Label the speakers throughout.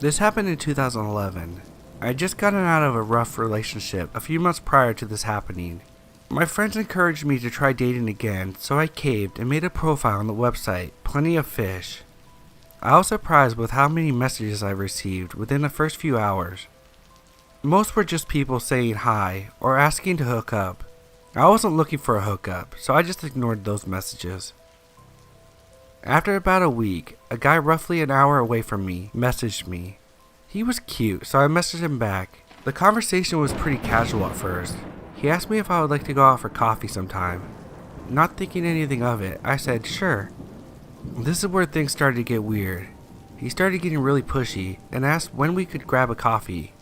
Speaker 1: This happened in 2011. I had just gotten out of a rough relationship a few months prior to this happening. My friends encouraged me to try dating again, so I caved and made a profile on the website, Plenty of Fish. I was surprised with how many messages I received within the first few hours. Most were just people saying hi or asking to hook up. I wasn't looking for a hookup, so I just ignored those messages. After about a week, a guy roughly an hour away from me messaged me. He was cute, so I messaged him back. The conversation was pretty casual at first. He asked me if I would like to go out for coffee sometime. Not thinking anything of it, I said sure. This is where things started to get weird. He started getting really pushy and asked when we could grab a coffee.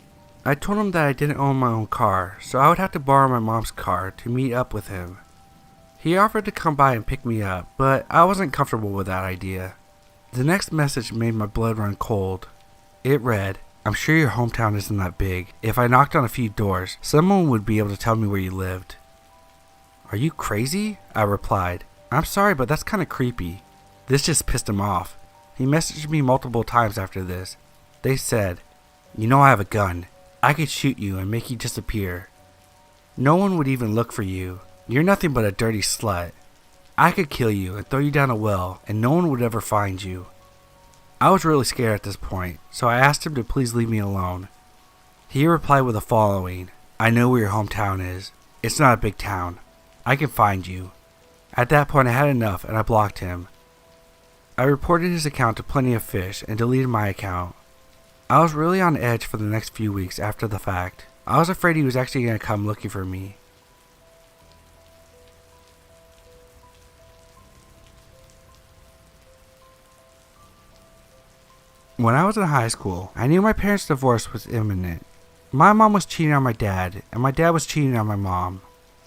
Speaker 1: I told him that I didn't own my own car, so I would have to borrow my mom's car to meet up with him. He offered to come by and pick me up, but I wasn't comfortable with that idea. The next message made my blood run cold. It read, "I'm sure your hometown isn't that big. If I knocked on a few doors, someone would be able to tell me where you lived." "Are you crazy?" I replied. "I'm sorry, but that's kind of creepy." This just pissed him off. He messaged me multiple times after this. They said, "You know I have a gun. I could shoot you and make you disappear. No one would even look for you. You're nothing but a dirty slut. I could kill you and throw you down a well and no one would ever find you." I was really scared at this point, so I asked him to please leave me alone. He replied with the following, "I know where your hometown is. It's not a big town. I can find you." At that point I had enough and I blocked him. I reported his account to Plenty of Fish and deleted my account. I was really on edge for the next few weeks after the fact. I was afraid he was actually going to come looking for me. When I was in high school, I knew my parents' divorce was imminent. My mom was cheating on my dad, and my dad was cheating on my mom.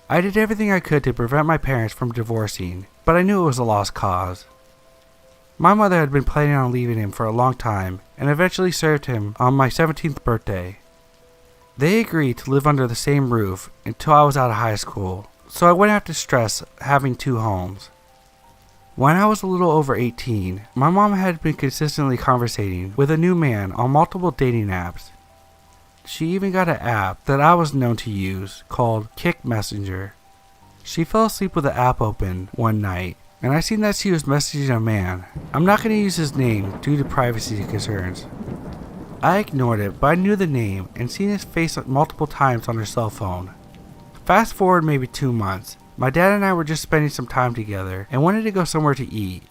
Speaker 1: I did everything I could to prevent my parents from divorcing, but I knew it was a lost cause. My mother had been planning on leaving him for a long time, and eventually served him on my 17th birthday. They agreed to live under the same roof until I was out of high school, so I wouldn't have to stress having two homes. When I was a little over 18, my mom had been consistently conversating with a new man on multiple dating apps. She even got an app that I was known to use called Kick Messenger. She fell asleep with the app open one night, and I seen that she was messaging a man. I'm not going to use his name due to privacy concerns. I ignored it, but I knew the name and seen his face multiple times on her cell phone. Fast forward maybe 2 months, my dad and I were just spending some time together and wanted to go somewhere to eat.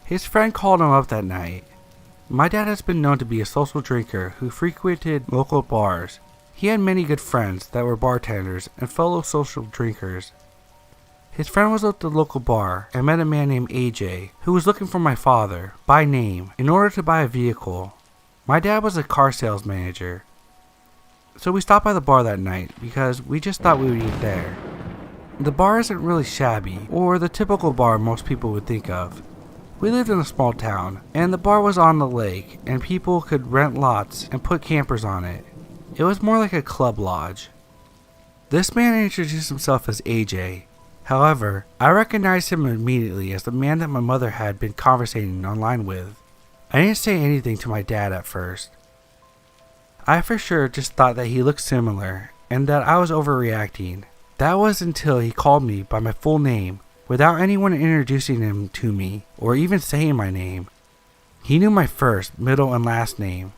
Speaker 1: His friend called him up that night. My dad has been known to be a social drinker who frequented local bars. He had many good friends that were bartenders and fellow social drinkers. His friend was at the local bar and met a man named AJ who was looking for my father, by name, in order to buy a vehicle. My dad was a car sales manager. So we stopped by the bar that night because we just thought we would eat there. The bar isn't really shabby or the typical bar most people would think of. We lived in a small town and the bar was on the lake and people could rent lots and put campers on it. It was more like a club lodge. This man introduced himself as AJ. However, I recognized him immediately as the man that my mother had been conversating online with. I didn't say anything to my dad at first. I for sure just thought that he looked similar and that I was overreacting. That was until he called me by my full name without anyone introducing him to me or even saying my name. He knew my first, middle, and last name.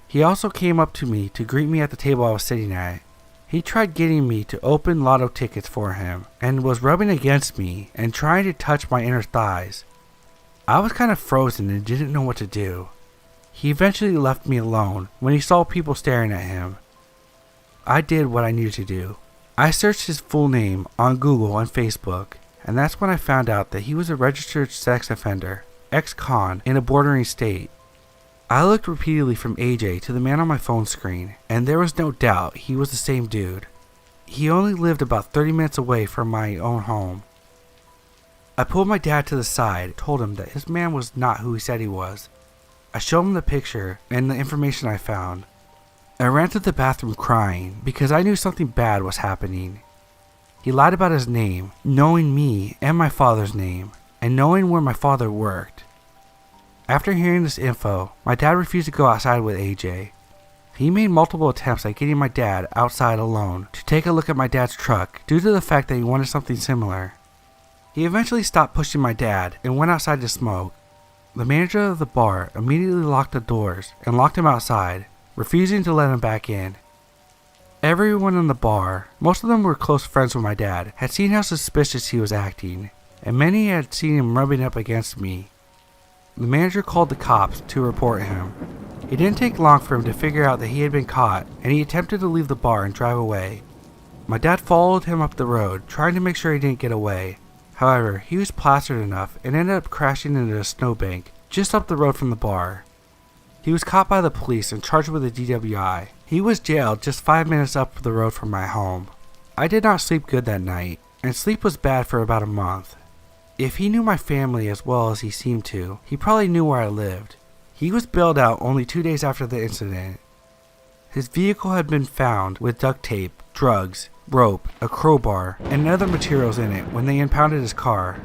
Speaker 1: He also came up to me to greet me at the table I was sitting at. He tried getting me to open lotto tickets for him and was rubbing against me and trying to touch my inner thighs. I was kind of frozen and didn't know what to do. He eventually left me alone when he saw people staring at him. I did what I needed to do. I searched his full name on Google and Facebook, and that's when I found out that he was a registered sex offender, ex-con in a bordering state. I looked repeatedly from AJ to the man on my phone screen, and there was no doubt he was the same dude. He only lived about 30 minutes away from my own home. I pulled my dad to the side, told him that his man was not who he said he was. I showed him the picture and the information I found. I ran to the bathroom crying because I knew something bad was happening. He lied about his name, knowing me and my father's name, and knowing where my father worked. After hearing this info, my dad refused to go outside with AJ. He made multiple attempts at getting my dad outside alone to take a look at my dad's truck due to the fact that he wanted something similar. He eventually stopped pushing my dad and went outside to smoke. The manager of the bar immediately locked the doors and locked him outside, refusing to let him back in. Everyone in the bar, most of them were close friends with my dad, had seen how suspicious he was acting, and many had seen him rubbing up against me. The manager called the cops to report him. It didn't take long for him to figure out that he had been caught, and he attempted to leave the bar and drive away. My dad followed him up the road, trying to make sure he didn't get away. However, he was plastered enough and ended up crashing into a snowbank just up the road from the bar. He was caught by the police and charged with a DWI. He was jailed just 5 minutes up the road from my home. I did not sleep good that night, and sleep was bad for about a month. If he knew my family as well as he seemed to, he probably knew where I lived. He was bailed out only 2 days after the incident. His vehicle had been found with duct tape, drugs, rope, a crowbar, and other materials in it when they impounded his car.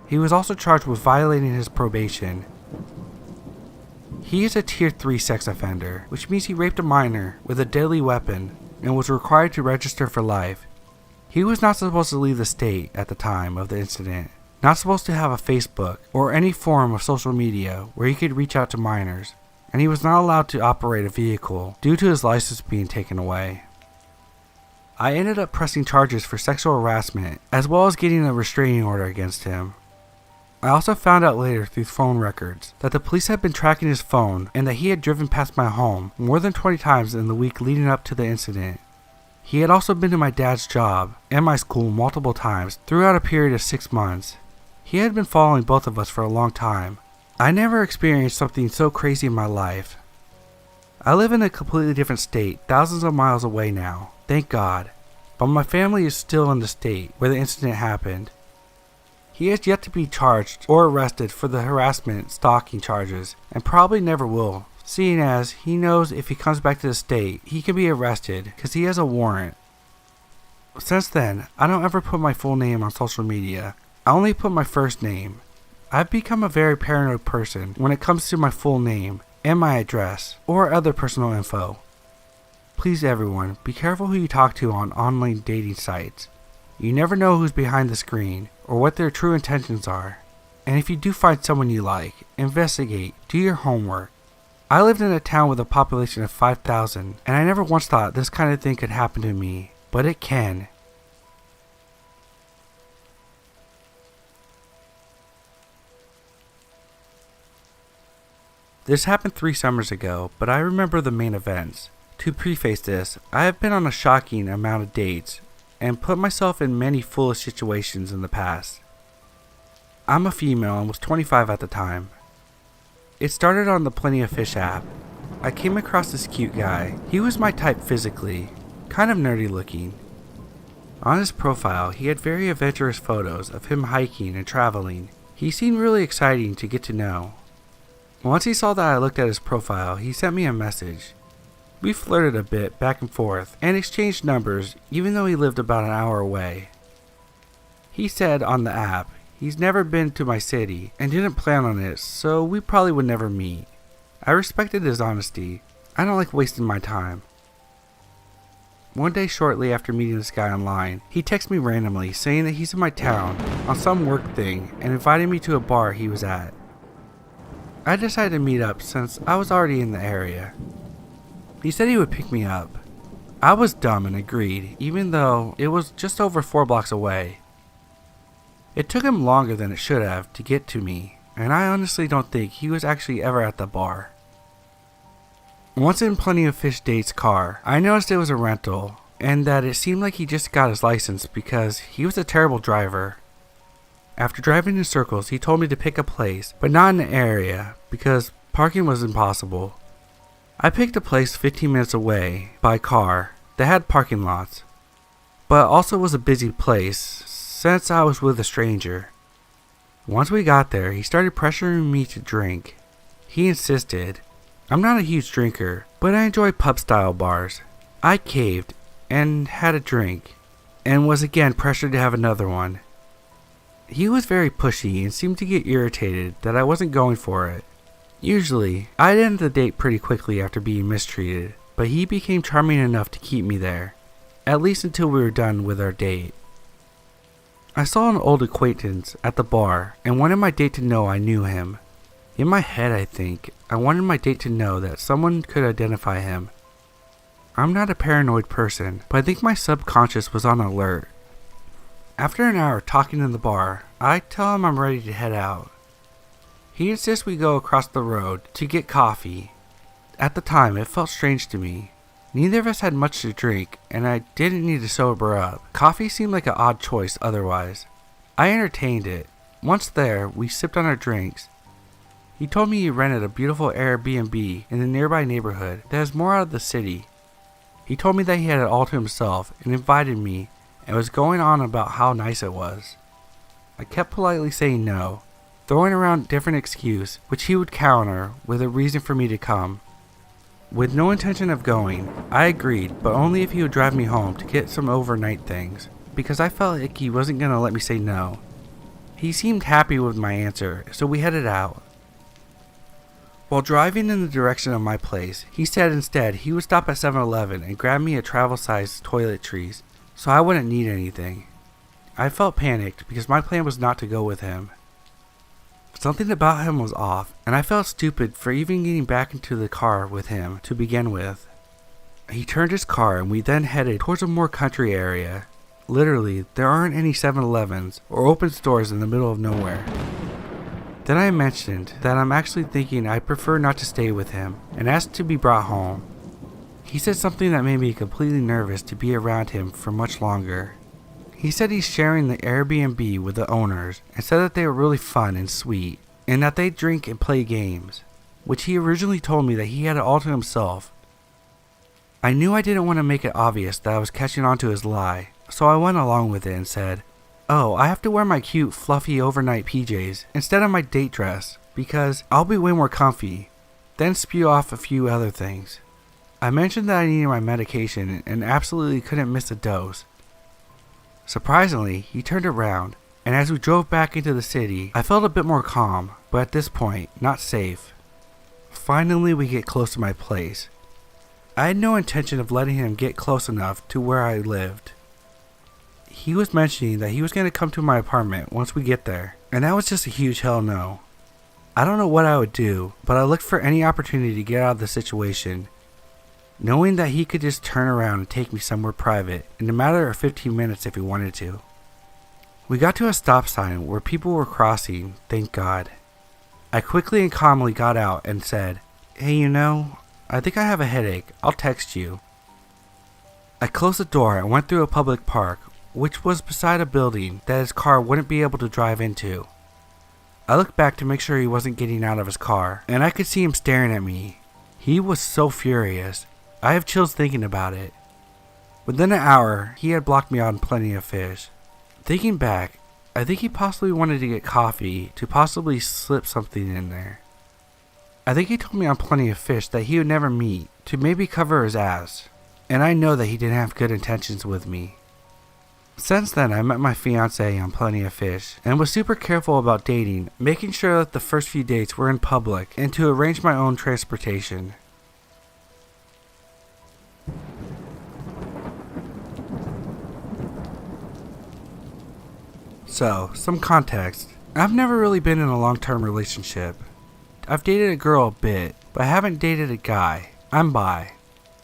Speaker 1: He was also charged with violating his probation. He is a Tier 3 sex offender, which means he raped a minor with a deadly weapon and was required to register for life. He was not supposed to leave the state at the time of the incident, not supposed to have a Facebook or any form of social media where he could reach out to minors, and he was not allowed to operate a vehicle due to his license being taken away. I ended up pressing charges for sexual harassment as well as getting a restraining order against him. I also found out later through phone records that the police had been tracking his phone and that he had driven past my home more than 20 times in the week leading up to the incident. He had also been to my dad's job and my school multiple times throughout a period of 6 months. He had been following both of us for a long time. I never experienced something so crazy in my life. I live in a completely different state, thousands of miles away now, thank God, but my family is still in the state where the incident happened. He has yet to be charged or arrested for the harassment stalking charges, and probably never will, seeing as he knows if he comes back to the state, he can be arrested because he has a warrant. Since then, I don't ever put my full name on social media. I only put my first name. I've become a very paranoid person when it comes to my full name and my address or other personal info. Please everyone, be careful who you talk to on online dating sites. You never know who's behind the screen or what their true intentions are. And if you do find someone you like, investigate, do your homework. I lived in a town with a population of 5,000, and I never once thought this kind of thing could happen to me, but it can. This happened 3 summers ago, but I remember the main events. To preface this, I have been on a shocking amount of dates and put myself in many foolish situations in the past. I'm a female and was 25 at the time. It started on the Plenty of Fish app. I came across this cute guy. He was my type physically, kind of nerdy looking. On his profile, he had very adventurous photos of him hiking and traveling. He seemed really exciting to get to know. Once he saw that I looked at his profile, he sent me a message. We flirted a bit back and forth and exchanged numbers even though he lived about an hour away. He said on the app he's never been to my city and didn't plan on it, so we probably would never meet. I respected his honesty. I don't like wasting my time. One day shortly after meeting this guy online, he texted me randomly saying that he's in my town on some work thing and invited me to a bar he was at. I decided to meet up since I was already in the area. He said he would pick me up. I was dumb and agreed, even though it was just over 4 blocks away. It took him longer than it should have to get to me, and I honestly don't think he was actually ever at the bar. Once in Plenty of Fish Date's car, I noticed it was a rental, and that it seemed like he just got his license because he was a terrible driver. After driving in circles, he told me to pick a place, but not in the area, because parking was impossible. I picked a place 15 minutes away by car that had parking lots, but also was a busy place since I was with a stranger. Once we got there, he started pressuring me to drink. He insisted. I'm not a huge drinker, but I enjoy pub-style bars. I caved and had a drink, and was again pressured to have another one. He was very pushy and seemed to get irritated that I wasn't going for it. Usually, I'd end the date pretty quickly after being mistreated, but he became charming enough to keep me there, at least until we were done with our date. I saw an old acquaintance at the bar and wanted my date to know I knew him. In my head, I think, I wanted my date to know that someone could identify him. I'm not a paranoid person, but I think my subconscious was on alert. After an hour talking in the bar, I tell him I'm ready to head out. He insists we go across the road to get coffee. At the time, it felt strange to me. Neither of us had much to drink, and I didn't need to sober up. Coffee seemed like an odd choice otherwise. I entertained it. Once there, we sipped on our drinks. He told me he rented a beautiful Airbnb in the nearby neighborhood that is more out of the city. He told me that he had it all to himself and invited me and was going on about how nice it was. I kept politely saying no, throwing around different excuse which he would counter with a reason for me to come. With no intention of going, I agreed, but only if he would drive me home to get some overnight things, because I felt like he wasn't going to let me say no. He seemed happy with my answer, so we headed out. While driving in the direction of my place, he said instead he would stop at 7-Eleven and grab me a travel-sized toiletries, so I wouldn't need anything. I felt panicked because my plan was not to go with him. Something about him was off, and I felt stupid for even getting back into the car with him to begin with. He turned his car and we then headed towards a more country area. Literally, there aren't any 7-Elevens or open stores in the middle of nowhere. Then I mentioned that I'm actually thinking I'd prefer not to stay with him and asked to be brought home. He said something that made me completely nervous to be around him for much longer. He said he's sharing the Airbnb with the owners and said that they were really fun and sweet and that they drink and play games, which he originally told me that he had it all to himself. I knew I didn't want to make it obvious that I was catching on to his lie, so I went along with it and said, "Oh, I have to wear my cute, fluffy overnight PJs instead of my date dress because I'll be way more comfy," then spew off a few other things. I mentioned that I needed my medication and absolutely couldn't miss a dose. Surprisingly, he turned around, and as we drove back into the city, I felt a bit more calm, but at this point, not safe. Finally, we get close to my place. I had no intention of letting him get close enough to where I lived. He was mentioning that he was going to come to my apartment once we get there, and that was just a huge hell no. I don't know what I would do, but I looked for any opportunity to get out of the situation, knowing that he could just turn around and take me somewhere private in a matter of 15 minutes if he wanted to. We got to a stop sign where people were crossing, thank God. I quickly and calmly got out and said, "Hey, I think I have a headache. I'll text you." I closed the door and went through a public park, which was beside a building that his car wouldn't be able to drive into. I looked back to make sure he wasn't getting out of his car, and I could see him staring at me. He was so furious. I have chills thinking about it. Within an hour, he had blocked me on Plenty of Fish. Thinking back, I think he possibly wanted to get coffee to possibly slip something in there. I think he told me on Plenty of Fish that he would never meet, to maybe cover his ass, and I know that he didn't have good intentions with me. Since then, I met my fiance on Plenty of Fish, and was super careful about dating, making sure that the first few dates were in public, and to arrange my own transportation. So, some context. I've never really been in a long-term relationship. I've dated a girl a bit, but I haven't dated a guy. I'm bi,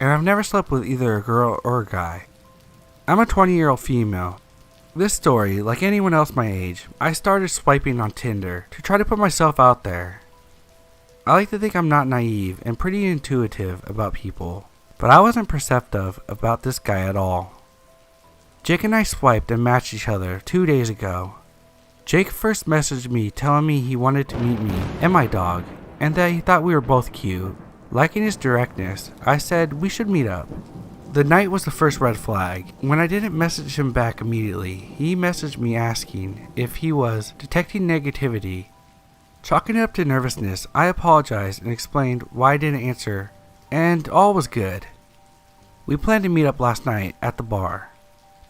Speaker 1: and I've never slept with either a girl or a guy. I'm a 20-year-old female. This story, like anyone else my age, I started swiping on Tinder to try to put myself out there. I like to think I'm not naive and pretty intuitive about people, but I wasn't perceptive about this guy at all. Jake and I swiped and matched each other 2 days ago. Jake first messaged me telling me he wanted to meet me and my dog, and that he thought we were both cute. Liking his directness, I said we should meet up. The night was the first red flag. When I didn't message him back immediately, he messaged me asking if he was detecting negativity. Chalking it up to nervousness, I apologized and explained why I didn't answer, and all was good. We planned to meet up last night at the bar.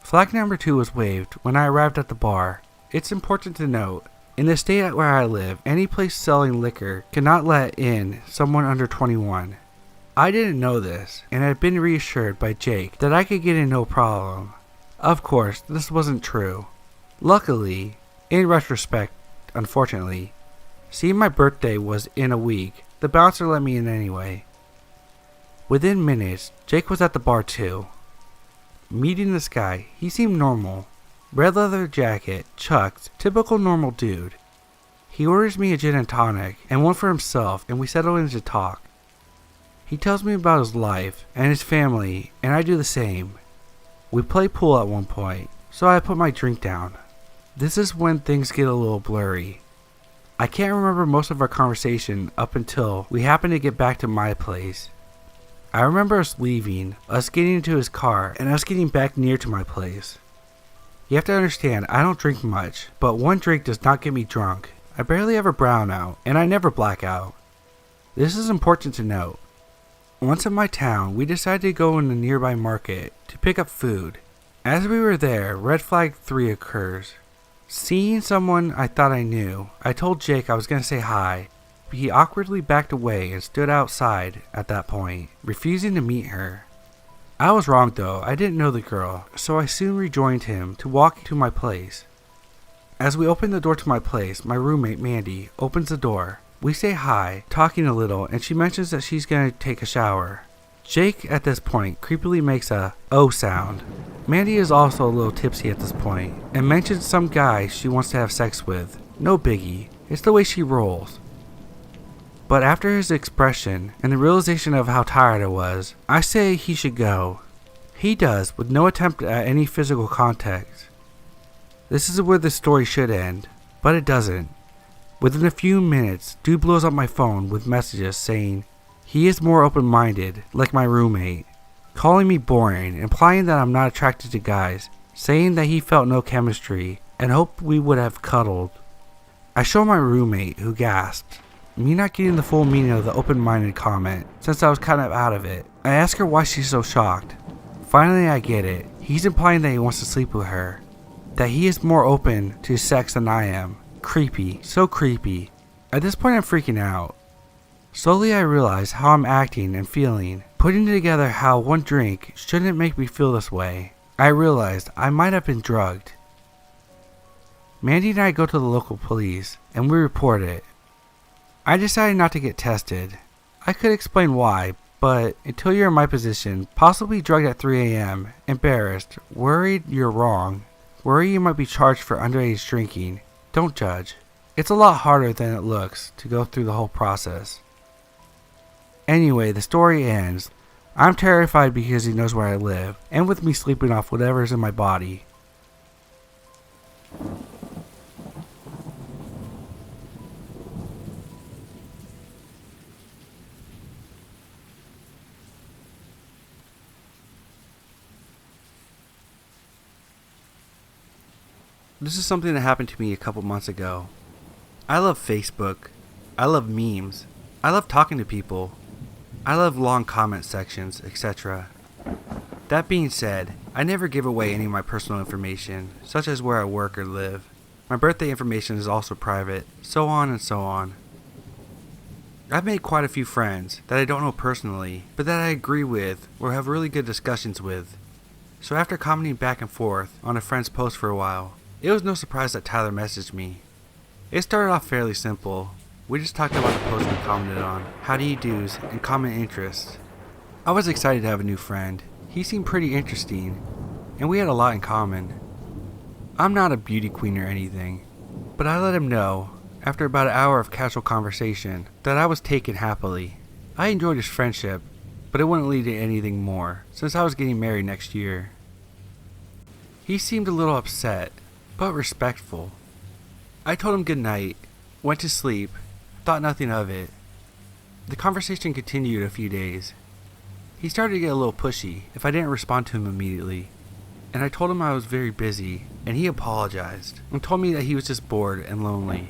Speaker 1: Flag number 2 was waved when I arrived at the bar. It's important to note, In the state where I live, any place selling liquor cannot let in someone under 21. I didn't know this, and had been reassured by Jake that I could get in no problem. Of course, this wasn't true. Luckily, in retrospect, unfortunately, seeing my birthday was in a week, the bouncer let me in anyway. Within minutes, Jake was at the bar too. Meeting this guy, he seemed normal. Red leather jacket, chucks, typical normal dude. He orders me a gin and tonic and one for himself, and we settle into talk. He tells me about his life and his family, and I do the same. We play pool at one point, so I put my drink down. This is when things get a little blurry. I can't remember most of our conversation up until we happened to get back to my place. I remember us leaving, us getting into his car, and us getting back near to my place. You have to understand, I don't drink much, but one drink does not get me drunk. I barely ever brown out, and I never black out. This is important to note. Once in my town, we decided to go in a nearby market to pick up food. As we were there, red flag 3 occurs. Seeing someone I thought I knew, I told Jake I was going to say hi. He awkwardly backed away and stood outside at that point, refusing to meet her. I was wrong though, I didn't know the girl, so I soon rejoined him to walk to my place. As we open the door to my place, my roommate Mandy opens the door. We say hi, talking a little, and she mentions that she's going to take a shower. Jake at this point creepily makes a "oh" sound. Mandy is also a little tipsy at this point, and mentions some guy she wants to have sex with. No biggie, it's the way she rolls. But after his expression and the realization of how tired I was, I say he should go. He does, with no attempt at any physical contact. This is where the story should end, but it doesn't. Within a few minutes, dude blows up my phone with messages saying he is more open-minded, like my roommate, calling me boring, implying that I'm not attracted to guys, saying that he felt no chemistry, and hoped we would have cuddled. I show my roommate, who gasped. Me not getting the full meaning of the open-minded comment, since I was kind of out of it. I ask her why she's so shocked. Finally I get it. He's implying that he wants to sleep with her. That he is more open to sex than I am. Creepy. So creepy. At this point I'm freaking out. Slowly I realize how I'm acting and feeling, putting together how one drink shouldn't make me feel this way. I realized I might have been drugged. Mandy and I go to the local police, and we report it. I decided not to get tested. I could explain why, but until you're in my position, possibly drugged at 3 a.m., embarrassed, worried you're wrong, worried you might be charged for underage drinking, don't judge. It's a lot harder than it looks to go through the whole process. Anyway, the story ends. I'm terrified because he knows where I live, and with me sleeping off whatever's in my body. This is something that happened to me a couple months ago. I love Facebook. I love memes. I love talking to people. I love long comment sections, etc. That being said, I never give away any of my personal information, such as where I work or live. My birthday information is also private, so on and so on. I've made quite a few friends that I don't know personally, but that I agree with or have really good discussions with. So after commenting back and forth on a friend's post for a while, it was no surprise that Tyler messaged me. It started off fairly simple. We just talked about the post we commented on, howdy do's, and common interests. I was excited to have a new friend. He seemed pretty interesting, and we had a lot in common. I'm not a beauty queen or anything, but I let him know, after about an hour of casual conversation, that I was taken happily. I enjoyed his friendship, but it wouldn't lead to anything more, since I was getting married next year. He seemed a little upset, but respectful. I told him good night, went to sleep, thought nothing of it. The conversation continued a few days. He started to get a little pushy if I didn't respond to him immediately, and I told him I was very busy, and he apologized and told me that he was just bored and lonely.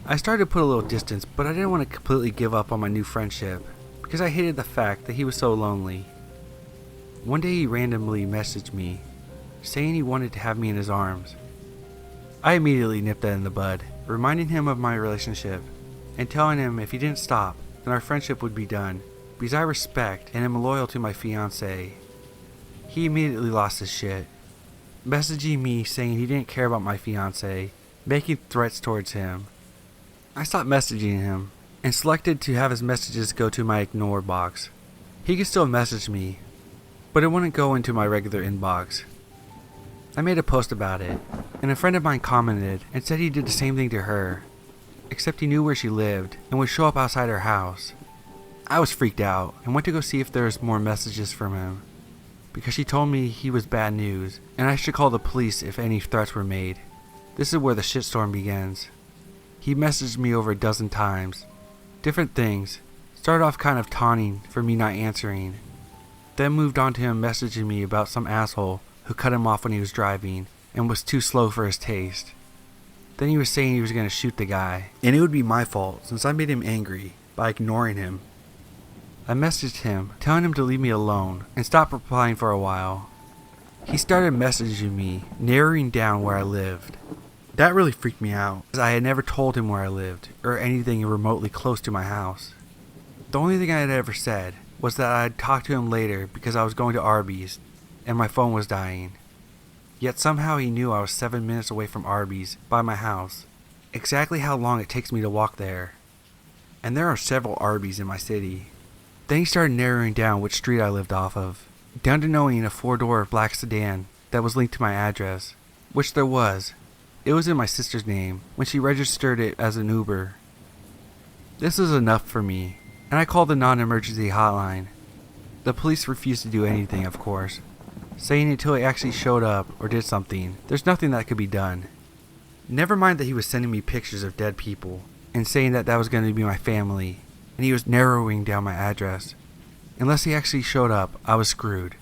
Speaker 1: I started to put a little distance, but I didn't want to completely give up on my new friendship because I hated the fact that he was so lonely. One day he randomly messaged me saying he wanted to have me in his arms. I immediately nipped that in the bud, reminding him of my relationship and telling him if he didn't stop, then our friendship would be done because I respect and am loyal to my fiancé. He immediately lost his shit, messaging me saying he didn't care about my fiancé, making threats towards him. I stopped messaging him and selected to have his messages go to my ignore box. He could still message me, but it wouldn't go into my regular inbox. I made a post about it, and a friend of mine commented and said he did the same thing to her, except he knew where she lived and would show up outside her house. I was freaked out and went to go see if there was more messages from him, because she told me he was bad news and I should call the police if any threats were made. This is where the shitstorm begins. He messaged me over a dozen times. Different things. Started off kind of taunting for me not answering. Then moved on to him messaging me about some asshole who cut him off when he was driving and was too slow for his taste. Then he was saying he was going to shoot the guy, and it would be my fault since I made him angry by ignoring him. I messaged him, telling him to leave me alone and stop replying for a while. He started messaging me, narrowing down where I lived. That really freaked me out, as I had never told him where I lived or anything remotely close to my house. The only thing I had ever said was that I'd talk to him later because I was going to Arby's and my phone was dying. Yet somehow he knew I was 7 minutes away from Arby's by my house, exactly how long it takes me to walk there. And there are several Arby's in my city. Then he started narrowing down which street I lived off of, down to knowing a 4-door black sedan that was linked to my address, which there was. It was in my sister's name when she registered it as an Uber. This was enough for me, and I called the non-emergency hotline. The police refused to do anything, of course, saying until he actually showed up or did something, there's nothing that could be done. Never mind that he was sending me pictures of dead people and saying that that was going to be my family, and he was narrowing down my address. Unless he actually showed up, I was screwed.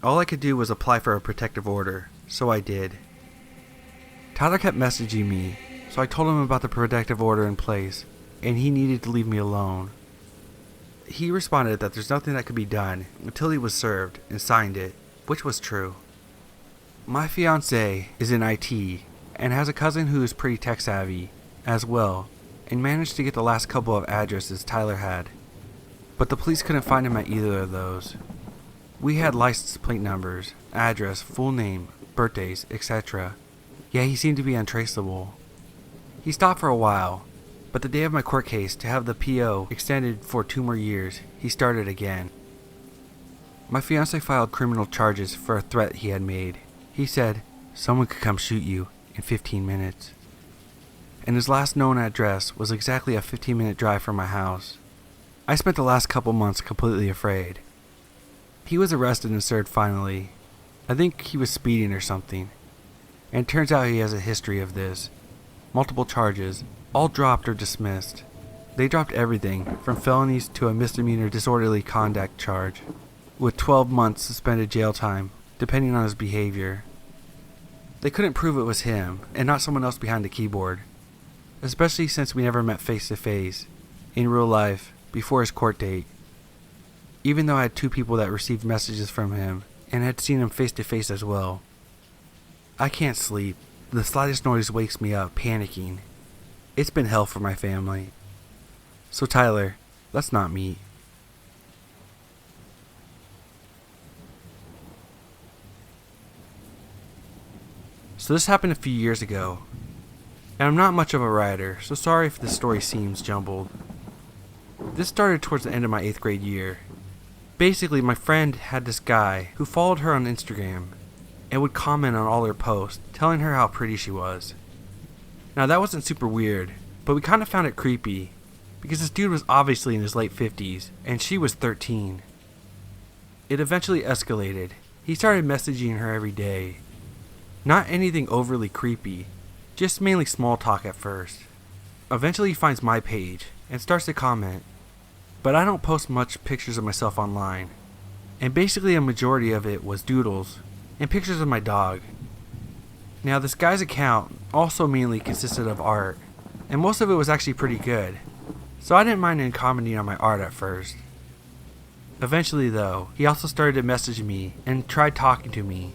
Speaker 1: All I could do was apply for a protective order, so I did. Tyler kept messaging me, so I told him about the protective order in place, and he needed to leave me alone. He responded that there's nothing that could be done until he was served and signed it, which was true. My fiancé is in IT and has a cousin who is pretty tech savvy as well, and managed to get the last couple of addresses Tyler had. But the police couldn't find him at either of those. We had license plate numbers, address, full name, birthdays, etc. Yet he seemed to be untraceable. He stopped for a while, but the day of my court case to have the PO extended for 2 more years, he started again. My fiancé filed criminal charges for a threat he had made. He said, someone could come shoot you in 15 minutes. And his last known address was exactly a 15-minute drive from my house. I spent the last couple months completely afraid. He was arrested and served finally. I think he was speeding or something. And it turns out he has a history of this. Multiple charges, all dropped or dismissed. They dropped everything from felonies to a misdemeanor disorderly conduct charge, with 12 months suspended jail time, depending on his behavior. They couldn't prove it was him, and not someone else behind the keyboard, especially since we never met face to face, in real life, before his court date. Even though I had 2 people that received messages from him, and had seen him face to face as well. I can't sleep. The slightest noise wakes me up, panicking. It's been hell for my family. So Tyler, let's not meet. So this happened a few years ago, and I'm not much of a writer, so sorry if this story seems jumbled. This started towards the end of my 8th grade year. Basically, my friend had this guy who followed her on Instagram and would comment on all her posts, telling her how pretty she was. Now that wasn't super weird, but we kind of found it creepy, because this dude was obviously in his late 50s, and she was 13. It eventually escalated. He started messaging her every day. Not anything overly creepy, just mainly small talk at first. Eventually he finds my page and starts to comment, but I don't post much pictures of myself online, and basically a majority of it was doodles and pictures of my dog. Now this guy's account also mainly consisted of art, and most of it was actually pretty good, so I didn't mind him commenting on my art at first. Eventually though, he also started to message me and tried talking to me.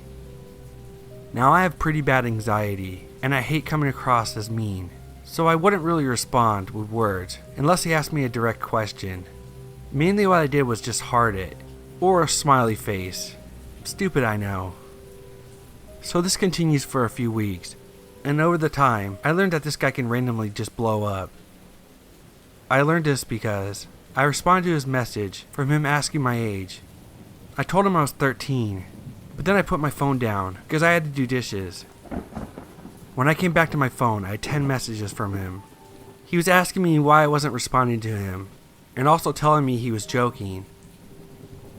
Speaker 1: Now I have pretty bad anxiety, and I hate coming across as mean, so I wouldn't really respond with words unless he asked me a direct question. Mainly what I did was just heart it, or a smiley face. Stupid, I know. So this continues for a few weeks, and over the time, I learned that this guy can randomly just blow up. I learned this because I responded to his message from him asking my age. I told him I was 13, but then I put my phone down because I had to do dishes. When I came back to my phone, I had 10 messages from him. He was asking me why I wasn't responding to him, and also telling me he was joking.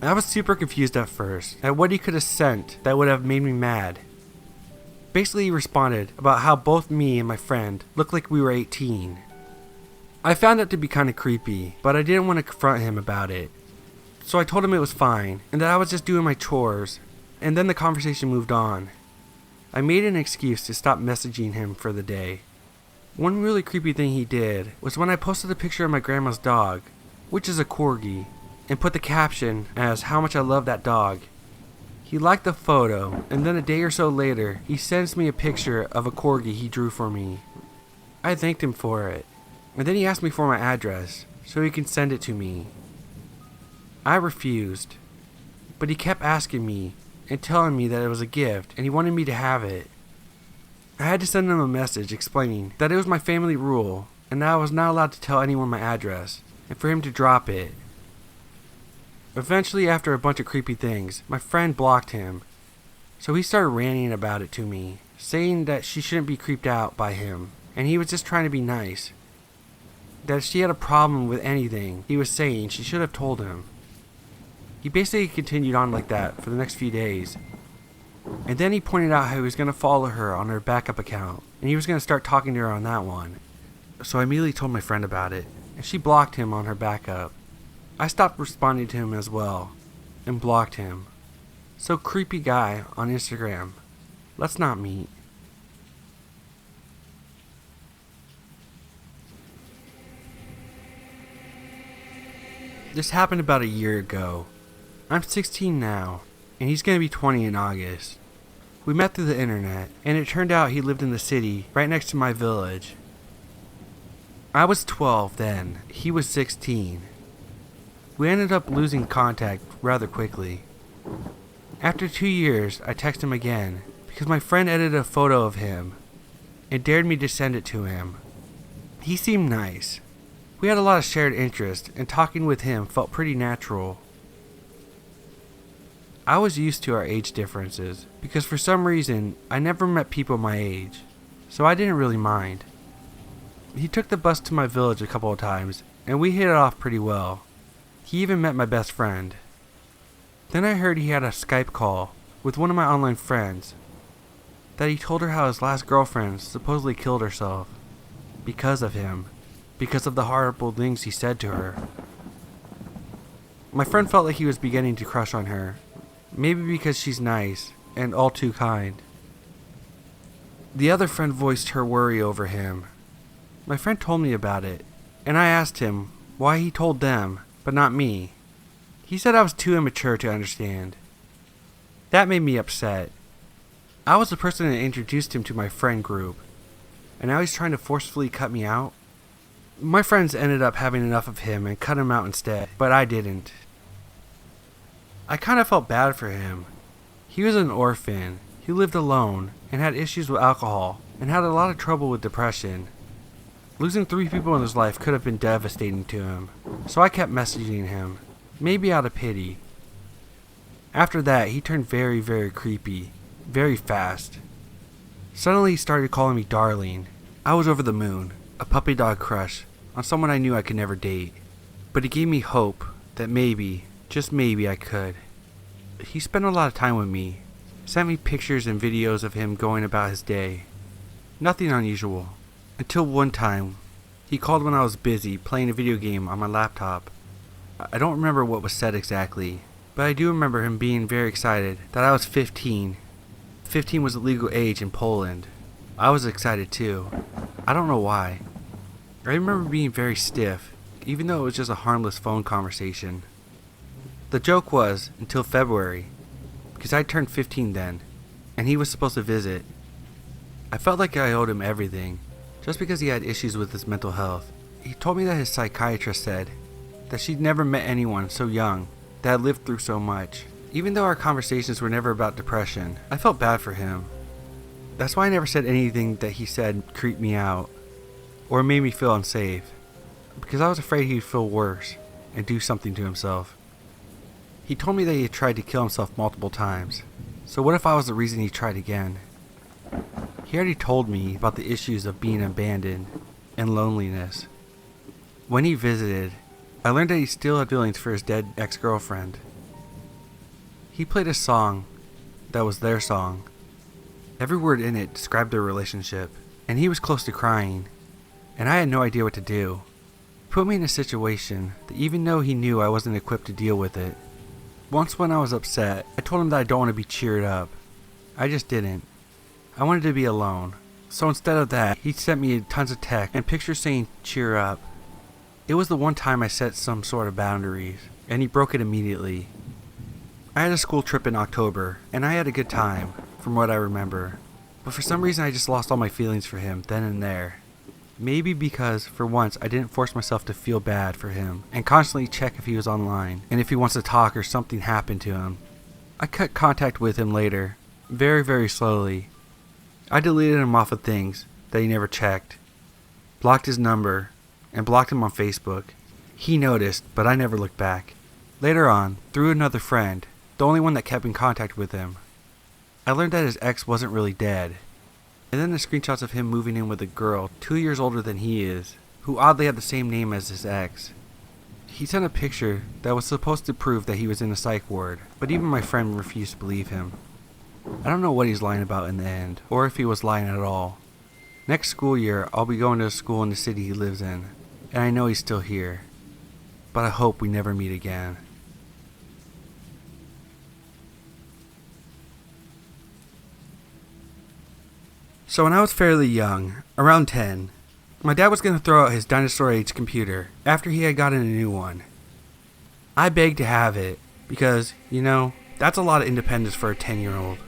Speaker 1: I was super confused at first at what he could have sent that would have made me mad. Basically, he responded about how both me and my friend looked like we were 18. I found that to be kind of creepy, but I didn't want to confront him about it. So I told him it was fine, and that I was just doing my chores, and then the conversation moved on. I made an excuse to stop messaging him for the day. One really creepy thing he did was when I posted a picture of my grandma's dog, which is a corgi, and put the caption as how much I love that dog. He liked the photo, and then a day or so later, he sends me a picture of a corgi he drew for me. I thanked him for it, and then he asked me for my address so he can send it to me. I refused, but he kept asking me and telling me that it was a gift and he wanted me to have it. I had to send him a message explaining that it was my family rule and that I was not allowed to tell anyone my address, and for him to drop it. Eventually, after a bunch of creepy things, my friend blocked him, so he started ranting about it to me, saying that she shouldn't be creeped out by him, and he was just trying to be nice. That if she had a problem with anything he was saying, she should have told him. He basically continued on like that for the next few days, and then he pointed out how he was going to follow her on her backup account, and he was going to start talking to her on that one. So I immediately told my friend about it, and she blocked him on her backup. I stopped responding to him as well, and blocked him. So creepy guy on Instagram. Let's not meet. This happened about a year ago. I'm 16 now, and he's going to be 20 in August. We met through the internet, and it turned out he lived in the city right next to my village. I was 12 then, he was 16. We ended up losing contact rather quickly. After 2 years, I texted him again because my friend edited a photo of him and dared me to send it to him. He seemed nice. We had a lot of shared interest, and talking with him felt pretty natural. I was used to our age differences because for some reason I never met people my age, so I didn't really mind. He took the bus to my village a couple of times, and we hit it off pretty well. He even met my best friend. Then I heard he had a Skype call with one of my online friends, that he told her how his last girlfriend supposedly killed herself because of him, because of the horrible things he said to her. My friend felt like he was beginning to crush on her, maybe because she's nice and all too kind. The other friend voiced her worry over him. My friend told me about it, and I asked him why he told them, but not me. He said I was too immature to understand. That made me upset. I was the person that introduced him to my friend group, and now he's trying to forcefully cut me out. My friends ended up having enough of him and cut him out instead, but I didn't. I kind of felt bad for him. He was an orphan, he lived alone, and had issues with alcohol, and had a lot of trouble with depression. Losing 3 people in his life could have been devastating to him, so I kept messaging him, maybe out of pity. After that, he turned very, very creepy, very fast. Suddenly he started calling me darling. I was over the moon, a puppy dog crush on someone I knew I could never date, but it gave me hope that maybe, just maybe I could. He spent a lot of time with me, sent me pictures and videos of him going about his day. Nothing unusual. Until one time, he called when I was busy playing a video game on my laptop. I don't remember what was said exactly, but I do remember him being very excited that I was 15. 15 was the legal age in Poland. I was excited too. I don't know why. I remember being very stiff, even though it was just a harmless phone conversation. The joke was, until February, because I turned 15 then, and he was supposed to visit. I felt like I owed him everything, just because he had issues with his mental health. He told me that his psychiatrist said that she'd never met anyone so young that had lived through so much. Even though our conversations were never about depression, I felt bad for him. That's why I never said anything that he said creeped me out or made me feel unsafe, because I was afraid he'd feel worse and do something to himself. He told me that he had tried to kill himself multiple times, so what if I was the reason he tried again? He already told me about the issues of being abandoned and loneliness. When he visited, I learned that he still had feelings for his dead ex-girlfriend. He played a song that was their song. Every word in it described their relationship, and he was close to crying, and I had no idea what to do. He put me in a situation that even though he knew I wasn't equipped to deal with it. Once when I was upset, I told him that I don't want to be cheered up. I just didn't. I wanted to be alone. So instead of that, he sent me tons of text and pictures saying cheer up. It was the one time I set some sort of boundaries, and he broke it immediately. I had a school trip in October, and I had a good time, from what I remember. But for some reason I just lost all my feelings for him then and there. Maybe because, for once, I didn't force myself to feel bad for him, and constantly check if he was online, and if he wants to talk or something happened to him. I cut contact with him later, very, very slowly. I deleted him off of things that he never checked, blocked his number, and blocked him on Facebook. He noticed, but I never looked back. Later on, through another friend, the only one that kept in contact with him, I learned that his ex wasn't really dead. And then the screenshots of him moving in with a girl 2 years older than he is, who oddly had the same name as his ex. He sent a picture that was supposed to prove that he was in a psych ward, but even my friend refused to believe him. I don't know what he's lying about in the end, or if he was lying at all. Next school year, I'll be going to a school in the city he lives in, and I know he's still here. But I hope we never meet again. So when I was fairly young, around 10, my dad was going to throw out his dinosaur age computer after he had gotten a new one. I begged to have it because, that's a lot of independence for a 10-year-old.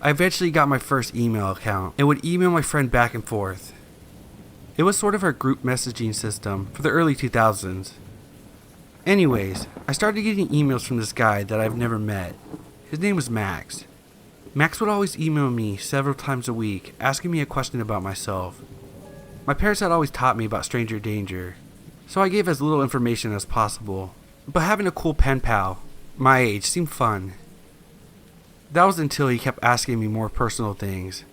Speaker 1: I eventually got my first email account and would email my friend back and forth. It was sort of our group messaging system for the early 2000s. Anyways, I started getting emails from this guy that I've never met. His name was Max. Max would always email me several times a week, asking me a question about myself. My parents had always taught me about stranger danger, so I gave as little information as possible. But having a cool pen pal, my age, seemed fun. That was until he kept asking me more personal things.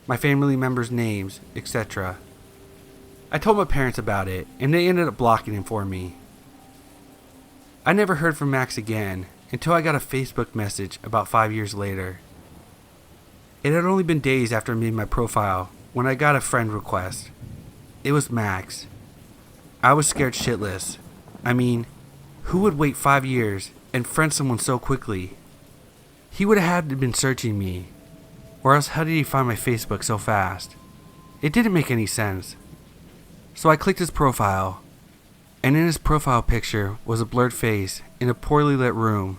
Speaker 1: My family members' names, etc. I told my parents about it, and they ended up blocking him for me. I never heard from Max again, until I got a Facebook message about 5 years later. It had only been days after I made my profile when I got a friend request. It was Max. I was scared shitless. I mean, who would wait 5 years and friend someone so quickly? He would have had to been searching me, or else how did he find my Facebook so fast? It didn't make any sense. So I clicked his profile, and in his profile picture was a blurred face in a poorly lit room.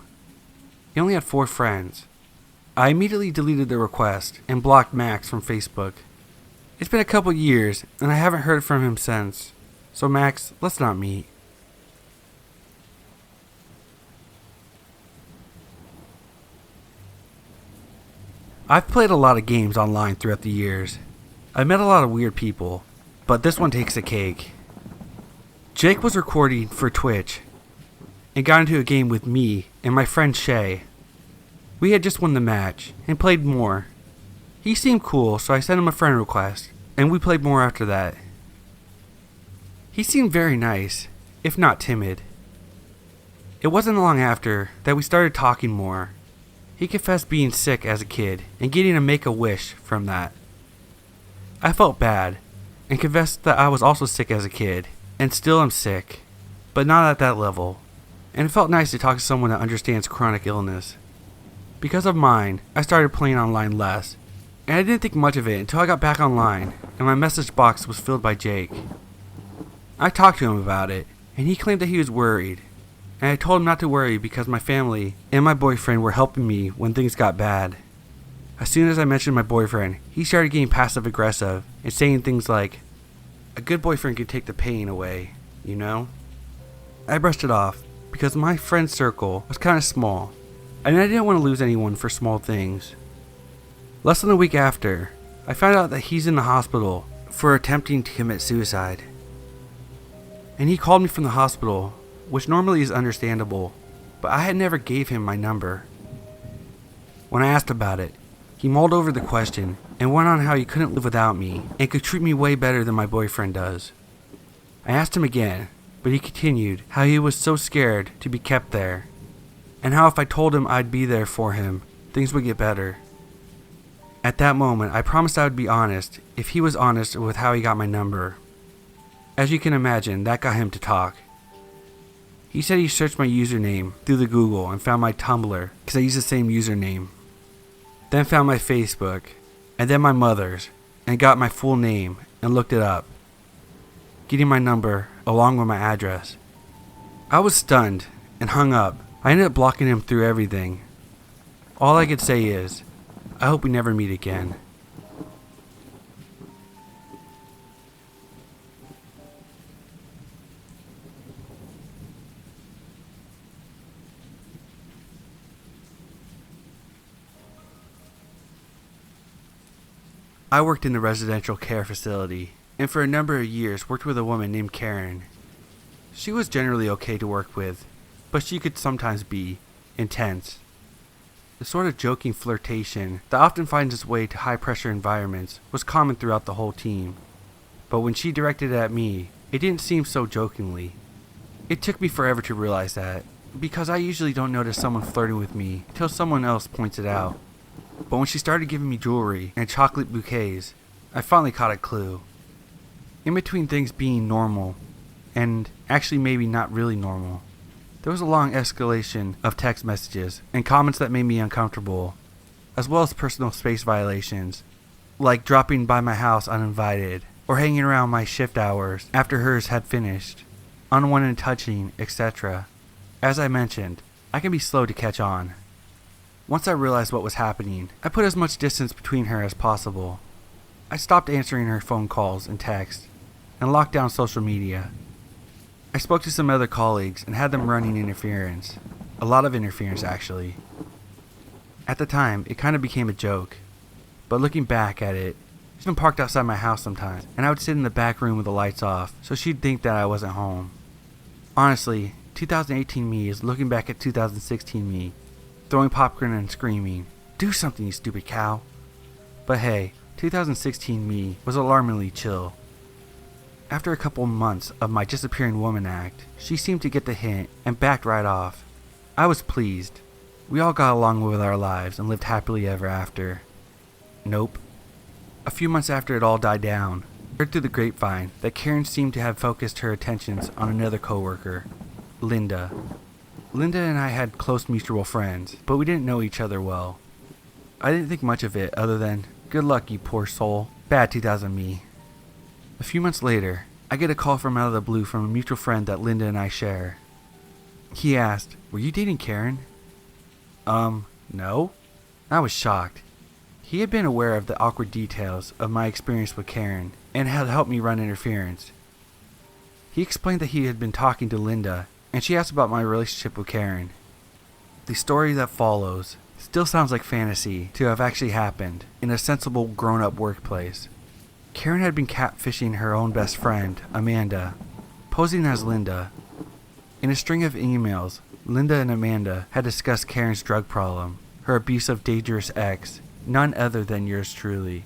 Speaker 1: He only had 4 friends. I immediately deleted the request and blocked Max from Facebook. It's been a couple years, and I haven't heard from him since. So Max, let's not meet. I've played a lot of games online throughout the years. I've met a lot of weird people, but this one takes the cake. Jake was recording for Twitch and got into a game with me and my friend Shay. We had just won the match and played more. He seemed cool, so I sent him a friend request, and we played more after that. He seemed very nice, if not timid. It wasn't long after that we started talking more. He confessed being sick as a kid and getting a Make-A-Wish from that. I felt bad and confessed that I was also sick as a kid and still am sick, but not at that level. And it felt nice to talk to someone that understands chronic illness. Because of mine, I started playing online less, and I didn't think much of it until I got back online and my message box was filled by Jake. I talked to him about it, and he claimed that he was worried, and I told him not to worry because my family and my boyfriend were helping me when things got bad. As soon as I mentioned my boyfriend, he started getting passive aggressive and saying things like, "A good boyfriend can take the pain away, you know?" I brushed it off because my friend circle was kind of small, and I didn't want to lose anyone for small things. Less than a week after, I found out that he's in the hospital for attempting to commit suicide. And he called me from the hospital, which normally is understandable, but I had never gave him my number. When I asked about it, he mulled over the question and went on how he couldn't live without me and could treat me way better than my boyfriend does. I asked him again, but he continued how he was so scared to be kept there, and how if I told him I'd be there for him, things would get better. At that moment, I promised I would be honest if he was honest with how he got my number. As you can imagine, that got him to talk. He said he searched my username through the Google and found my Tumblr because I use the same username. Then found my Facebook, and then my mother's, and got my full name and looked it up, getting my number along with my address. I was stunned and hung up. I ended up blocking him through everything. All I could say is, I hope we never meet again. I worked in the residential care facility, and for a number of years worked with a woman named Karen. She was generally okay to work with, but she could sometimes be intense. The sort of joking flirtation that often finds its way to high-pressure environments was common throughout the whole team, but when she directed it at me, it didn't seem so jokingly. It took me forever to realize that, because I usually don't notice someone flirting with me until someone else points it out. But when she started giving me jewelry and chocolate bouquets, I finally caught a clue. In between things being normal, and actually maybe not really normal, there was a long escalation of text messages and comments that made me uncomfortable, as well as personal space violations, like dropping by my house uninvited, or hanging around my shift hours after hers had finished, unwanted touching, etc. As I mentioned, I can be slow to catch on. Once I realized what was happening, I put as much distance between her as possible. I stopped answering her phone calls and texts, and locked down social media. I spoke to some other colleagues and had them running interference. A lot of interference, actually. At the time, it kind of became a joke, but looking back at it, she's been parked outside my house sometimes, and I would sit in the back room with the lights off, so she'd think that I wasn't home. Honestly, 2018 me is looking back at 2016 me, throwing popcorn and screaming, "Do something, you stupid cow." But hey, 2016 me was alarmingly chill. After a couple months of my disappearing woman act, she seemed to get the hint and backed right off. I was pleased. We all got along with our lives and lived happily ever after. Nope. A few months after it all died down, I heard through the grapevine that Karen seemed to have focused her attentions on another coworker, Linda. Linda and I had close mutual friends, but we didn't know each other well. I didn't think much of it other than, good luck, you poor soul. Bad 2000 me. A few months later, I get a call from out of the blue from a mutual friend that Linda and I share. He asked, "Were you dating Karen?" No. I was shocked. He had been aware of the awkward details of my experience with Karen and had helped me run interference. He explained that he had been talking to Linda, and she asked about my relationship with Karen. The story that follows still sounds like fantasy to have actually happened in a sensible grown-up workplace. Karen had been catfishing her own best friend, Amanda, posing as Linda. In a string of emails, Linda and Amanda had discussed Karen's drug problem, her abusive, dangerous ex, none other than yours truly.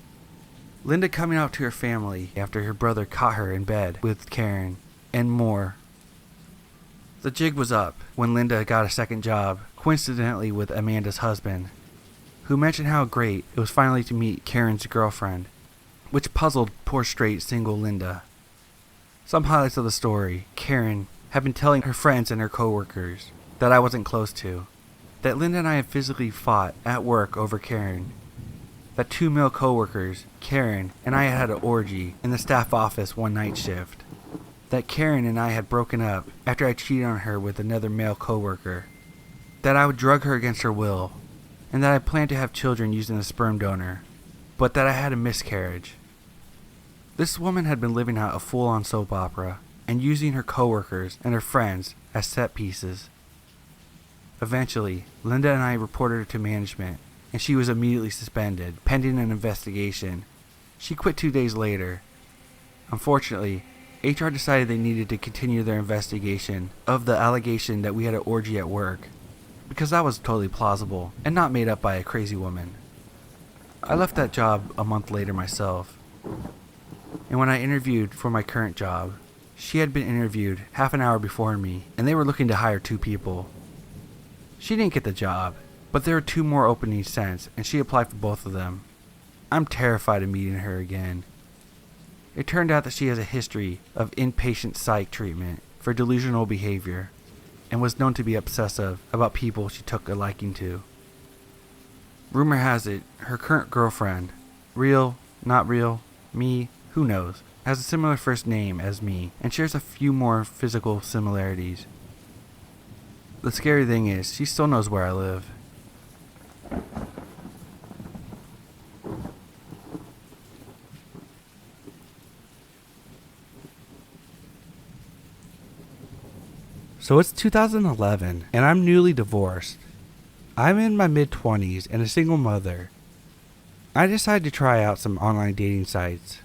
Speaker 1: Linda coming out to her family after her brother caught her in bed with Karen, and more. The jig was up when Linda got a second job, coincidentally with Amanda's husband, who mentioned how great it was finally to meet Karen's girlfriend, which puzzled poor straight single Linda. Some highlights of the story: Karen had been telling her friends and her coworkers that I wasn't close to, that Linda and I had physically fought at work over Karen, that two male coworkers, Karen and I, had an orgy in the staff office one night shift, that Karen and I had broken up after I cheated on her with another male coworker, that I would drug her against her will, and that I planned to have children using a sperm donor, but that I had a miscarriage. This woman had been living out a full-on soap opera and using her coworkers and her friends as set pieces. Eventually, Linda and I reported her to management, and she was immediately suspended, pending an investigation. She quit 2 days later. Unfortunately, HR decided they needed to continue their investigation of the allegation that we had an orgy at work, because that was totally plausible and not made up by a crazy woman. I left that job a month later myself, and when I interviewed for my current job, she had been interviewed half an hour before me, and they were looking to hire 2 people. She didn't get the job, but there were 2 more openings since, and she applied for both of them. I'm terrified of meeting her again. It turned out that she has a history of inpatient psych treatment for delusional behavior, and was known to be obsessive about people she took a liking to. Rumor has it, her current girlfriend, real, not real, me, who knows, has a similar first name as me, and shares a few more physical similarities. The scary thing is, she still knows where I live. So it's 2011, and I'm newly divorced. I'm in my mid-20s and a single mother. I decided to try out some online dating sites.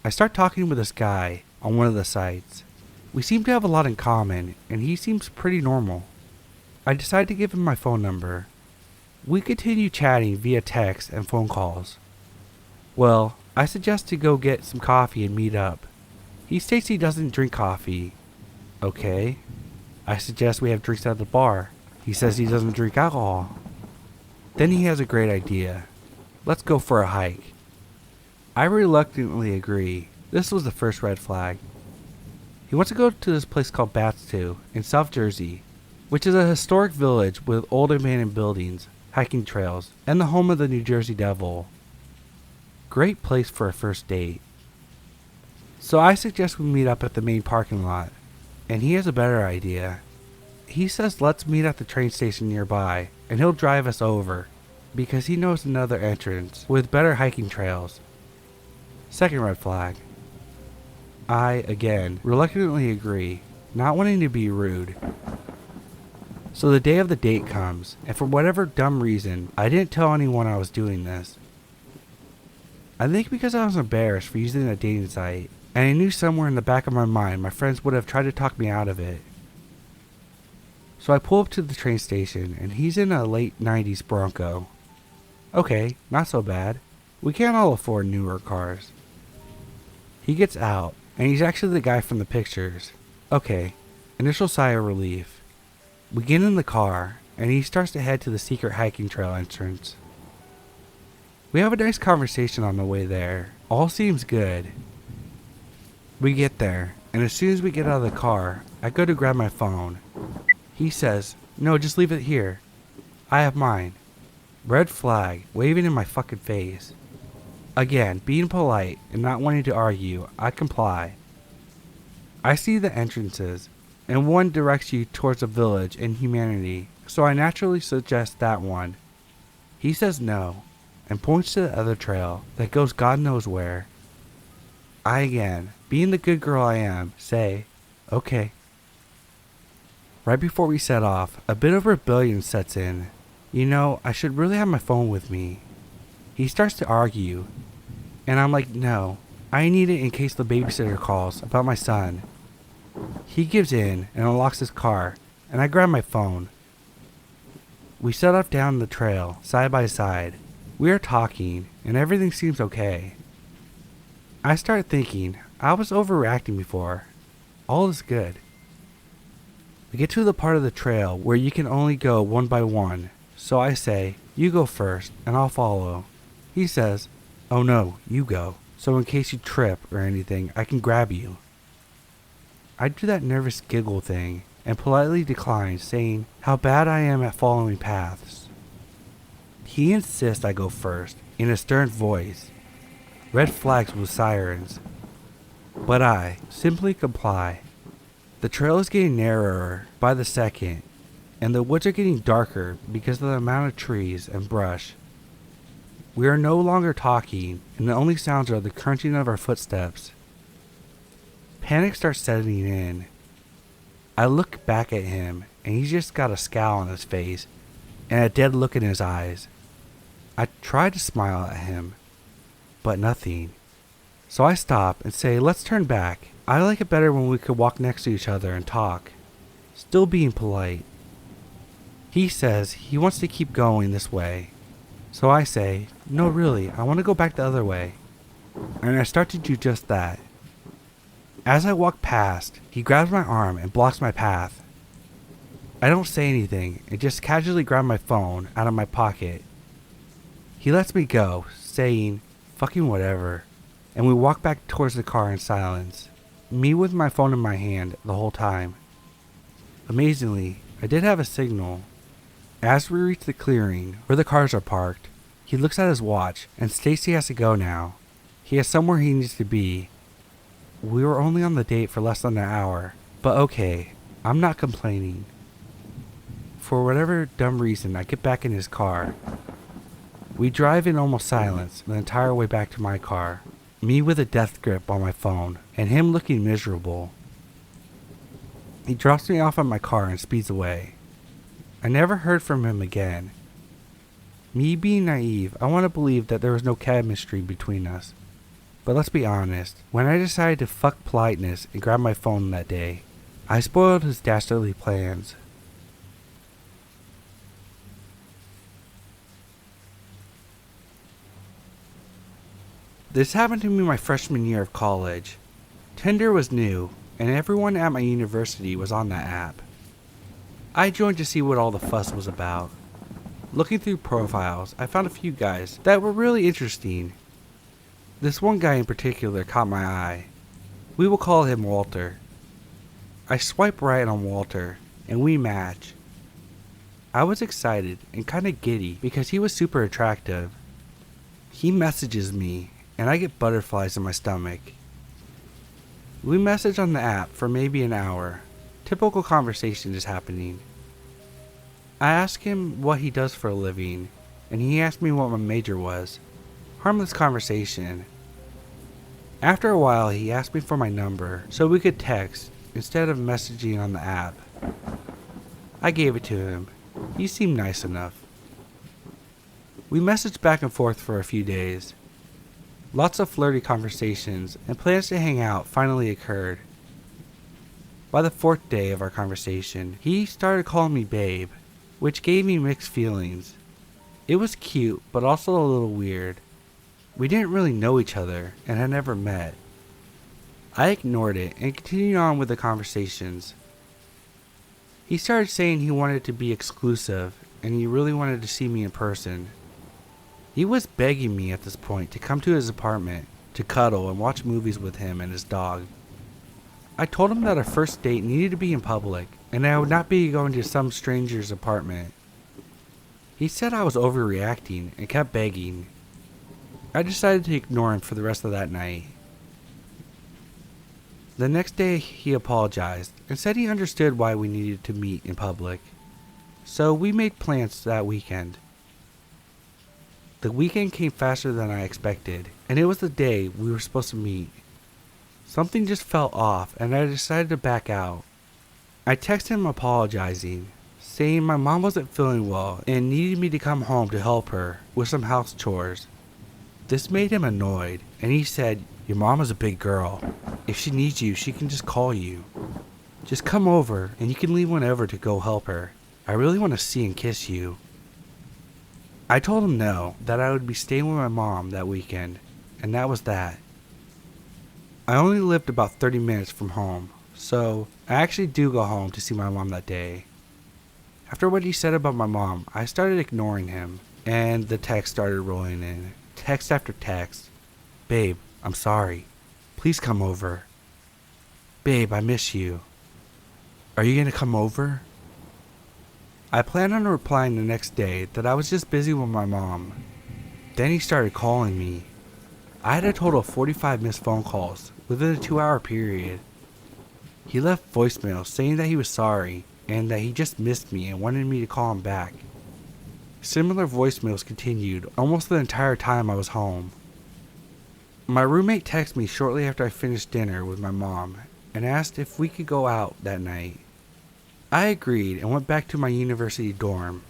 Speaker 1: I start talking with this guy on one of the sites. We seem to have a lot in common, and he seems pretty normal. I decide to give him my phone number. We continue chatting via text and phone calls. Well, I suggest to go get some coffee and meet up. He states he doesn't drink coffee. Okay. I suggest we have drinks at the bar. He says he doesn't drink alcohol. Then he has a great idea. Let's go for a hike. I reluctantly agree. This was the first red flag. He wants to go to this place called Babysitting in South Jersey, which is a historic village with old abandoned buildings, hiking trails, and the home of the New Jersey Devil. Great place for a first date. So I suggest we meet up at the main parking lot, and he has a better idea. He says let's meet at the train station nearby, and he'll drive us over, because he knows another entrance with better hiking trails. Second red flag. I, again, reluctantly agree, not wanting to be rude. So the day of the date comes, and for whatever dumb reason, I didn't tell anyone I was doing this. I think because I was embarrassed for using a dating site, and I knew somewhere in the back of my mind my friends would have tried to talk me out of it. So I pull up to the train station, and he's in a late 90s Bronco. Okay, not so bad. We can't all afford newer cars. He gets out, and he's actually the guy from the pictures. Okay, initial sigh of relief. We get in the car, and he starts to head to the secret hiking trail entrance. We have a nice conversation on the way there. All seems good. We get there, and as soon as we get out of the car, I go to grab my phone. He says, no, just leave it here. I have mine. Red flag, waving in my fucking face. Again, being polite and not wanting to argue, I comply. I see the entrances, and one directs you towards a village and humanity, so I naturally suggest that one. He says no, and points to the other trail that goes God knows where. I again, being the good girl I am, say, okay. Right before we set off, a bit of rebellion sets in. You know, I should really have my phone with me. He starts to argue, and I'm like, no, I need it in case the babysitter calls about my son. He gives in and unlocks his car, and I grab my phone. We set off down the trail, side by side. We are talking, and everything seems okay. I start thinking, I was overreacting before. All is good. We get to the part of the trail where you can only go one by one, so I say, you go first, and I'll follow. He says, oh no, you go, so in case you trip or anything, I can grab you. I do that nervous giggle thing, and politely decline, saying how bad I am at following paths. He insists I go first, in a stern voice. Red flags with sirens. But I simply comply. The trail is getting narrower by the second, and the woods are getting darker because of the amount of trees and brush. We are no longer talking, and the only sounds are the crunching of our footsteps. Panic starts setting in. I look back at him, and he's just got a scowl on his face and a dead look in his eyes. I try to smile at him, but nothing. So I stop and say, let's turn back. I like it better when we could walk next to each other and talk, still being polite. He says he wants to keep going this way. So I say, no really, I want to go back the other way. And I start to do just that. As I walk past, he grabs my arm and blocks my path. I don't say anything and just casually grab my phone out of my pocket. He lets me go, saying, fucking whatever, and we walk back towards the car in silence, me with my phone in my hand the whole time. Amazingly, I did have a signal. As we reach the clearing where the cars are parked, he looks at his watch and states he has to go now. He has somewhere he needs to be. We were only on the date for less than an hour, but okay, I'm not complaining. For whatever dumb reason, I get back in his car. We drive in almost silence the entire way back to my car, me with a death grip on my phone, and him looking miserable. He drops me off at my car and speeds away. I never heard from him again. Me being naive, I want to believe that there was no chemistry between us. But let's be honest, when I decided to fuck politeness and grab my phone that day, I spoiled his dastardly plans. This happened to me my freshman year of college. Tinder was new, and everyone at my university was on that app. I joined to see what all the fuss was about. Looking through profiles, I found a few guys that were really interesting. This one guy in particular caught my eye. We will call him Walter. I swipe right on Walter, and we match. I was excited and kinda giddy because he was super attractive. He messages me, and I get butterflies in my stomach. We message on the app for maybe an hour. Typical conversation is happening. I ask him what he does for a living, and he asked me what my major was. Harmless conversation. After a while, he asked me for my number so we could text instead of messaging on the app. I gave it to him. He seemed nice enough. We messaged back and forth for a few days. Lots of flirty conversations and plans to hang out finally occurred. By the fourth day of our conversation, he started calling me babe, which gave me mixed feelings. It was cute, but also a little weird. We didn't really know each other and had never met. I ignored it and continued on with the conversations. He started saying he wanted to be exclusive and he really wanted to see me in person. He was begging me at this point to come to his apartment to cuddle and watch movies with him and his dog. I told him that our first date needed to be in public and I would not be going to some stranger's apartment. He said I was overreacting and kept begging. I decided to ignore him for the rest of that night. The next day he apologized and said he understood why we needed to meet in public. So we made plans that weekend. The weekend came faster than I expected, and it was the day we were supposed to meet. Something just felt off, and I decided to back out. I texted him apologizing, saying my mom wasn't feeling well and needed me to come home to help her with some house chores. This made him annoyed, and he said, "Your mom is a big girl. If she needs you, she can just call you. Just come over, and you can leave whenever to go help her. I really want to see and kiss you." I told him no, that I would be staying with my mom that weekend, and that was that. I only lived about 30 minutes from home, so I actually do go home to see my mom that day. After what he said about my mom, I started ignoring him, and the text started rolling in. Text after text. "Babe, I'm sorry. Please come over. Babe, I miss you. Are you gonna come over?" I planned on replying the next day that I was just busy with my mom. Then he started calling me. I had a total of 45 missed phone calls within a 2-hour period. He left voicemails saying that he was sorry and that he just missed me and wanted me to call him back. Similar voicemails continued almost the entire time I was home. My roommate texted me shortly after I finished dinner with my mom and asked if we could go out that night. I agreed and went back to my university dorm.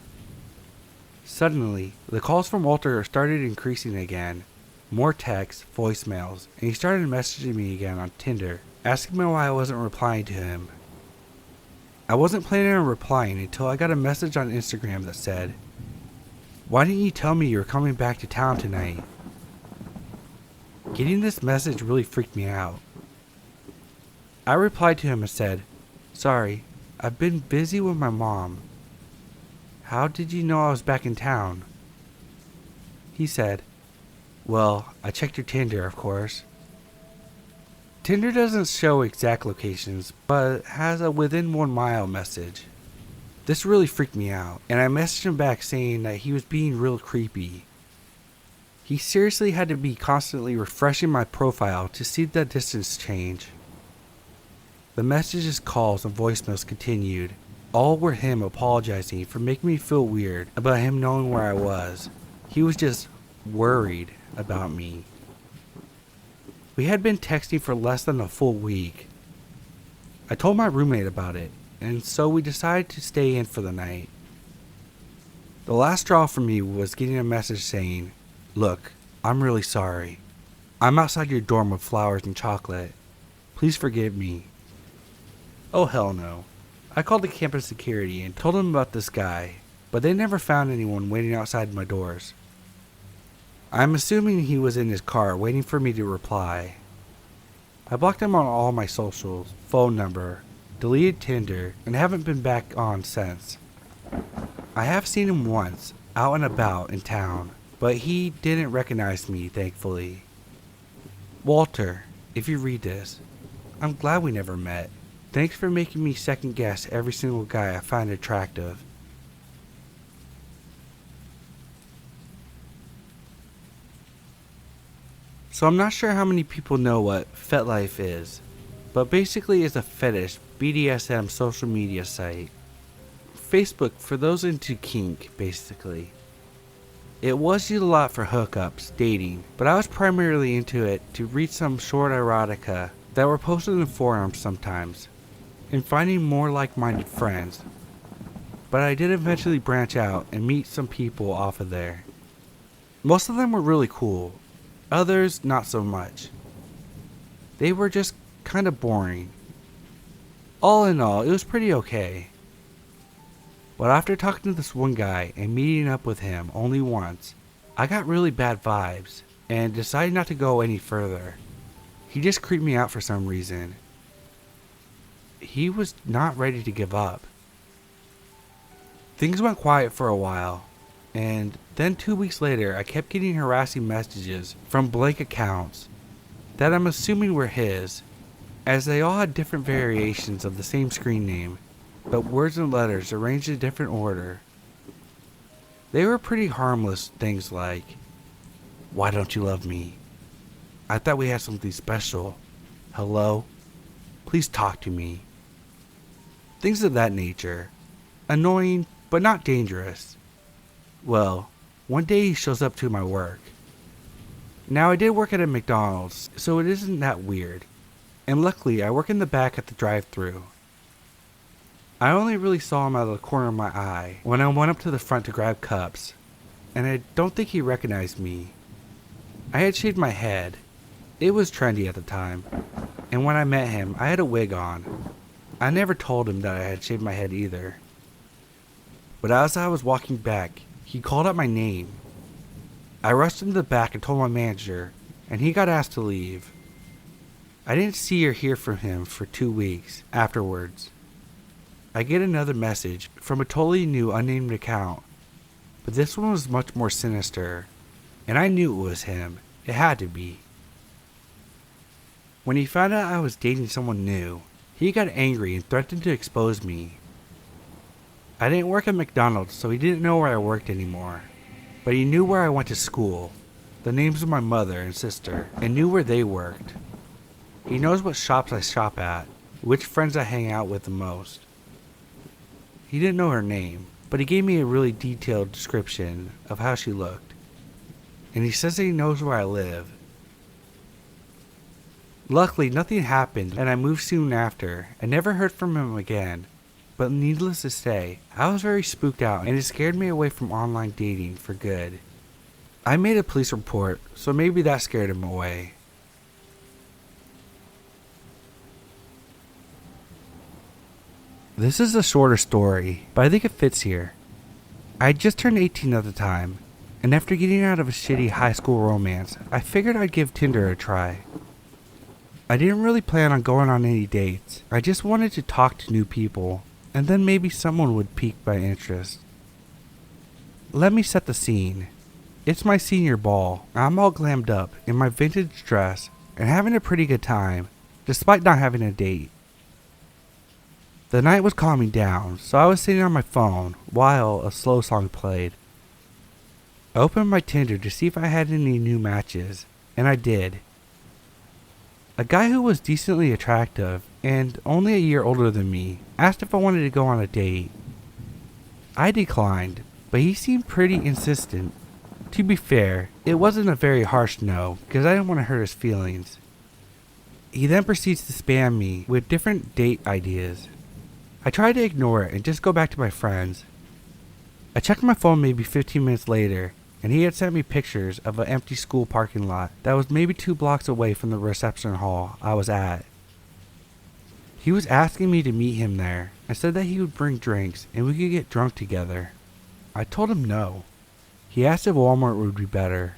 Speaker 1: Suddenly, the calls from Walter started increasing again. More texts, voicemails, and he started messaging me again on Tinder, asking me why I wasn't replying to him. I wasn't planning on replying until I got a message on Instagram that said, "Why didn't you tell me you were coming back to town tonight?" Getting this message really freaked me out. I replied to him and said, "Sorry, I've been busy with my mom." "How did you know I was back in town?" He said, "Well, I checked your Tinder, of course." Tinder doesn't show exact locations, but has a within 1 mile message. This really freaked me out, and I messaged him back saying that he was being real creepy. He seriously had to be constantly refreshing my profile to see the distance change. The messages, calls, and voicemails continued. All were him apologizing for making me feel weird about him knowing where I was. He was just worried about me. We had been texting for less than a full week. I told my roommate about it, and so we decided to stay in for the night. The last straw for me was getting a message saying, "Look, I'm really sorry. I'm outside your dorm with flowers and chocolate. Please forgive me." Oh hell no. I called the campus security and told them about this guy, but they never found anyone waiting outside my doors. I'm assuming he was in his car waiting for me to reply. I blocked him on all my socials, phone number, deleted Tinder, and haven't been back on since. I have seen him once, out and about in town, but he didn't recognize me, thankfully. Walter, if you read this, I'm glad we never met. Thanks for making me second guess every single guy I find attractive. So I'm not sure how many people know what FetLife is, but basically it's a fetish BDSM social media site. Facebook for those into kink, basically. It was used a lot for hookups, dating, but I was primarily into it to read some short erotica that were posted in forums sometimes, and finding more like-minded friends. But I did eventually branch out and meet some people off of there. Most of them were really cool, others not so much. They were just kind of boring. All in all, it was pretty okay. But after talking to this one guy and meeting up with him only once, I got really bad vibes and decided not to go any further. He just creeped me out for some reason. He was not ready to give up. Things went quiet for a while, and then 2 weeks later I kept getting harassing messages from blank accounts that I'm assuming were his, as they all had different variations of the same screen name, but words and letters arranged in different order. They were pretty harmless things like, "Why don't you love me? I thought we had something special. Hello? Please talk to me." Things of that nature. Annoying, but not dangerous. Well, one day he shows up to my work. Now I did work at a McDonald's, so it isn't that weird. And luckily I work in the back at the drive-thru. I only really saw him out of the corner of my eye when I went up to the front to grab cups, and I don't think he recognized me. I had shaved my head. It was trendy at the time, and when I met him I had a wig on. I never told him that I had shaved my head either. But as I was walking back, he called out my name. I rushed into the back and told my manager, and he got asked to leave. I didn't see or hear from him for 2 weeks afterwards. I get another message from a totally new unnamed account, but this one was much more sinister, and I knew it was him. It had to be. When he found out I was dating someone new, he got angry and threatened to expose me. I didn't work at McDonald's, so he didn't know where I worked anymore, but he knew where I went to school, the names of my mother and sister, and knew where they worked. He knows what shops I shop at, which friends I hang out with the most. He didn't know her name, but he gave me a really detailed description of how she looked. And he says that he knows where I live. Luckily, nothing happened, and I moved soon after. I never heard from him again. But needless to say, I was very spooked out, and it scared me away from online dating for good. I made a police report, so maybe that scared him away. This is a shorter story, but I think it fits here. I had just turned 18 at the time, and after getting out of a shitty high school romance, I figured I'd give Tinder a try. I didn't really plan on going on any dates. I just wanted to talk to new people, and then maybe someone would pique my interest. Let me set the scene. It's my senior ball. I'm all glammed up in my vintage dress and having a pretty good time, despite not having a date. The night was calming down, so I was sitting on my phone while a slow song played. I opened my Tinder to see if I had any new matches, and I did. A guy who was decently attractive and only a year older than me asked if I wanted to go on a date. I declined, but he seemed pretty insistent. To be fair, it wasn't a very harsh no because I didn't want to hurt his feelings. He then proceeds to spam me with different date ideas. I tried to ignore it and just go back to my friends. I checked my phone maybe 15 minutes later, and he had sent me pictures of an empty school parking lot that was maybe 2 blocks away from the reception hall I was at. He was asking me to meet him there and said that he would bring drinks and we could get drunk together. I told him no. He asked if Walmart would be better.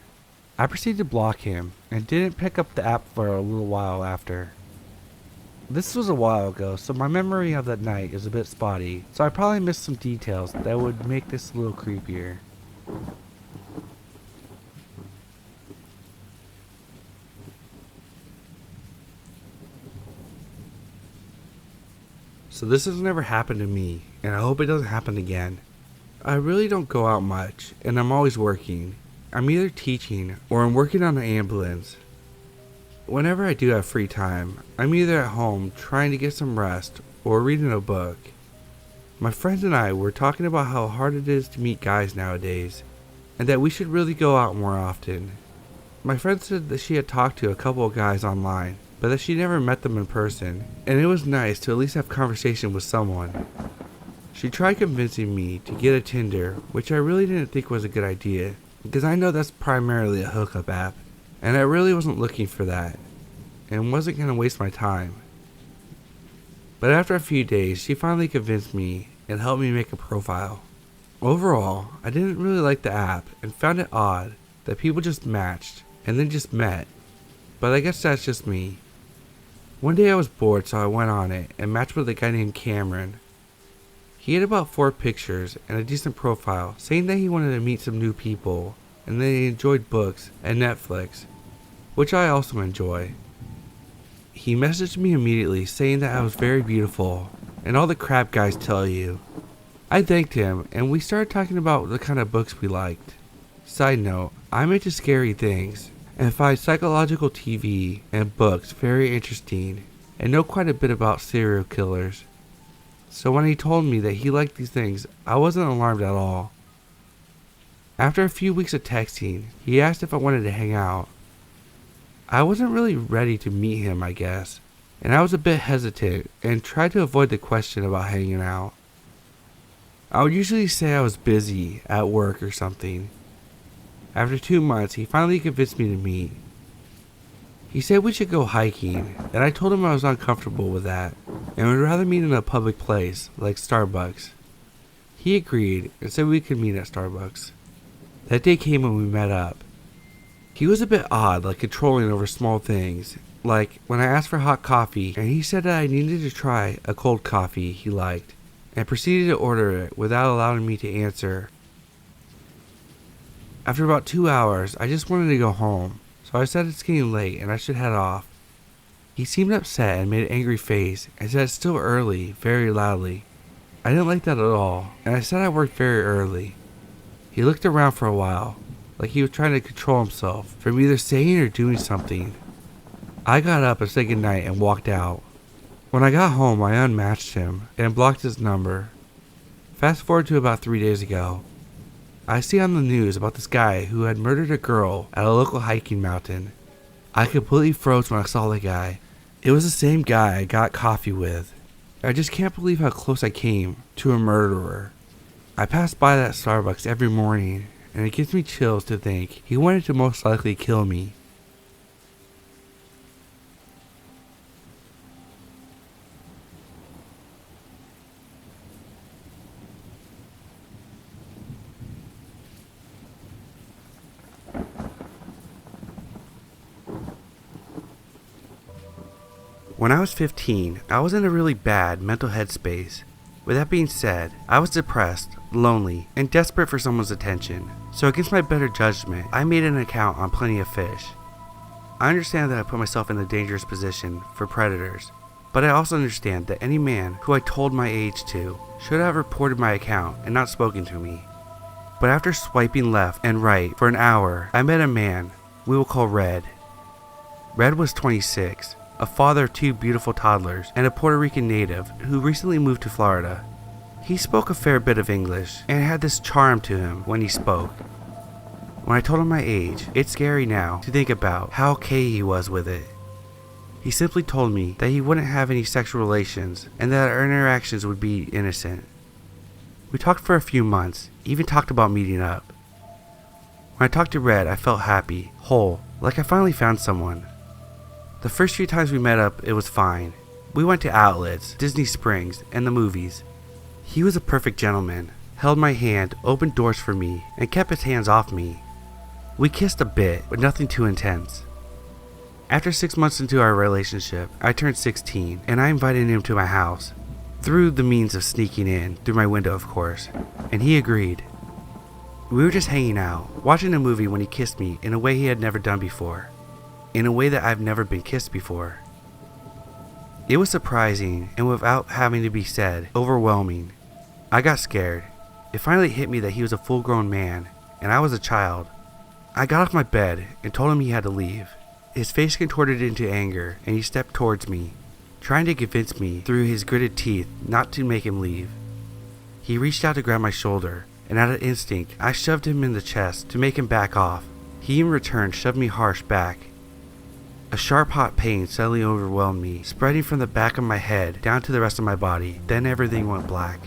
Speaker 1: I proceeded to block him and didn't pick up the app for a little while after. This was a while ago, so my memory of that night is a bit spotty, so I probably missed some details that would make this a little creepier. So this has never happened to me, and I hope it doesn't happen again. I really don't go out much, and I'm always working. I'm either teaching or I'm working on an ambulance. Whenever I do have free time, I'm either at home trying to get some rest or reading a book. My friends and I were talking about how hard it is to meet guys nowadays, and that we should really go out more often. My friend said that she had talked to a couple of guys online, but that she never met them in person, and it was nice to at least have conversation with someone. She tried convincing me to get a Tinder, which I really didn't think was a good idea, because I know that's primarily a hookup app, and I really wasn't looking for that, and wasn't going to waste my time. But after a few days, she finally convinced me and helped me make a profile. Overall, I didn't really like the app and found it odd that people just matched and then just met, but I guess that's just me. One day I was bored, so I went on it and matched with a guy named Cameron. He had about 4 pictures and a decent profile, saying that he wanted to meet some new people and that he enjoyed books and Netflix, which I also enjoy. He messaged me immediately saying that I was very beautiful and all the crap guys tell you. I thanked him and we started talking about the kind of books we liked. Side note, I'm into scary things and find psychological TV and books very interesting and know quite a bit about serial killers. So when he told me that he liked these things, I wasn't alarmed at all. After a few weeks of texting, he asked if I wanted to hang out. I wasn't really ready to meet him, I guess, and I was a bit hesitant and tried to avoid the question about hanging out. I would usually say I was busy at work or something. After 2 months, he finally convinced me to meet. He said we should go hiking, and I told him I was uncomfortable with that, and would rather meet in a public place, like Starbucks. He agreed, and said we could meet at Starbucks. That day came when we met up. He was a bit odd, like controlling over small things, like when I asked for hot coffee, and he said that I needed to try a cold coffee he liked, and proceeded to order it without allowing me to answer. After about 2 hours, I just wanted to go home, so I said it's getting late and I should head off. He seemed upset and made an angry face and said it's still early, very loudly. I didn't like that at all, and I said I worked very early. He looked around for a while, like he was trying to control himself from either saying or doing something. I got up and said goodnight and walked out. When I got home, I unmatched him and blocked his number. Fast forward to about 3 days ago. I see on the news about this guy who had murdered a girl at a local hiking mountain. I completely froze when I saw the guy. It was the same guy I got coffee with. I just can't believe how close I came to a murderer. I pass by that Starbucks every morning, and it gives me chills to think he wanted to most likely kill me. When I was 15, I was in a really bad mental headspace. With that being said, I was depressed, lonely, and desperate for someone's attention. So against my better judgment, I made an account on Plenty of Fish. I understand that I put myself in a dangerous position for predators, but I also understand that any man who I told my age to should have reported my account and not spoken to me. But after swiping left and right for an hour, I met a man we will call Red. Red was 26. A father of 2 beautiful toddlers, and a Puerto Rican native who recently moved to Florida. He spoke a fair bit of English, and had this charm to him when he spoke. When I told him my age, it's scary now to think about how okay he was with it. He simply told me that he wouldn't have any sexual relations, and that our interactions would be innocent. We talked for a few months, even talked about meeting up. When I talked to Red, I felt happy, whole, like I finally found someone. The first few times we met up, it was fine. We went to outlets, Disney Springs, and the movies. He was a perfect gentleman, held my hand, opened doors for me, and kept his hands off me. We kissed a bit, but nothing too intense. After 6 months into our relationship, I turned 16, and I invited him to my house, through the means of sneaking in, through my window of course, and he agreed. We were just hanging out, watching a movie when he kissed me in a way he had never done before. In a way that I've never been kissed before. It was surprising, and without having to be said, overwhelming. I got scared. It finally hit me that he was a full-grown man, and I was a child. I got off my bed and told him he had to leave. His face contorted into anger, and he stepped towards me, trying to convince me through his gritted teeth not to make him leave. He reached out to grab my shoulder, and out of instinct, I shoved him in the chest to make him back off. He in return shoved me harsh back. A sharp hot pain suddenly overwhelmed me, spreading from the back of my head down to the rest of my body. Then everything went black.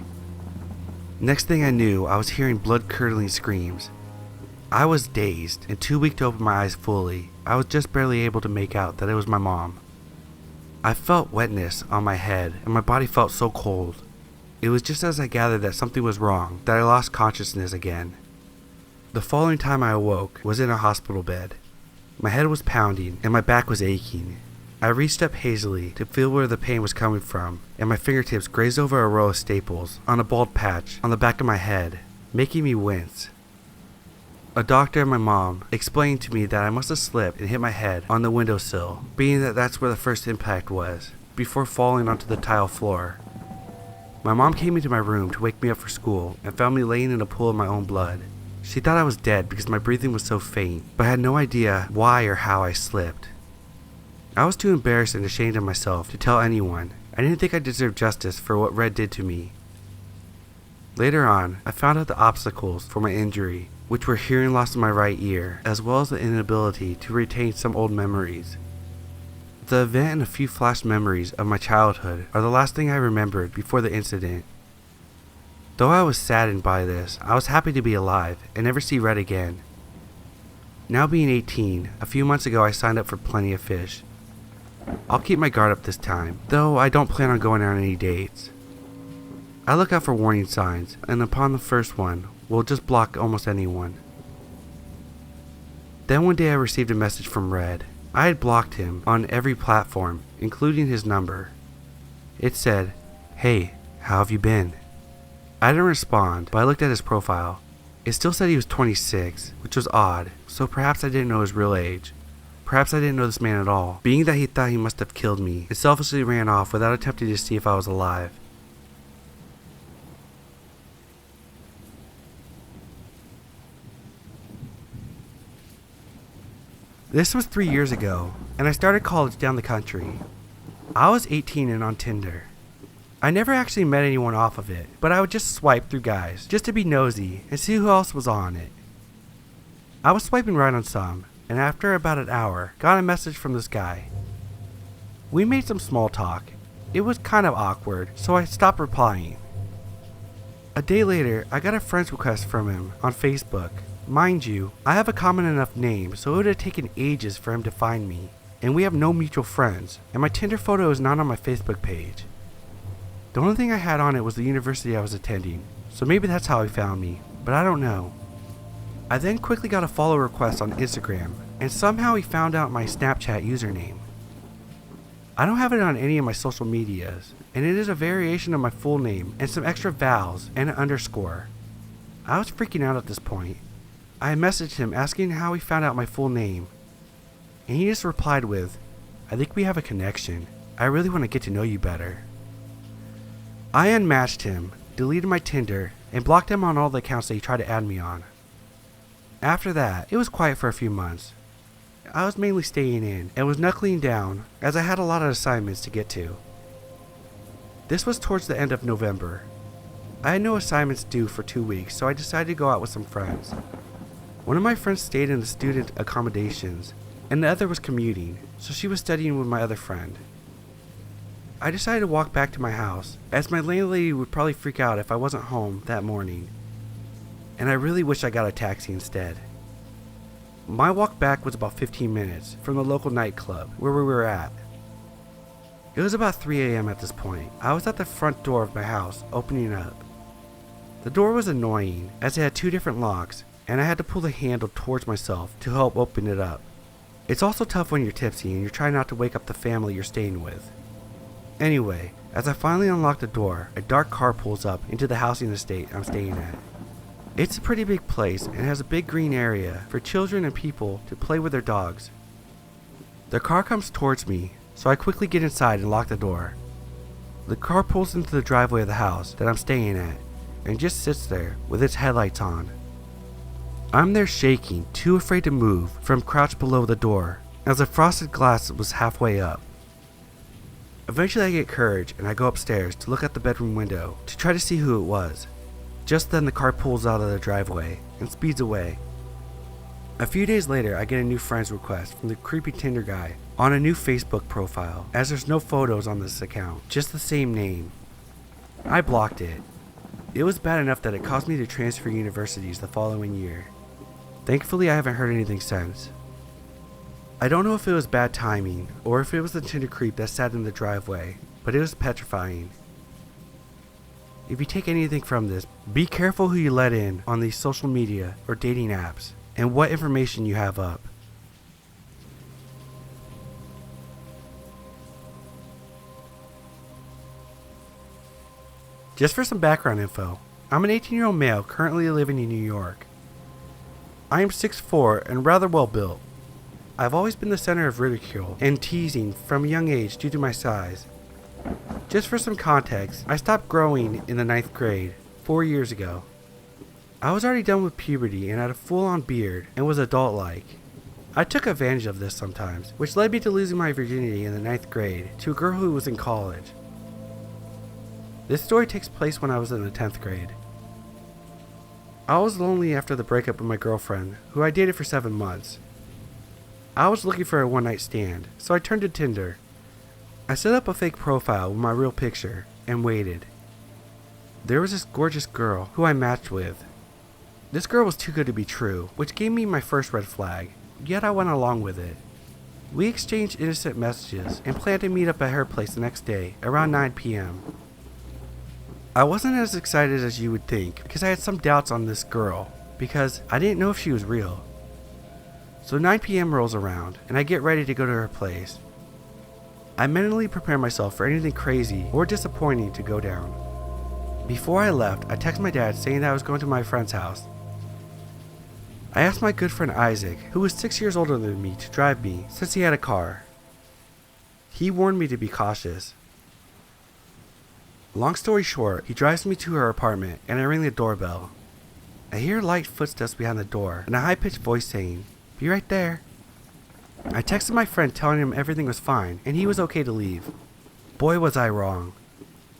Speaker 1: Next thing I knew, I was hearing blood-curdling screams. I was dazed and too weak to open my eyes fully. I was just barely able to make out that it was my mom. I felt wetness on my head and my body felt so cold. It was just as I gathered that something was wrong that I lost consciousness again. The following time I awoke was in a hospital bed. My head was pounding and my back was aching. I reached up hazily to feel where the pain was coming from, and my fingertips grazed over a row of staples on a bald patch on the back of my head, making me wince. A doctor and my mom explained to me that I must have slipped and hit my head on the windowsill, being that that's where the first impact was, before falling onto the tile floor. My mom came into my room to wake me up for school and found me laying in a pool of my own blood. She thought I was dead because my breathing was so faint, but had no idea why or how I slipped. I was too embarrassed and ashamed of myself to tell anyone. I didn't think I deserved justice for what Red did to me. Later on, I found out the obstacles for my injury, which were hearing loss in my right ear, as well as the inability to retain some old memories. The event and a few flash memories of my childhood are the last thing I remembered before the incident. Though I was saddened by this, I was happy to be alive and never see Red again. Now being 18, a few months ago I signed up for Plenty of Fish. I'll keep my guard up this time, though I don't plan on going on any dates. I look out for warning signs, and upon the first one, will just block almost anyone. Then one day I received a message from Red. I had blocked him on every platform, including his number. It said, "Hey, how have you been?" I didn't respond, but I looked at his profile. It still said he was 26, which was odd, so perhaps I didn't know his real age. Perhaps I didn't know this man at all, being that he thought he must have killed me, and selfishly ran off without attempting to see if I was alive. This was 3 years ago, and I started college down the country. I was 18 and on Tinder. I never actually met anyone off of it, but I would just swipe through guys, just to be nosy and see who else was on it. I was swiping right on some, and after about an hour, got a message from this guy. We made some small talk. It was kind of awkward, so I stopped replying. A day later, I got a friend's request from him on Facebook. Mind you, I have a common enough name, so it would have taken ages for him to find me, and we have no mutual friends, and my Tinder photo is not on my Facebook page. The only thing I had on it was the university I was attending, so maybe that's how he found me, but I don't know. I then quickly got a follow request on Instagram, and somehow he found out my Snapchat username. I don't have it on any of my social medias, and it is a variation of my full name and some extra vowels and an underscore. I was freaking out at this point. I messaged him asking how he found out my full name, and he just replied with, "I think we have a connection. I really want to get to know you better." I unmatched him, deleted my Tinder, and blocked him on all the accounts that he tried to add me on. After that, it was quiet for a few months. I was mainly staying in and was knuckling down as I had a lot of assignments to get to. This was towards the end of November. I had no assignments due for 2 weeks, so I decided to go out with some friends. One of my friends stayed in the student accommodations, and the other was commuting, so she was studying with my other friend. I decided to walk back to my house, as my landlady would probably freak out if I wasn't home that morning, and I really wish I got a taxi instead. My walk back was about 15 minutes from the local nightclub where we were at. It was about 3 a.m. at this point. I was at the front door of my house, opening up. The door was annoying, as it had 2 different locks, and I had to pull the handle towards myself to help open it up. It's also tough when you're tipsy and you're trying not to wake up the family you're staying with. Anyway, as I finally unlock the door, a dark car pulls up into the housing estate I'm staying at. It's a pretty big place and has a big green area for children and people to play with their dogs. The car comes towards me, so I quickly get inside and lock the door. The car pulls into the driveway of the house that I'm staying at and just sits there with its headlights on. I'm there shaking, too afraid to move from crouched below the door, as the frosted glass was halfway up. Eventually I get courage and I go upstairs to look at the bedroom window to try to see who it was. Just then the car pulls out of the driveway and speeds away. A few days later I get a new friend's request from the creepy Tinder guy on a new Facebook profile, as there's no photos on this account, just the same name. I blocked it. It was bad enough that it caused me to transfer universities the following year. Thankfully I haven't heard anything since. I don't know if it was bad timing or if it was the Tinder creep that sat in the driveway, but it was petrifying. If you take anything from this, be careful who you let in on these social media or dating apps and what information you have up. Just for some background info, I'm an 18-year-old male currently living in New York. I am 6'4" and rather well built. I've always been the center of ridicule and teasing from a young age due to my size. Just for some context, I stopped growing in the 9th grade 4 years ago. I was already done with puberty and had a full-on beard and was adult-like. I took advantage of this sometimes, which led me to losing my virginity in the 9th grade to a girl who was in college. This story takes place when I was in the 10th grade. I was lonely after the breakup with my girlfriend, who I dated for 7 months. I was looking for a one-night stand, so I turned to Tinder. I set up a fake profile with my real picture and waited. There was this gorgeous girl who I matched with. This girl was too good to be true, which gave me my first red flag, yet I went along with it. We exchanged innocent messages and planned to meet up at her place the next day around 9 p.m. I wasn't as excited as you would think because I had some doubts on this girl because I didn't know if she was real. So 9 p.m. rolls around and I get ready to go to her place. I mentally prepare myself for anything crazy or disappointing to go down. Before I left, I texted my dad saying that I was going to my friend's house. I asked my good friend Isaac, who was 6 years older than me, to drive me since he had a car. He warned me to be cautious. Long story short, he drives me to her apartment and I ring the doorbell. I hear light footsteps behind the door and a high-pitched voice saying, "Be right there." I texted my friend telling him everything was fine and he was okay to leave. Boy was I wrong.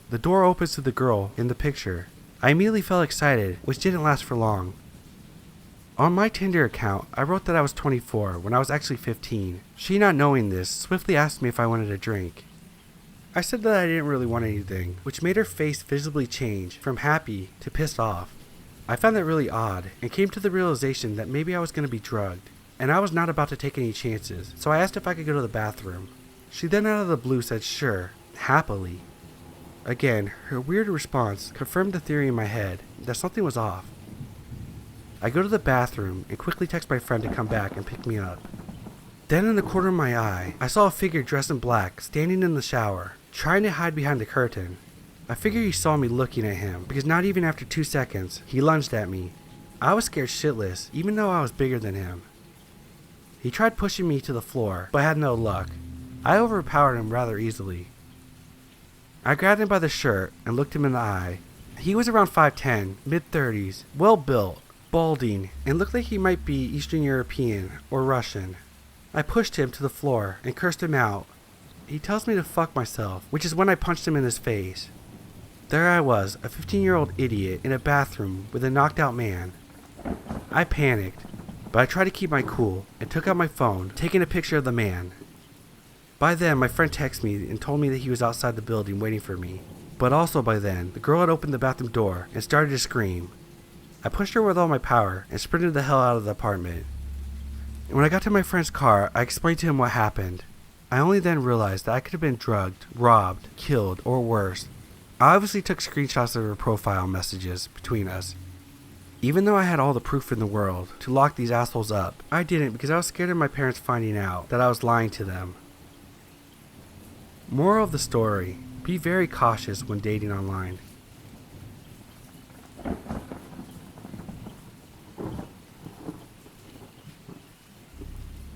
Speaker 1: The door opens to the girl in the picture. I immediately felt excited, which didn't last for long. On my Tinder account, I wrote that I was 24 when I was actually 15. She, not knowing this, swiftly asked me if I wanted a drink. I said that I didn't really want anything, which made her face visibly change from happy to pissed off. I found that really odd and came to the realization that maybe I was going to be drugged, and I was not about to take any chances, so I asked if I could go to the bathroom. She then out of the blue said sure, happily. Again, her weird response confirmed the theory in my head that something was off. I go to the bathroom and quickly text my friend to come back and pick me up. Then in the corner of my eye, I saw a figure dressed in black standing in the shower, trying to hide behind the curtain. I figured he saw me looking at him because not even after 2 seconds, he lunged at me. I was scared shitless, even though I was bigger than him. He tried pushing me to the floor, but had no luck. I overpowered him rather easily. I grabbed him by the shirt and looked him in the eye. He was around 5'10", mid-30s, well-built, balding, and looked like he might be Eastern European or Russian. I pushed him to the floor and cursed him out. He tells me to fuck myself, which is when I punched him in his face. There I was, a 15-year-old idiot in a bathroom with a knocked out man. I panicked, but I tried to keep my cool and took out my phone, taking a picture of the man. By then, my friend texted me and told me that he was outside the building waiting for me. But also by then, the girl had opened the bathroom door and started to scream. I pushed her with all my power and sprinted the hell out of the apartment. And when I got to my friend's car, I explained to him what happened. I only then realized that I could have been drugged, robbed, killed, or worse. I obviously took screenshots of her profile messages between us. Even though I had all the proof in the world to lock these assholes up, I didn't because I was scared of my parents finding out that I was lying to them. Moral of the story, be very cautious when dating online.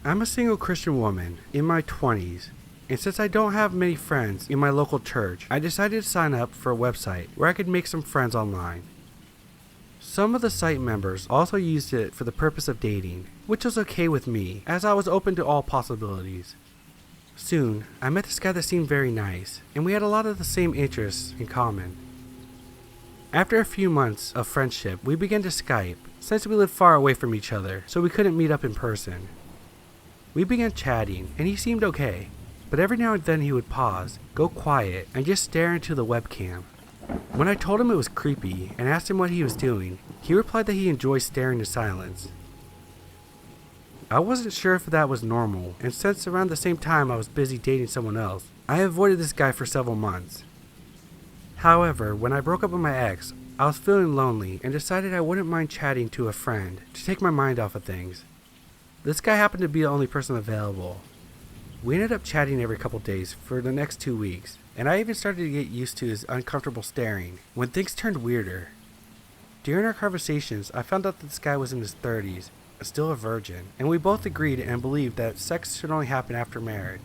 Speaker 1: I'm a single Christian woman in my 20s, and since I don't have many friends in my local church, I decided to sign up for a website where I could make some friends online. Some of the site members also used it for the purpose of dating, which was okay with me, as I was open to all possibilities. Soon, I met this guy that seemed very nice, and we had a lot of the same interests in common. After a few months of friendship, we began to Skype, since we lived far away from each other, so we couldn't meet up in person. We began chatting, and he seemed okay, but every now and then he would pause, go quiet, and just stare into the webcam. When I told him it was creepy and asked him what he was doing, he replied that he enjoys staring in silence. I wasn't sure if that was normal, and since around the same time I was busy dating someone else, I avoided this guy for several months. However, when I broke up with my ex, I was feeling lonely and decided I wouldn't mind chatting to a friend to take my mind off of things. This guy happened to be the only person available. We ended up chatting every couple days for the next 2 weeks, and I even started to get used to his uncomfortable staring when things turned weirder. During our conversations, I found out that this guy was in his 30s, still a virgin, and we both agreed and believed that sex should only happen after marriage.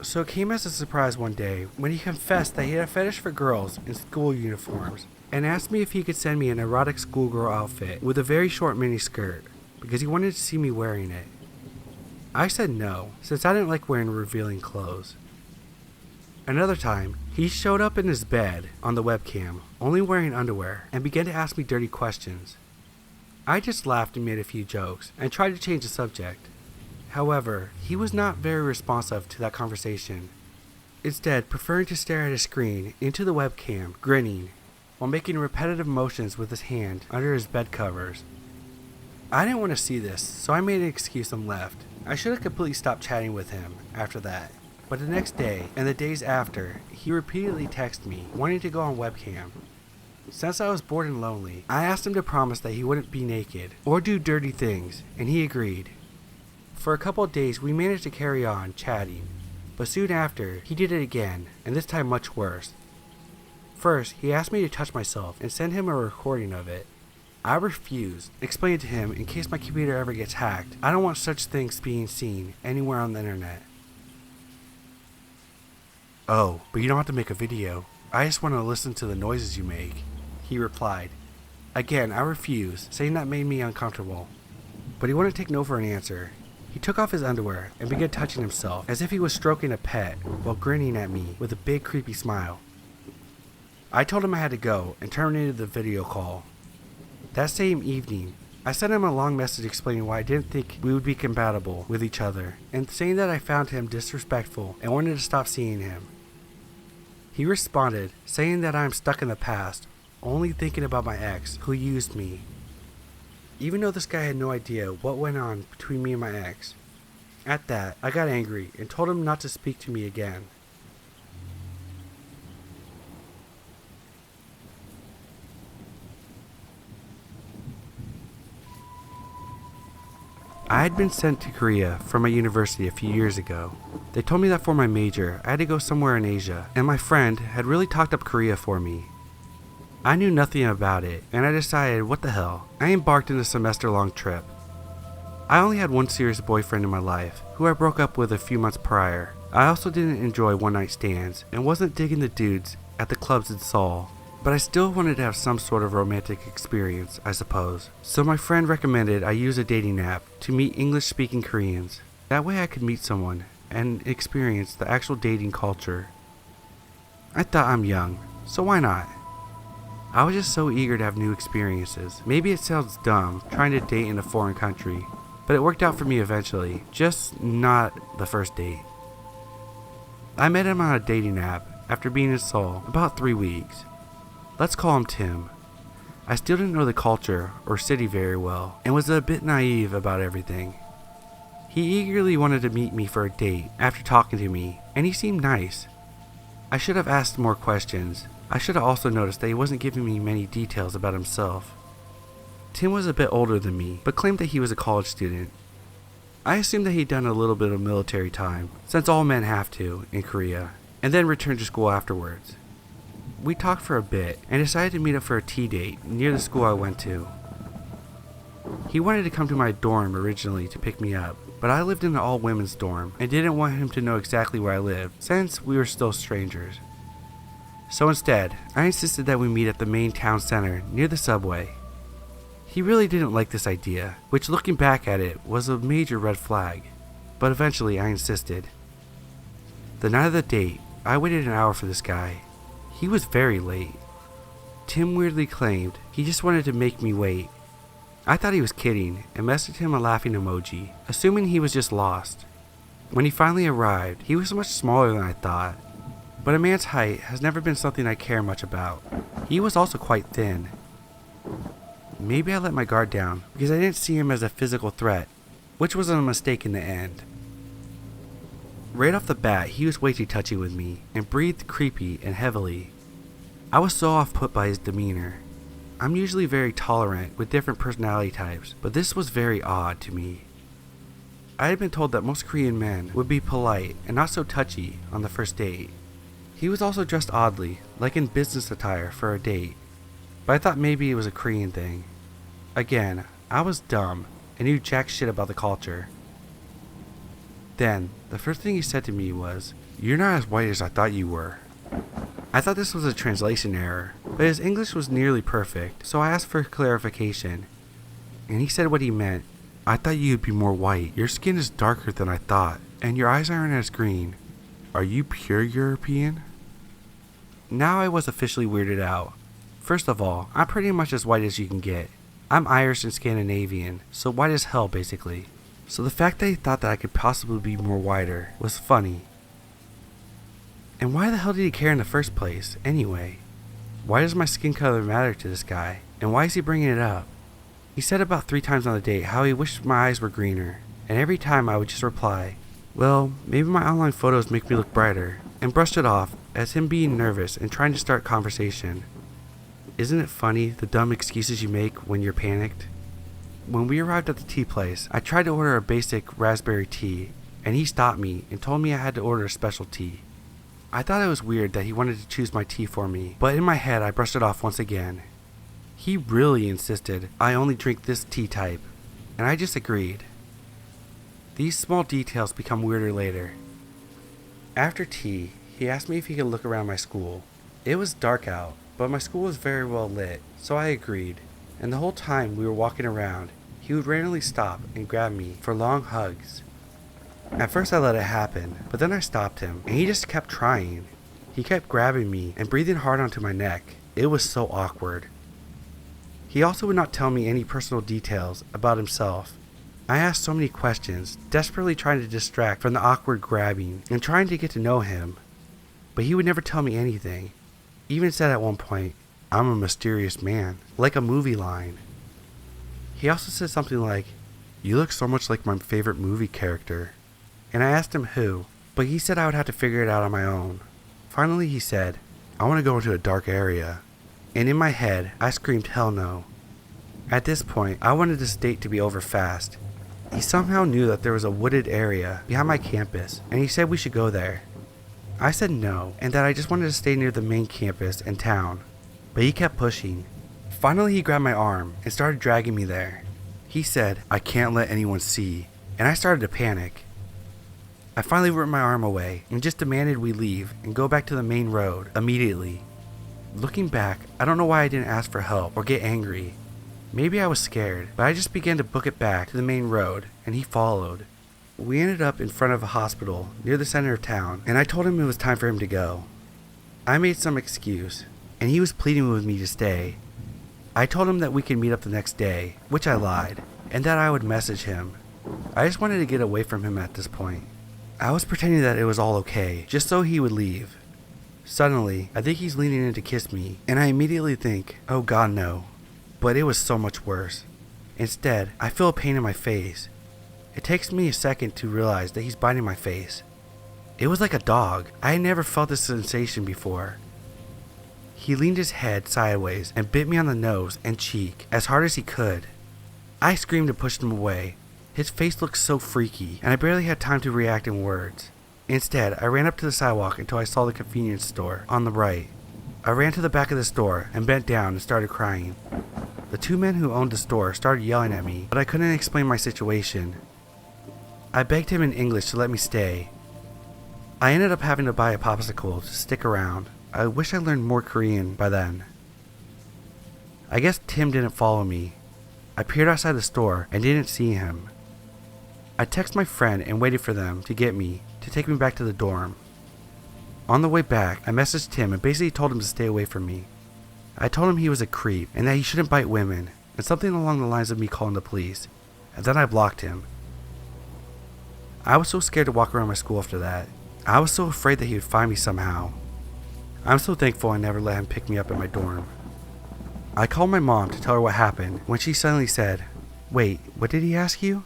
Speaker 1: So it came as a surprise one day when he confessed that he had a fetish for girls in school uniforms and asked me if he could send me an erotic schoolgirl outfit with a very short miniskirt because he wanted to see me wearing it. I said no, since I didn't like wearing revealing clothes. Another time, he showed up in his bed on the webcam, only wearing underwear, and began to ask me dirty questions. I just laughed and made a few jokes, and tried to change the subject. However, he was not very responsive to that conversation, instead preferring to stare at his screen into the webcam, grinning, while making repetitive motions with his hand under his bed covers. I didn't want to see this, so I made an excuse and left. I should have completely stopped chatting with him after that, but the next day, and the days after, he repeatedly texted me, wanting to go on webcam. Since I was bored and lonely, I asked him to promise that he wouldn't be naked, or do dirty things, and he agreed. For a couple of days, we managed to carry on chatting, but soon after, he did it again, and this time much worse. First, he asked me to touch myself and send him a recording of it. I refused, explaining to him in case my computer ever gets hacked, I don't want such things being seen anywhere on the internet. "Oh, but you don't have to make a video. I just want to listen to the noises you make," he replied. Again, I refused, saying that made me uncomfortable. But he wouldn't take no for an answer. He took off his underwear and began touching himself as if he was stroking a pet while grinning at me with a big creepy smile. I told him I had to go and terminated the video call. That same evening, I sent him a long message explaining why I didn't think we would be compatible with each other and saying that I found him disrespectful and wanted to stop seeing him. He responded saying that I am stuck in the past, only thinking about my ex who used me. Even though this guy had no idea what went on between me and my ex. At that, I got angry and told him not to speak to me again. I had been sent to Korea from my university a few years ago. They told me that for my major, I had to go somewhere in Asia, and my friend had really talked up Korea for me. I knew nothing about it, and I decided, what the hell, I embarked on a semester-long trip. I only had one serious boyfriend in my life, who I broke up with a few months prior. I also didn't enjoy one-night stands, and wasn't digging the dudes at the clubs in Seoul. But I still wanted to have some sort of romantic experience, I suppose. So my friend recommended I use a dating app to meet English-speaking Koreans. That way I could meet someone and experience the actual dating culture. I thought I'm young, so why not? I was just so eager to have new experiences. Maybe it sounds dumb, trying to date in a foreign country, but it worked out for me eventually, just not the first date. I met him on a dating app after being in Seoul about 3 weeks. Let's call him Tim. I still didn't know the culture or city very well and was a bit naive about everything. He eagerly wanted to meet me for a date after talking to me, and he seemed nice. I should have asked more questions. I should have also noticed that he wasn't giving me many details about himself. Tim was a bit older than me, but claimed that he was a college student. I assumed that he'd done a little bit of military time, since all men have to in Korea, and then returned to school afterwards. We talked for a bit and decided to meet up for a tea date near the school I went to. He wanted to come to my dorm originally to pick me up, but I lived in an all-women's dorm and didn't want him to know exactly where I lived since we were still strangers. So instead, I insisted that we meet at the main town center near the subway. He really didn't like this idea, which looking back at it was a major red flag, but eventually I insisted. The night of the date, I waited an hour for this guy. He was very late. Tim weirdly claimed he just wanted to make me wait. I thought he was kidding and messaged him a laughing emoji, assuming he was just lost. When he finally arrived, he was much smaller than I thought, but a man's height has never been something I care much about. He was also quite thin. Maybe I let my guard down because I didn't see him as a physical threat, which was a mistake in the end. Right off the bat, he was way too touchy with me and breathed creepy and heavily. I was so off put by his demeanor. I'm usually very tolerant with different personality types, but this was very odd to me. I had been told that most Korean men would be polite and not so touchy on the first date. He was also dressed oddly, like in business attire for a date, but I thought maybe it was a Korean thing. Again, I was dumb and knew jack shit about the culture. Then, the first thing he said to me was, "You're not as white as I thought you were." I thought this was a translation error, but his English was nearly perfect, so I asked for clarification. And he said what he meant. "I thought you'd be more white. Your skin is darker than I thought, and your eyes aren't as green. Are you pure European?" Now I was officially weirded out. First of all, I'm pretty much as white as you can get. I'm Irish and Scandinavian, so white as hell basically. So the fact that he thought that I could possibly be more whiter was funny. And why the hell did he care in the first place, anyway? Why does my skin color matter to this guy, and why is he bringing it up? He said about 3 times on the date how he wished my eyes were greener, and every time I would just reply, "Well, maybe my online photos make me look brighter," and brushed it off as him being nervous and trying to start conversation. Isn't it funny, the dumb excuses you make when you're panicked? When we arrived at the tea place, I tried to order a basic raspberry tea, and he stopped me and told me I had to order a special tea. I thought it was weird that he wanted to choose my tea for me, but in my head I brushed it off once again. He really insisted I only drink this tea type, and I just agreed. These small details become weirder later. After tea, he asked me if he could look around my school. It was dark out, but my school was very well lit, so I agreed. And the whole time we were walking around, he would randomly stop and grab me for long hugs. At first I let it happen, but then I stopped him, and he just kept trying. He kept grabbing me and breathing hard onto my neck. It was so awkward. He also would not tell me any personal details about himself. I asked so many questions, desperately trying to distract from the awkward grabbing and trying to get to know him. But he would never tell me anything. He even said at one point, "I'm a mysterious man," like a movie line. He also said something like, "You look so much like my favorite movie character." And I asked him who, but he said I would have to figure it out on my own. Finally he said, "I want to go into a dark area." And in my head, I screamed hell no. At this point, I wanted this date to be over fast. He somehow knew that there was a wooded area behind my campus, and he said we should go there. I said no, and that I just wanted to stay near the main campus and town. But he kept pushing. Finally he grabbed my arm and started dragging me there. He said, "I can't let anyone see," and I started to panic. I finally ripped my arm away and just demanded we leave and go back to the main road immediately. Looking back, I don't know why I didn't ask for help or get angry. Maybe I was scared, but I just began to book it back to the main road, and he followed. We ended up in front of a hospital near the center of town, and I told him it was time for him to go. I made some excuse, and he was pleading with me to stay. I told him that we could meet up the next day, which I lied, and that I would message him. I just wanted to get away from him at this point. I was pretending that it was all okay, just so he would leave. Suddenly, I think he's leaning in to kiss me, and I immediately think, oh god no. But it was so much worse. Instead, I feel a pain in my face. It takes me a second to realize that he's biting my face. It was like a dog. I had never felt this sensation before. He leaned his head sideways and bit me on the nose and cheek as hard as he could. I screamed and pushed him away. His face looked so freaky, and I barely had time to react in words. Instead, I ran up to the sidewalk until I saw the convenience store on the right. I ran to the back of the store and bent down and started crying. The two men who owned the store started yelling at me, but I couldn't explain my situation. I begged him in English to let me stay. I ended up having to buy a popsicle to stick around. I wish I learned more Korean by then. I guess Tim didn't follow me. I peered outside the store and didn't see him. I texted my friend and waited for them to get me to take me back to the dorm. On the way back, I messaged Tim and basically told him to stay away from me. I told him he was a creep and that he shouldn't bite women, and something along the lines of me calling the police, and then I blocked him. I was so scared to walk around my school after that. I was so afraid that he would find me somehow. I'm so thankful I never let him pick me up at my dorm. I called my mom to tell her what happened when she suddenly said, "Wait, what did he ask you?"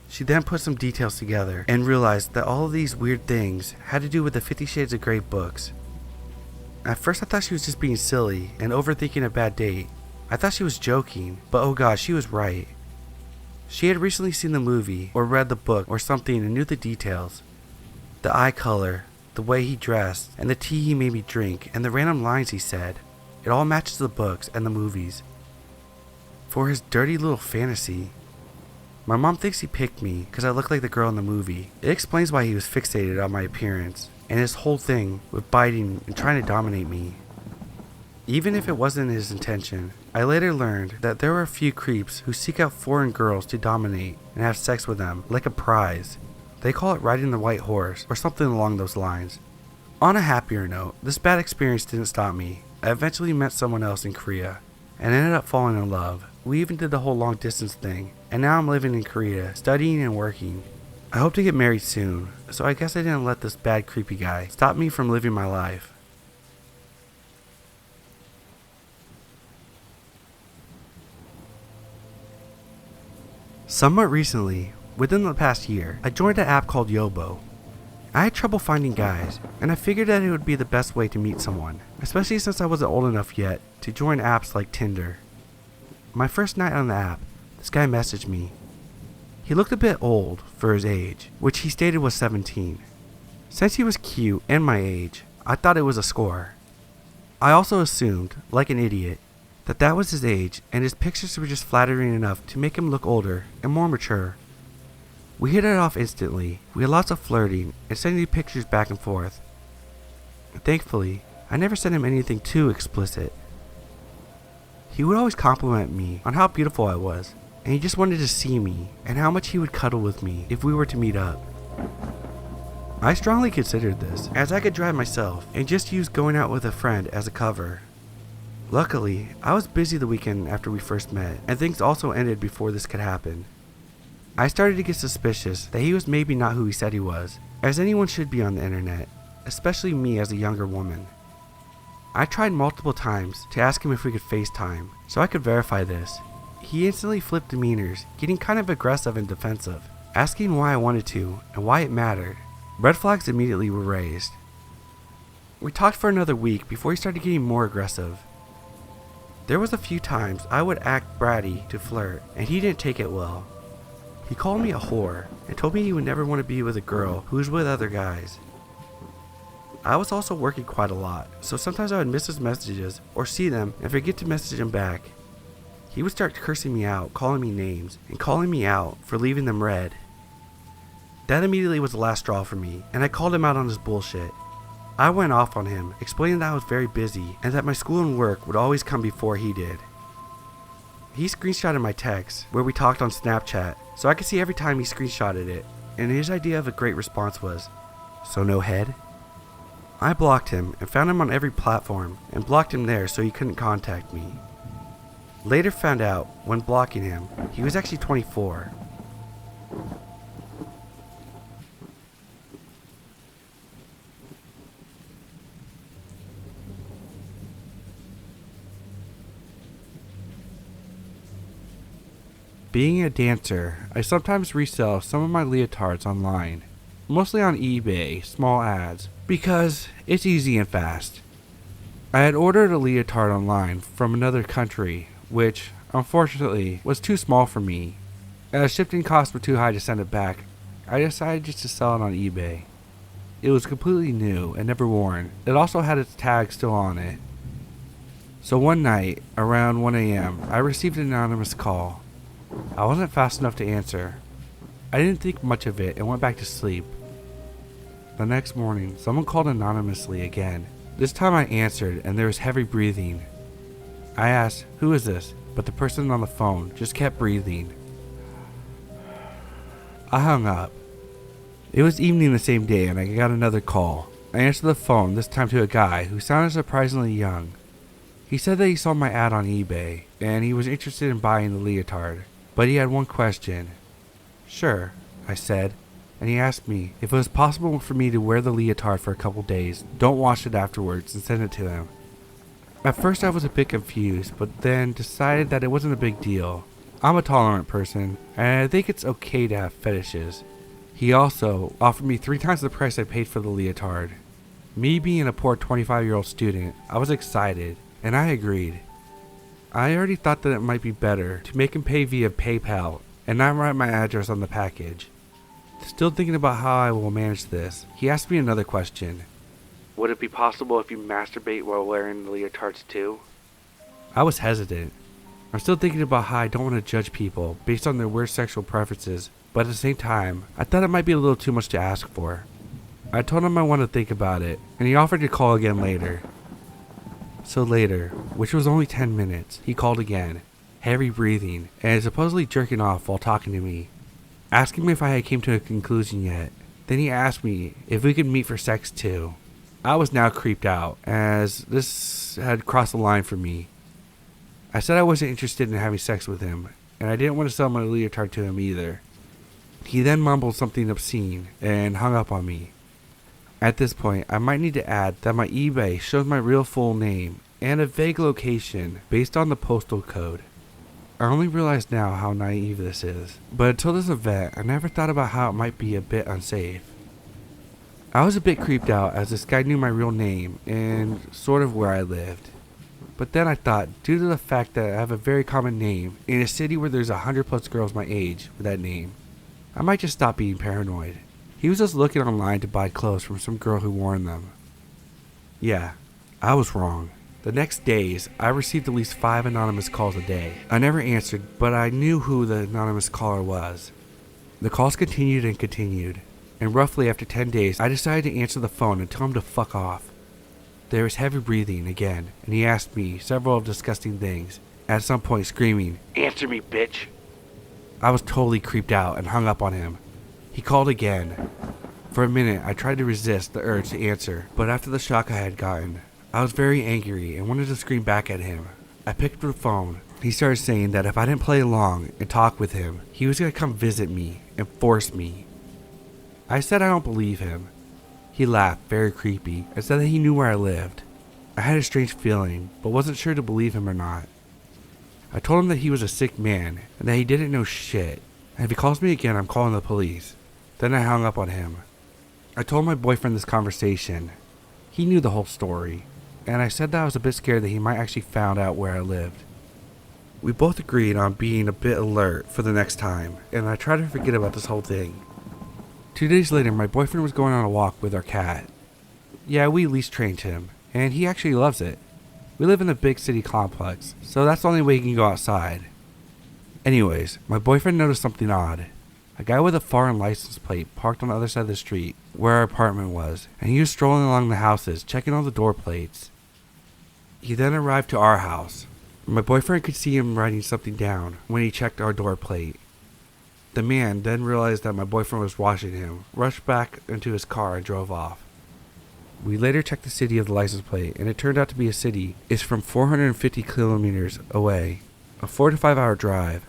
Speaker 1: She then put some details together and realized that all of these weird things had to do with the 50 Shades of Grey books. At first I thought she was just being silly and overthinking a bad date. I thought she was joking, but oh god, she was right. She had recently seen the movie or read the book or something and knew the details. The eye color, the way he dressed, and the tea he made me drink, and the random lines he said. It all matches the books and the movies. For his dirty little fantasy. My mom thinks he picked me because I look like the girl in the movie. It explains why he was fixated on my appearance, and his whole thing with biting and trying to dominate me. Even if it wasn't his intention, I later learned that there are a few creeps who seek out foreign girls to dominate and have sex with them like a prize. They call it riding the white horse or something along those lines. On a happier note, this bad experience didn't stop me. I eventually met someone else in Korea and ended up falling in love. We even did the whole long distance thing, and now I'm living in Korea, studying and working. I hope to get married soon, so I guess I didn't let this bad creepy guy stop me from living my life. Somewhat recently, within the past year, I joined an app called Yobo. I had trouble finding guys, and I figured that it would be the best way to meet someone, especially since I wasn't old enough yet to join apps like Tinder. My first night on the app, this guy messaged me. He looked a bit old for his age, which he stated was 17. Since he was cute and my age, I thought it was a score. I also assumed, like an idiot, that that was his age and his pictures were just flattering enough to make him look older and more mature. We hit it off instantly. We had lots of flirting and sending pictures back and forth. Thankfully, I never sent him anything too explicit. He would always compliment me on how beautiful I was, and he just wanted to see me and how much he would cuddle with me if we were to meet up. I strongly considered this, as I could drive myself and just use going out with a friend as a cover. Luckily, I was busy the weekend after we first met, and things also ended before this could happen. I started to get suspicious that he was maybe not who he said he was, as anyone should be on the internet, especially me as a younger woman. I tried multiple times to ask him if we could FaceTime, so I could verify this. He instantly flipped demeanors, getting kind of aggressive and defensive, asking why I wanted to and why it mattered. Red flags immediately were raised. We talked for another week before he started getting more aggressive. There was a few times I would act bratty to flirt, and he didn't take it well. He called me a whore and told me he would never want to be with a girl who was with other guys. I was also working quite a lot, so sometimes I would miss his messages or see them and forget to message him back. He would start cursing me out, calling me names, and calling me out for leaving them red. That immediately was the last straw for me, and I called him out on his bullshit. I went off on him, explaining that I was very busy and that my school and work would always come before he did. He screenshotted my text, where we talked on Snapchat, so I could see every time he screenshotted it, and his idea of a great response was, "So no head?" I blocked him and found him on every platform and blocked him there so he couldn't contact me. Later found out, when blocking him, he was actually 24. Being a dancer, I sometimes resell some of my leotards online, mostly on eBay, small ads, because it's easy and fast. I had ordered a leotard online from another country, which, unfortunately, was too small for me. As shipping costs were too high to send it back, I decided just to sell it on eBay. It was completely new and never worn. It also had its tag still on it. So one night, around 1 a.m., I received an anonymous call. I wasn't fast enough to answer. I didn't think much of it and went back to sleep. The next morning, someone called anonymously again. This time I answered and there was heavy breathing. I asked, "Who is this?" But the person on the phone just kept breathing. I hung up. It was evening the same day and I got another call. I answered the phone, this time to a guy who sounded surprisingly young. He said that he saw my ad on eBay and he was interested in buying the leotard, but he had one question. "Sure," I said, and he asked me if it was possible for me to wear the leotard for a couple days, don't wash it afterwards, and send it to him. At first I was a bit confused, but then decided that it wasn't a big deal. I'm a tolerant person, and I think it's okay to have fetishes. He also offered me 3 times the price I paid for the leotard. Me being a poor 25-year-old student, I was excited, and I agreed. I already thought that it might be better to make him pay via PayPal and not write my address on the package. Still thinking about how I will manage this, he asked me another question. "Would it be possible if you masturbate while wearing the leotards too?" I was hesitant. I'm still thinking about how I don't want to judge people based on their weird sexual preferences, but at the same time, I thought it might be a little too much to ask for. I told him I wanted to think about it, and he offered to call again later. So later, which was only 10 minutes, he called again, heavy breathing, and supposedly jerking off while talking to me, asking me if I had came to a conclusion yet. Then he asked me if we could meet for sex too. I was now creeped out, as this had crossed the line for me. I said I wasn't interested in having sex with him, and I didn't want to sell my leotard to him either. He then mumbled something obscene and hung up on me. At this point, I might need to add that my eBay shows my real full name and a vague location based on the postal code. I only realize now how naive this is, but until this event, I never thought about how it might be a bit unsafe. I was a bit creeped out as this guy knew my real name and sort of where I lived. But then I thought, due to the fact that I have a very common name in a city where there's 100+ girls my age with that name, I might just stop being paranoid. He was just looking online to buy clothes from some girl who worn them. Yeah, I was wrong. The next days, I received at least 5 anonymous calls a day. I never answered, but I knew who the anonymous caller was. The calls continued and continued, and roughly after 10 days, I decided to answer the phone and tell him to fuck off. There was heavy breathing again, and he asked me several disgusting things, at some point screaming, "Answer me, bitch!" I was totally creeped out and hung up on him. He called again. For a minute, I tried to resist the urge to answer, but after the shock I had gotten, I was very angry and wanted to scream back at him. I picked up the phone. He started saying that if I didn't play along and talk with him, he was going to come visit me and force me. I said I don't believe him. He laughed, very creepy, and said that he knew where I lived. I had a strange feeling, but wasn't sure to believe him or not. I told him that he was a sick man and that he didn't know shit, and if he calls me again, I'm calling the police. Then I hung up on him. I told my boyfriend this conversation. He knew the whole story, and I said that I was a bit scared that he might actually found out where I lived. We both agreed on being a bit alert for the next time, and I tried to forget about this whole thing. 2 days later, my boyfriend was going on a walk with our cat. Yeah, we at least trained him, and he actually loves it. We live in a big city complex, so that's the only way he can go outside. Anyways, my boyfriend noticed something odd. A guy with a foreign license plate parked on the other side of the street where our apartment was, and he was strolling along the houses, checking all the door plates. He then arrived to our house. My boyfriend could see him writing something down when he checked our door plate. The man then realized that my boyfriend was watching him, rushed back into his car and drove off. We later checked the city of the license plate, and it turned out to be a city is from 450 kilometers away, a 4 to 5 hour drive.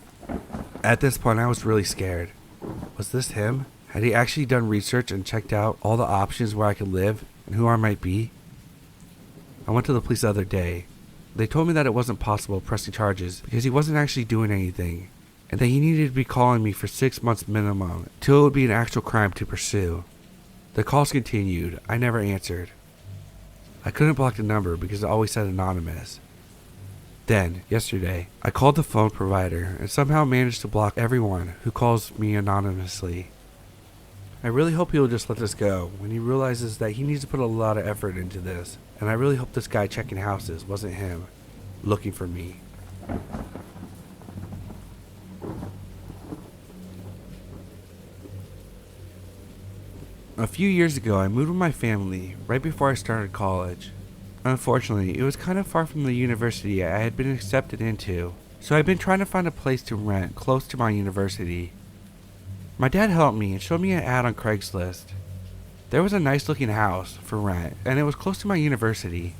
Speaker 1: At this point, I was really scared. Was this him? Had he actually done research and checked out all the options where I could live and who I might be? I went to the police the other day. They told me that it wasn't possible pressing charges because he wasn't actually doing anything, and that he needed to be calling me for 6 months minimum till it would be an actual crime to pursue. The calls continued. I never answered. I couldn't block the number because it always said anonymous. Then, yesterday, I called the phone provider and somehow managed to block everyone who calls me anonymously. I really hope he'll just let this go when he realizes that he needs to put a lot of effort into this, and I really hope this guy checking houses wasn't him looking for me. A few years ago, I moved with my family right before I started college. Unfortunately, it was kind of far from the university I had been accepted into, so I've been trying to find a place to rent close to my university. My dad helped me and showed me an ad on Craigslist. There was a nice looking house for rent, and it was close to my university.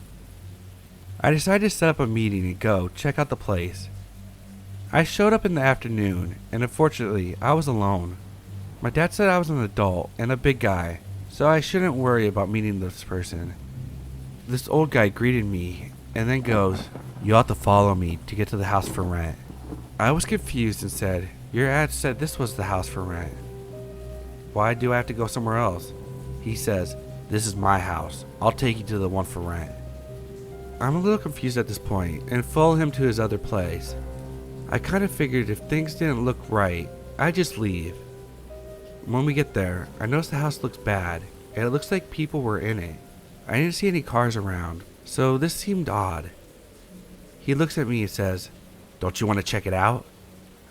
Speaker 1: I decided to set up a meeting and go check out the place. I showed up in the afternoon, and unfortunately, I was alone. My dad said I was an adult and a big guy, so I shouldn't worry about meeting this person. This old guy greeted me and then goes, "You'll have to follow me to get to the house for rent." I was confused and said, "Your ad said this was the house for rent. Why do I have to go somewhere else?" He says, "This is my house. I'll take you to the one for rent." I'm a little confused at this point and follow him to his other place. I kind of figured if things didn't look right, I'd just leave. When we get there, I notice the house looks bad, and it looks like people were in it. I didn't see any cars around, so this seemed odd. He looks at me and says, "Don't you want to check it out?"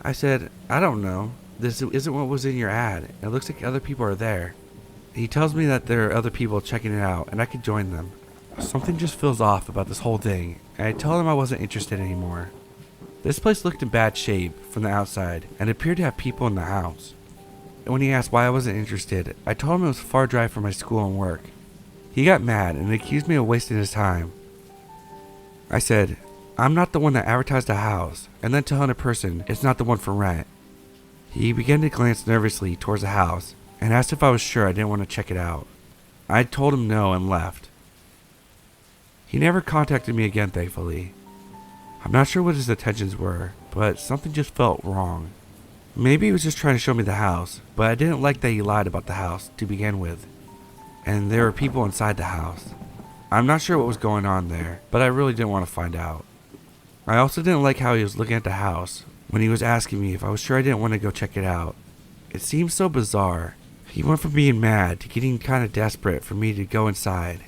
Speaker 1: I said, "I don't know. This isn't what was in your ad. It looks like other people are there." He tells me that there are other people checking it out, and I could join them. Something just feels off about this whole thing, and I tell him I wasn't interested anymore. This place looked in bad shape from the outside, and appeared to have people in the house. When he asked why I wasn't interested, I told him it was a far drive from my school and work. He got mad and accused me of wasting his time. I said, "I'm not the one that advertised the house," and then telling a person it's not the one for rent. He began to glance nervously towards the house and asked if I was sure I didn't want to check it out. I told him no and left. He never contacted me again, thankfully. I'm not sure what his intentions were, but something just felt wrong. Maybe he was just trying to show me the house, but I didn't like that he lied about the house to begin with. And there were people inside the house. I'm not sure what was going on there, but I really didn't want to find out. I also didn't like how he was looking at the house when he was asking me if I was sure I didn't want to go check it out. It seemed so bizarre. He went from being mad to getting kind of desperate for me to go inside.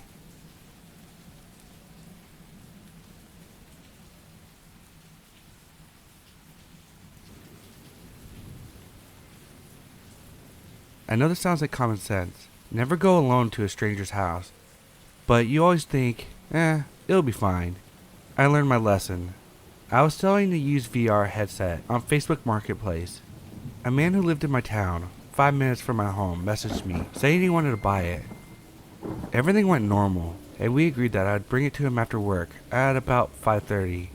Speaker 1: I know this sounds like common sense. Never go alone to a stranger's house. But you always think, it'll be fine. I learned my lesson. I was selling a used VR headset on Facebook Marketplace. A man who lived in my town 5 minutes from my home, messaged me saying he wanted to buy it. Everything went normal, and we agreed that I'd bring it to him after work at about 5:30.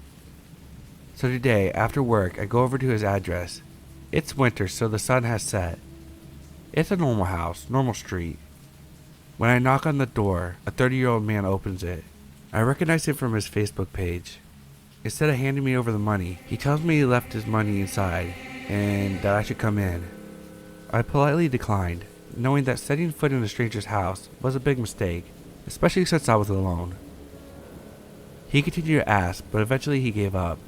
Speaker 1: So today, after work, I go over to his address. It's winter, so the sun has set. It's a normal house, normal street. When I knock on the door, a 30-year-old man opens it. I recognize him from his Facebook page. Instead of handing me over the money, he tells me he left his money inside and that I should come in. I politely declined, knowing that setting foot in a stranger's house was a big mistake, especially since I was alone. He continued to ask, but eventually he gave up.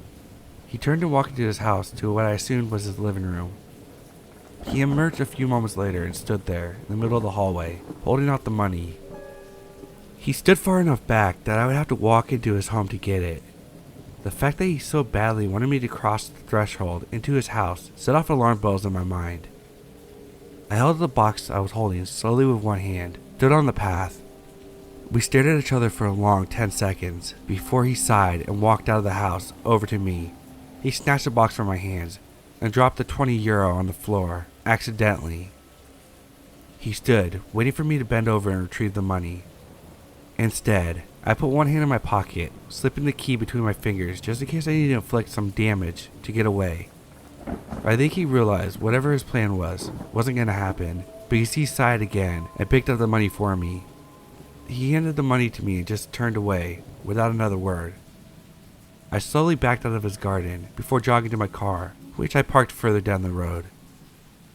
Speaker 1: He turned to walk into his house to what I assumed was his living room. He emerged a few moments later and stood there in the middle of the hallway, holding out the money. He stood far enough back that I would have to walk into his home to get it. The fact that he so badly wanted me to cross the threshold into his house set off alarm bells in my mind. I held the box I was holding slowly with one hand, stood on the path. We stared at each other for a long 10 seconds before he sighed and walked out of the house over to me. He snatched the box from my hands and dropped the €20 on the floor, accidentally. He stood, waiting for me to bend over and retrieve the money. Instead, I put one hand in my pocket, slipping the key between my fingers just in case I needed to inflict some damage to get away. I think he realized whatever his plan wasn't going to happen, because he sighed again and picked up the money for me. He handed the money to me and just turned away, without another word. I slowly backed out of his garden before jogging to my car, which I parked further down the road.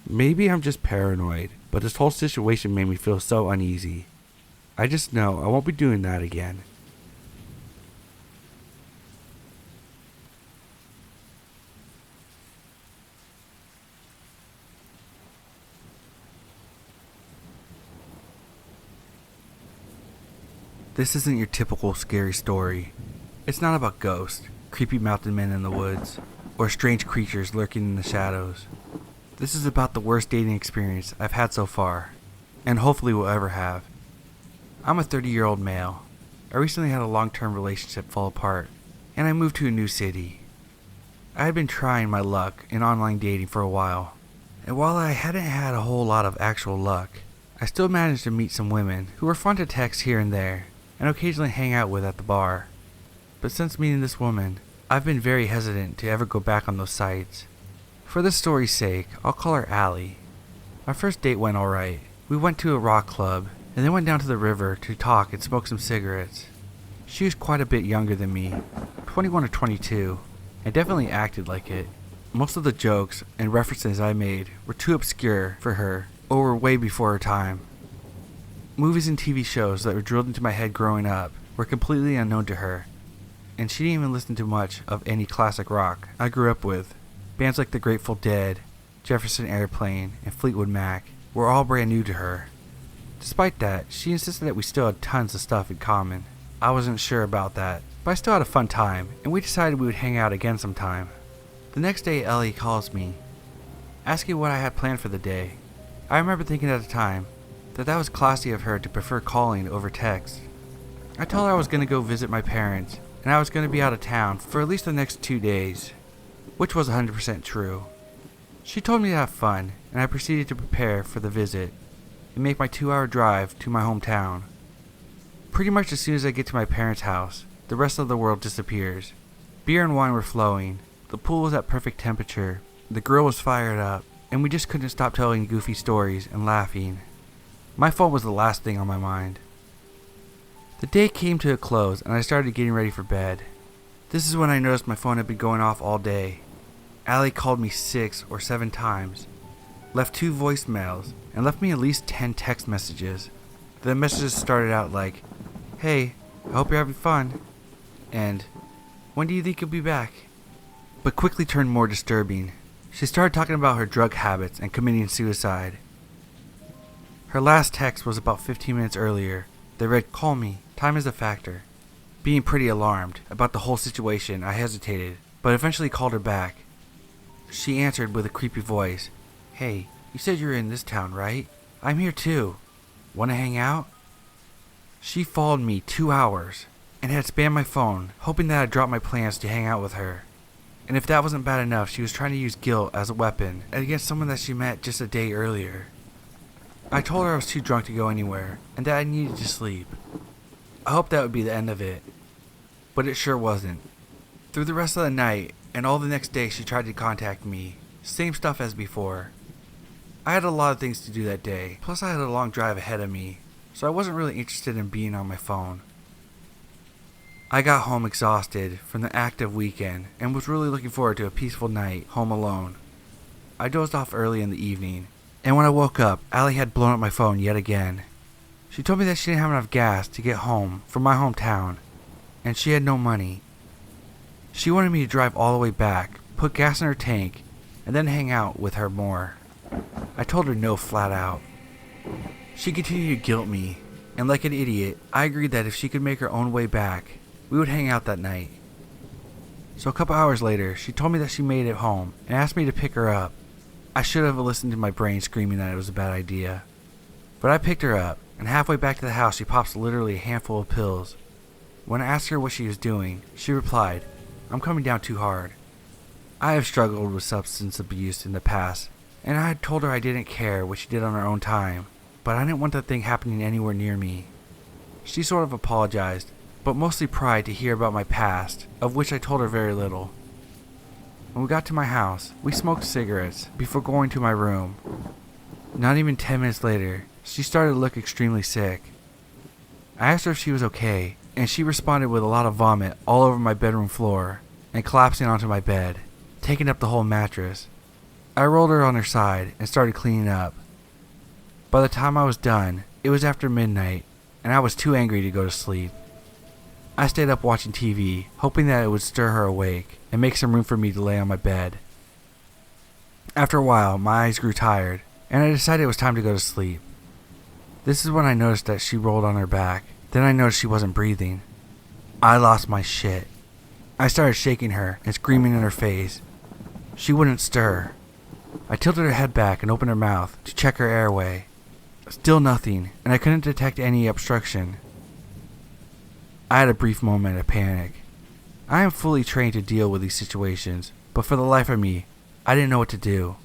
Speaker 1: Maybe I'm just paranoid, but this whole situation made me feel so uneasy. I just know I won't be doing that again. This isn't your typical scary story. It's not about ghosts, creepy mountain men in the woods, or strange creatures lurking in the shadows. This is about the worst dating experience I've had so far, and hopefully will ever have. I'm a 30-year-old male. I recently had a long-term relationship fall apart, and I moved to a new city. I had been trying my luck in online dating for a while, and while I hadn't had a whole lot of actual luck, I still managed to meet some women who were fun to text here and there, and occasionally hang out with at the bar. But since meeting this woman, I've been very hesitant to ever go back on those sites. For this story's sake, I'll call her Allie. Our first date went alright. We went to a rock club, and then went down to the river to talk and smoke some cigarettes. She was quite a bit younger than me, 21 or 22, and definitely acted like it. Most of the jokes and references I made were too obscure for her, or were way before her time. Movies and TV shows that were drilled into my head growing up were completely unknown to her, and she didn't even listen to much of any classic rock I grew up with. Bands like the Grateful Dead, Jefferson Airplane, and Fleetwood Mac were all brand new to her. Despite that, she insisted that we still had tons of stuff in common. I wasn't sure about that, but I still had a fun time, and we decided we would hang out again sometime. The next day, Ellie calls me, asking what I had planned for the day. I remember thinking at the time that was classy of her to prefer calling over text. I told her I was going to go visit my parents, and I was going to be out of town for at least the next 2 days, which was 100% true. She told me to have fun, and I proceeded to prepare for the visit and make my 2-hour drive to my hometown. Pretty much as soon as I get to my parents' house, the rest of the world disappears. Beer and wine were flowing, the pool was at perfect temperature, the grill was fired up, and we just couldn't stop telling goofy stories and laughing. My phone was the last thing on my mind. The day came to a close and I started getting ready for bed. This is when I noticed my phone had been going off all day. Allie called me 6 or 7 times, left 2 voicemails, and left me at least 10 text messages. The messages started out like, "Hey, I hope you're having fun," and "When do you think you'll be back?" But quickly turned more disturbing. She started talking about her drug habits and committing suicide. Her last text was about 15 minutes earlier. They read, "Call me, time is a factor." Being pretty alarmed about the whole situation, I hesitated, but eventually called her back. She answered with a creepy voice, "Hey, you said you were in this town, right? I'm here too. Wanna hang out?" She followed me 2 hours and had spammed my phone, hoping that I'd drop my plans to hang out with her. And if that wasn't bad enough, she was trying to use guilt as a weapon against someone that she met just a day earlier. I told her I was too drunk to go anywhere, and that I needed to sleep. I hoped that would be the end of it, but it sure wasn't. Through the rest of the night, and all the next day she tried to contact me. Same stuff as before. I had a lot of things to do that day, plus I had a long drive ahead of me, so I wasn't really interested in being on my phone. I got home exhausted from the active weekend and was really looking forward to a peaceful night home alone. I dozed off early in the evening, and when I woke up, Allie had blown up my phone yet again. She told me that she didn't have enough gas to get home from my hometown, and she had no money. She wanted me to drive all the way back, put gas in her tank, and then hang out with her more. I told her no flat out. She continued to guilt me, and like an idiot, I agreed that if she could make her own way back, we would hang out that night. So a couple hours later, she told me that she made it home and asked me to pick her up. I should have listened to my brain screaming that it was a bad idea. But I picked her up, and halfway back to the house she pops literally a handful of pills. When I asked her what she was doing, she replied, "I'm coming down too hard." I have struggled with substance abuse in the past, and I had told her I didn't care what she did on her own time, but I didn't want that thing happening anywhere near me. She sort of apologized, but mostly pried to hear about my past, of which I told her very little. When we got to my house, we smoked cigarettes before going to my room. Not even 10 minutes later, she started to look extremely sick. I asked her if she was okay, and she responded with a lot of vomit all over my bedroom floor and collapsing onto my bed, taking up the whole mattress. I rolled her on her side and started cleaning up. By the time I was done, it was after midnight, and I was too angry to go to sleep. I stayed up watching TV, hoping that it would stir her awake and make some room for me to lay on my bed. After a while, my eyes grew tired, and I decided it was time to go to sleep. This is when I noticed that she rolled on her back. Then I noticed she wasn't breathing. I lost my shit. I started shaking her and screaming in her face. She wouldn't stir. I tilted her head back and opened her mouth to check her airway. Still nothing, and I couldn't detect any obstruction. I had a brief moment of panic. I am fully trained to deal with these situations, but for the life of me, I didn't know what to do.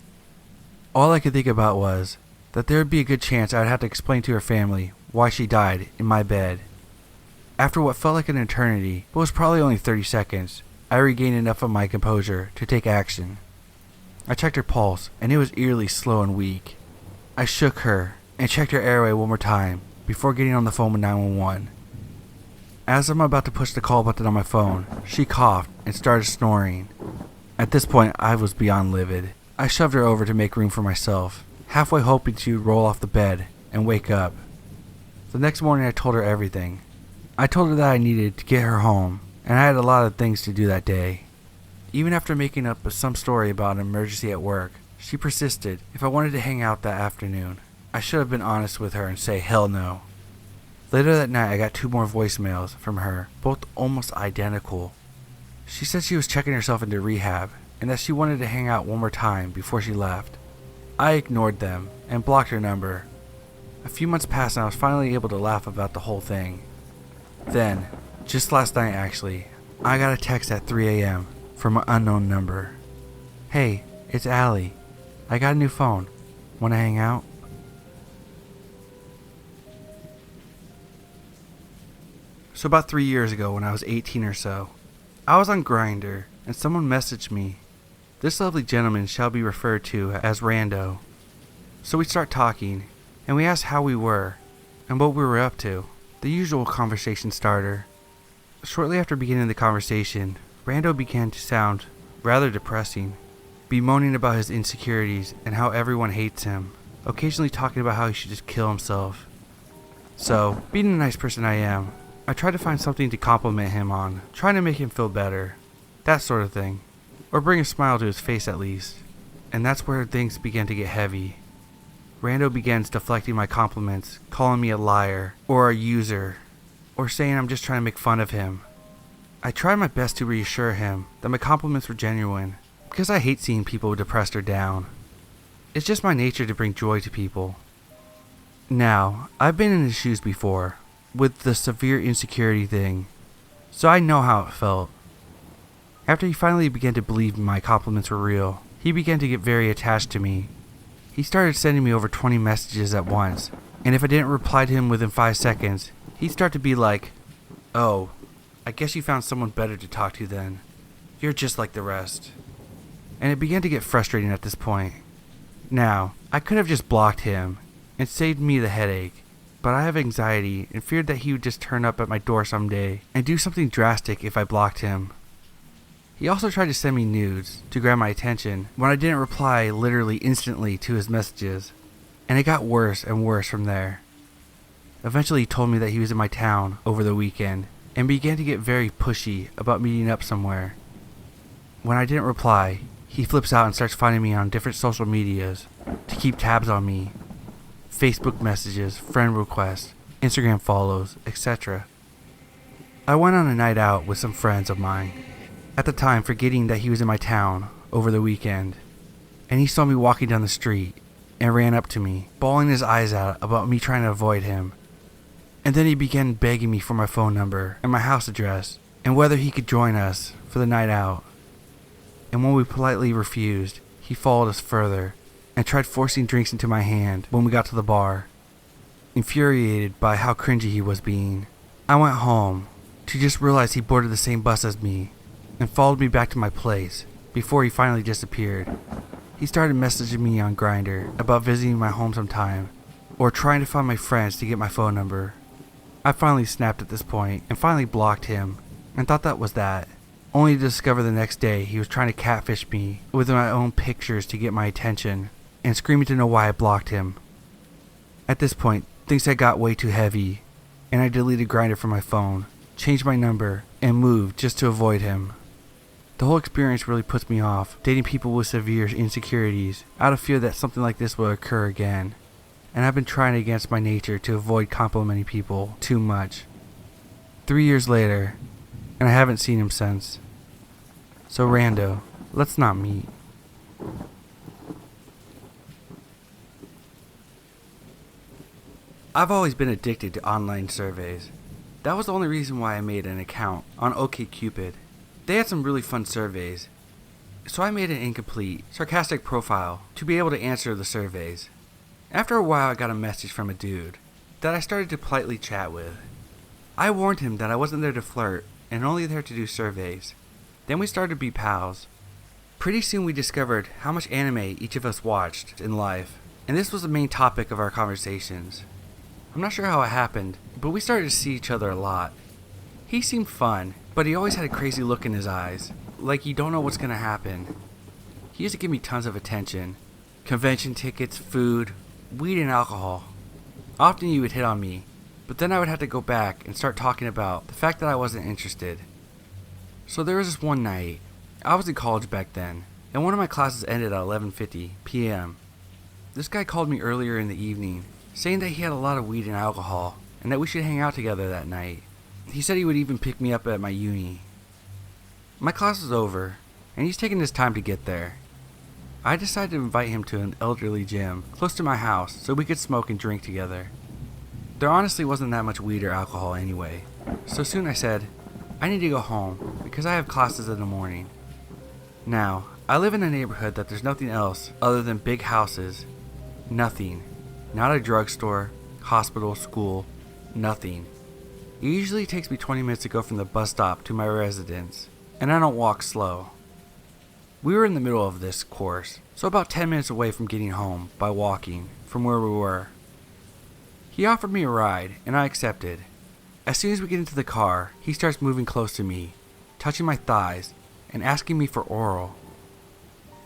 Speaker 1: All I could think about was that there would be a good chance I would have to explain to her family why she died in my bed. After what felt like an eternity, but was probably only 30 seconds, I regained enough of my composure to take action. I checked her pulse, and it was eerily slow and weak. I shook her and checked her airway one more time before getting on the phone with 911. As I'm about to push the call button on my phone, she coughed and started snoring. At this point, I was beyond livid. I shoved her over to make room for myself, halfway hoping she would roll off the bed and wake up. The next morning I told her everything. I told her that I needed to get her home, and I had a lot of things to do that day. Even after making up some story about an emergency at work, she persisted if I wanted to hang out that afternoon. I should have been honest with her and say hell no. Later that night I got 2 more voicemails from her, both almost identical. She said she was checking herself into rehab, and that she wanted to hang out one more time before she left. I ignored them and blocked her number. A few months passed and I was finally able to laugh about the whole thing. Then, just last night actually, I got a text at 3 a.m. from an unknown number. "Hey, it's Allie. I got a new phone. Want to hang out?" So about 3 years ago when I was 18 or so, I was on Grindr and someone messaged me. This lovely gentleman shall be referred to as Rando. So we start talking, and we asked how we were, and what we were up to, the usual conversation starter. Shortly after beginning the conversation, Rando began to sound rather depressing, bemoaning about his insecurities and how everyone hates him, occasionally talking about how he should just kill himself. So, being the nice person I am, I tried to find something to compliment him on, trying to make him feel better, that sort of thing, or bring a smile to his face at least. And that's where things began to get heavy. Rando begins deflecting my compliments, calling me a liar, or a user, or saying I'm just trying to make fun of him. I tried my best to reassure him that my compliments were genuine, because I hate seeing people depressed or down. It's just my nature to bring joy to people. Now, I've been in his shoes before, with the severe insecurity thing, so I know how it felt. After he finally began to believe my compliments were real, he began to get very attached to me. He started sending me over 20 messages at once, and if I didn't reply to him within 5 seconds, he'd start to be like, "Oh, I guess you found someone better to talk to then. You're just like the rest." And it began to get frustrating at this point. Now, I could have just blocked him and saved me the headache, but I have anxiety and feared that he would just turn up at my door someday and do something drastic if I blocked him. He also tried to send me nudes to grab my attention when I didn't reply literally instantly to his messages, and it got worse and worse from there. Eventually he told me that he was in my town over the weekend and began to get very pushy about meeting up somewhere. When I didn't reply, he flips out and starts finding me on different social medias to keep tabs on me. Facebook messages, friend requests, Instagram follows, etc. I went on a night out with some friends of mine, at the time forgetting that he was in my town over the weekend, and he saw me walking down the street and ran up to me, bawling his eyes out about me trying to avoid him. And then he began begging me for my phone number and my house address and whether he could join us for the night out. And when we politely refused, he followed us further and tried forcing drinks into my hand when we got to the bar. Infuriated by how cringy he was being, I went home to just realize he boarded the same bus as me and followed me back to my place before he finally disappeared. He started messaging me on Grindr about visiting my home sometime or trying to find my friends to get my phone number. I finally snapped at this point and finally blocked him and thought that was that, only to discover the next day he was trying to catfish me with my own pictures to get my attention and screaming to know why I blocked him. At this point, things had got way too heavy and I deleted Grindr from my phone, changed my number, and moved just to avoid him. The whole experience really puts me off dating people with severe insecurities out of fear that something like this will occur again, and I've been trying against my nature to avoid complimenting people too much. 3 years later, and I haven't seen him since. So Rando, let's not meet. I've always been addicted to online surveys. That was the only reason why I made an account on OkCupid. They had some really fun surveys, so I made an incomplete, sarcastic profile to be able to answer the surveys. After a while I got a message from a dude that I started to politely chat with. I warned him that I wasn't there to flirt and only there to do surveys. Then we started to be pals. Pretty soon we discovered how much anime each of us watched in life, and this was the main topic of our conversations. I'm not sure how it happened, but we started to see each other a lot. He seemed fun, but he always had a crazy look in his eyes, like you don't know what's gonna happen. He used to give me tons of attention. Convention tickets, food, weed and alcohol. Often he would hit on me, but then I would have to go back and start talking about the fact that I wasn't interested. So there was this one night, I was in college back then, and one of my classes ended at 11:50 p.m. This guy called me earlier in the evening, saying that he had a lot of weed and alcohol, and that we should hang out together that night. He said he would even pick me up at my uni. My class was over, and he's taking his time to get there. I decided to invite him to an elderly gym close to my house so we could smoke and drink together. There honestly wasn't that much weed or alcohol anyway, so soon I said, I need to go home because I have classes in the morning. Now, I live in a neighborhood that there's nothing else other than big houses. Nothing. Not a drugstore, hospital, school, nothing. It usually takes me 20 minutes to go from the bus stop to my residence, and I don't walk slow. We were in the middle of this course, so about 10 minutes away from getting home by walking from where we were. He offered me a ride, and I accepted. As soon as we get into the car, he starts moving close to me, touching my thighs, and asking me for oral.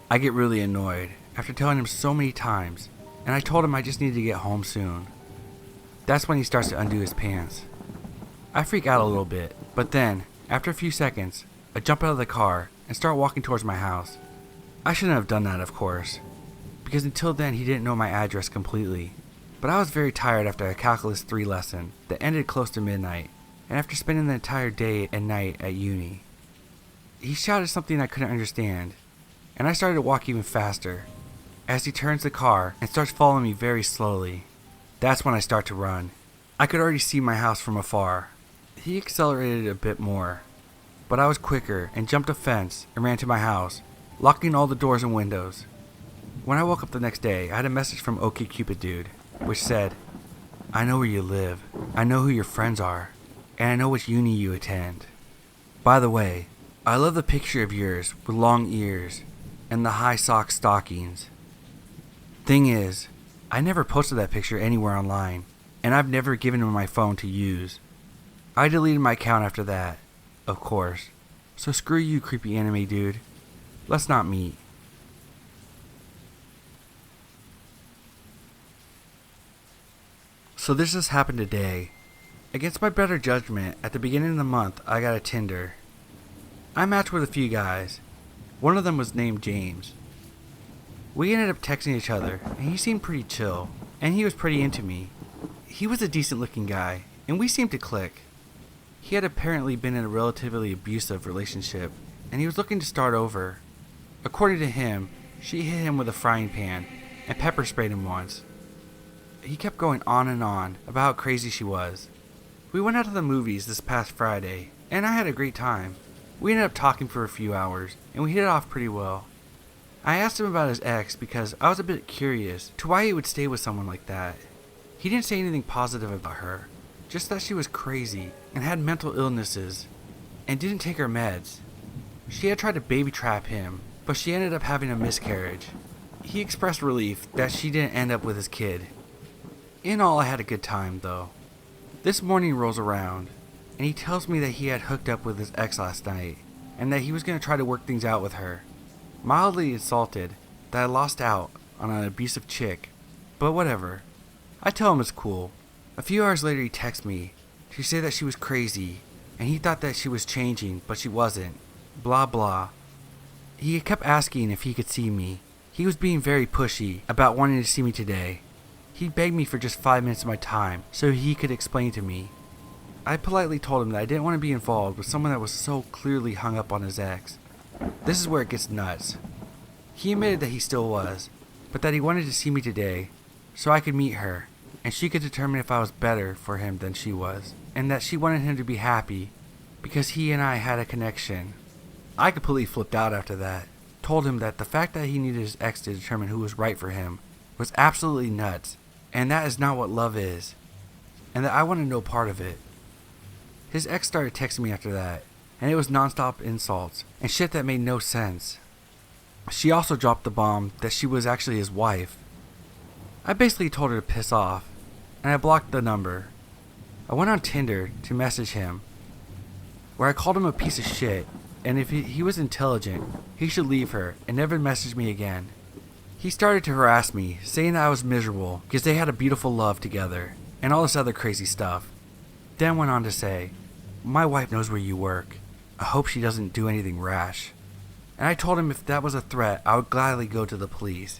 Speaker 1: I get really annoyed after telling him so many times, and I told him I just needed to get home soon. That's when he starts to undo his pants. I freak out a little bit, but then, after a few seconds, I jump out of the car and start walking towards my house. I shouldn't have done that, of course, because until then he didn't know my address completely. But I was very tired after a Calculus 3 lesson that ended close to midnight, and after spending the entire day and night at uni. He shouted something I couldn't understand, and I started to walk even faster, as he turns the car and starts following me very slowly. That's when I start to run. I could already see my house from afar. He accelerated a bit more, but I was quicker and jumped a fence and ran to my house, locking all the doors and windows. When I woke up the next day, I had a message from OkCupid dude, which said, "I know where you live, I know who your friends are, and I know which uni you attend. By the way, I love the picture of yours with long ears and the high sock stockings. Thing is, I never posted that picture anywhere online, and I've never given him my phone to use. I deleted my account after that, of course, so screw you, creepy anime dude. Let's not meet." So this just happened today. Against my better judgment, at the beginning of the month, I got a Tinder. I matched with a few guys. One of them was named James. We ended up texting each other, and he seemed pretty chill, and he was pretty into me. He was a decent looking guy, and we seemed to click. He had apparently been in a relatively abusive relationship, and he was looking to start over. According to him, she hit him with a frying pan and pepper sprayed him once. He kept going on and on about how crazy she was. We went out to the movies this past Friday, and I had a great time. We ended up talking for a few hours, and we hit it off pretty well. I asked him about his ex because I was a bit curious to why he would stay with someone like that. He didn't say anything positive about her, just that she was crazy and had mental illnesses, and didn't take her meds. She had tried to baby trap him, but she ended up having a miscarriage. He expressed relief that she didn't end up with his kid. In all, I had a good time, though. This morning rolls around, and he tells me that he had hooked up with his ex last night, and that he was going to try to work things out with her. Mildly insulted that I lost out on an abusive chick, but whatever. I tell him it's cool. A few hours later he texts me to say that she was crazy, and he thought that she was changing, but she wasn't. Blah blah. He kept asking if he could see me. He was being very pushy about wanting to see me today. He begged me for just 5 minutes of my time so he could explain to me. I politely told him that I didn't want to be involved with someone that was so clearly hung up on his ex. This is where it gets nuts. He admitted that he still was, but that he wanted to see me today so I could meet her, and she could determine if I was better for him than she was, and that she wanted him to be happy because he and I had a connection. I completely flipped out after that. Told him that the fact that he needed his ex to determine who was right for him was absolutely nuts, and that is not what love is, and that I wanted no part of it. His ex started texting me after that, and it was nonstop insults and shit that made no sense. She also dropped the bomb that she was actually his wife. I basically told her to piss off, and I blocked the number. I went on Tinder to message him, where I called him a piece of shit, and if he was intelligent, he should leave her and never message me again. He started to harass me, saying that I was miserable because they had a beautiful love together, and all this other crazy stuff. Then went on to say, "My wife knows where you work. I hope she doesn't do anything rash." And I told him if that was a threat, I would gladly go to the police.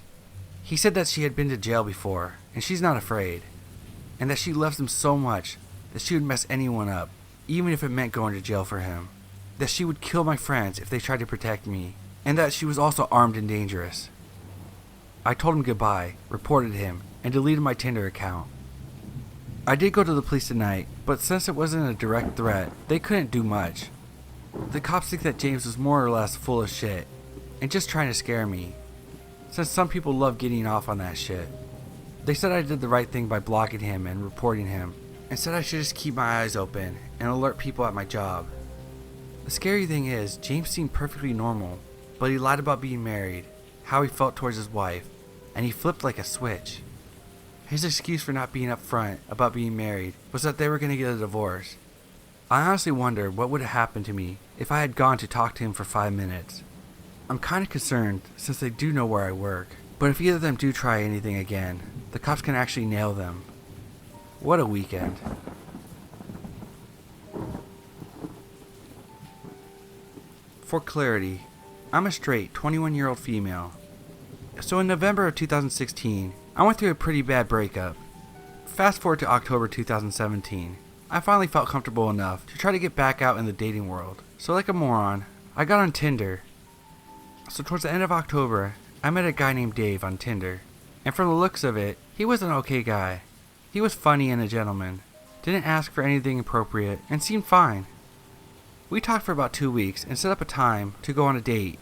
Speaker 1: He said that she had been to jail before, and she's not afraid, and that she loves him so much that she would mess anyone up, even if it meant going to jail for him. That she would kill my friends if they tried to protect me, and that she was also armed and dangerous. I told him goodbye, reported him, and deleted my Tinder account. I did go to the police tonight, but since it wasn't a direct threat, they couldn't do much. The cops think that James was more or less full of shit, and just trying to scare me, since some people love getting off on that shit. They said I did the right thing by blocking him and reporting him, and said I should just keep my eyes open and alert people at my job. The scary thing is, James seemed perfectly normal, but he lied about being married, how he felt towards his wife, and he flipped like a switch. His excuse for not being upfront about being married was that they were going to get a divorce. I honestly wonder what would have happened to me if I had gone to talk to him for 5 minutes. I'm kind of concerned since they do know where I work, but if either of them do try anything again, the cops can actually nail them. What a weekend. For clarity, I'm a straight 21-year-old female. So in November of 2016, I went through a pretty bad breakup. Fast forward to October 2017, I finally felt comfortable enough to try to get back out in the dating world. So like a moron, I got on Tinder. So towards the end of October, I met a guy named Dave on Tinder. And from the looks of it, he was an okay guy. He was funny and a gentleman, didn't ask for anything appropriate, and seemed fine. We talked for about 2 weeks and set up a time to go on a date.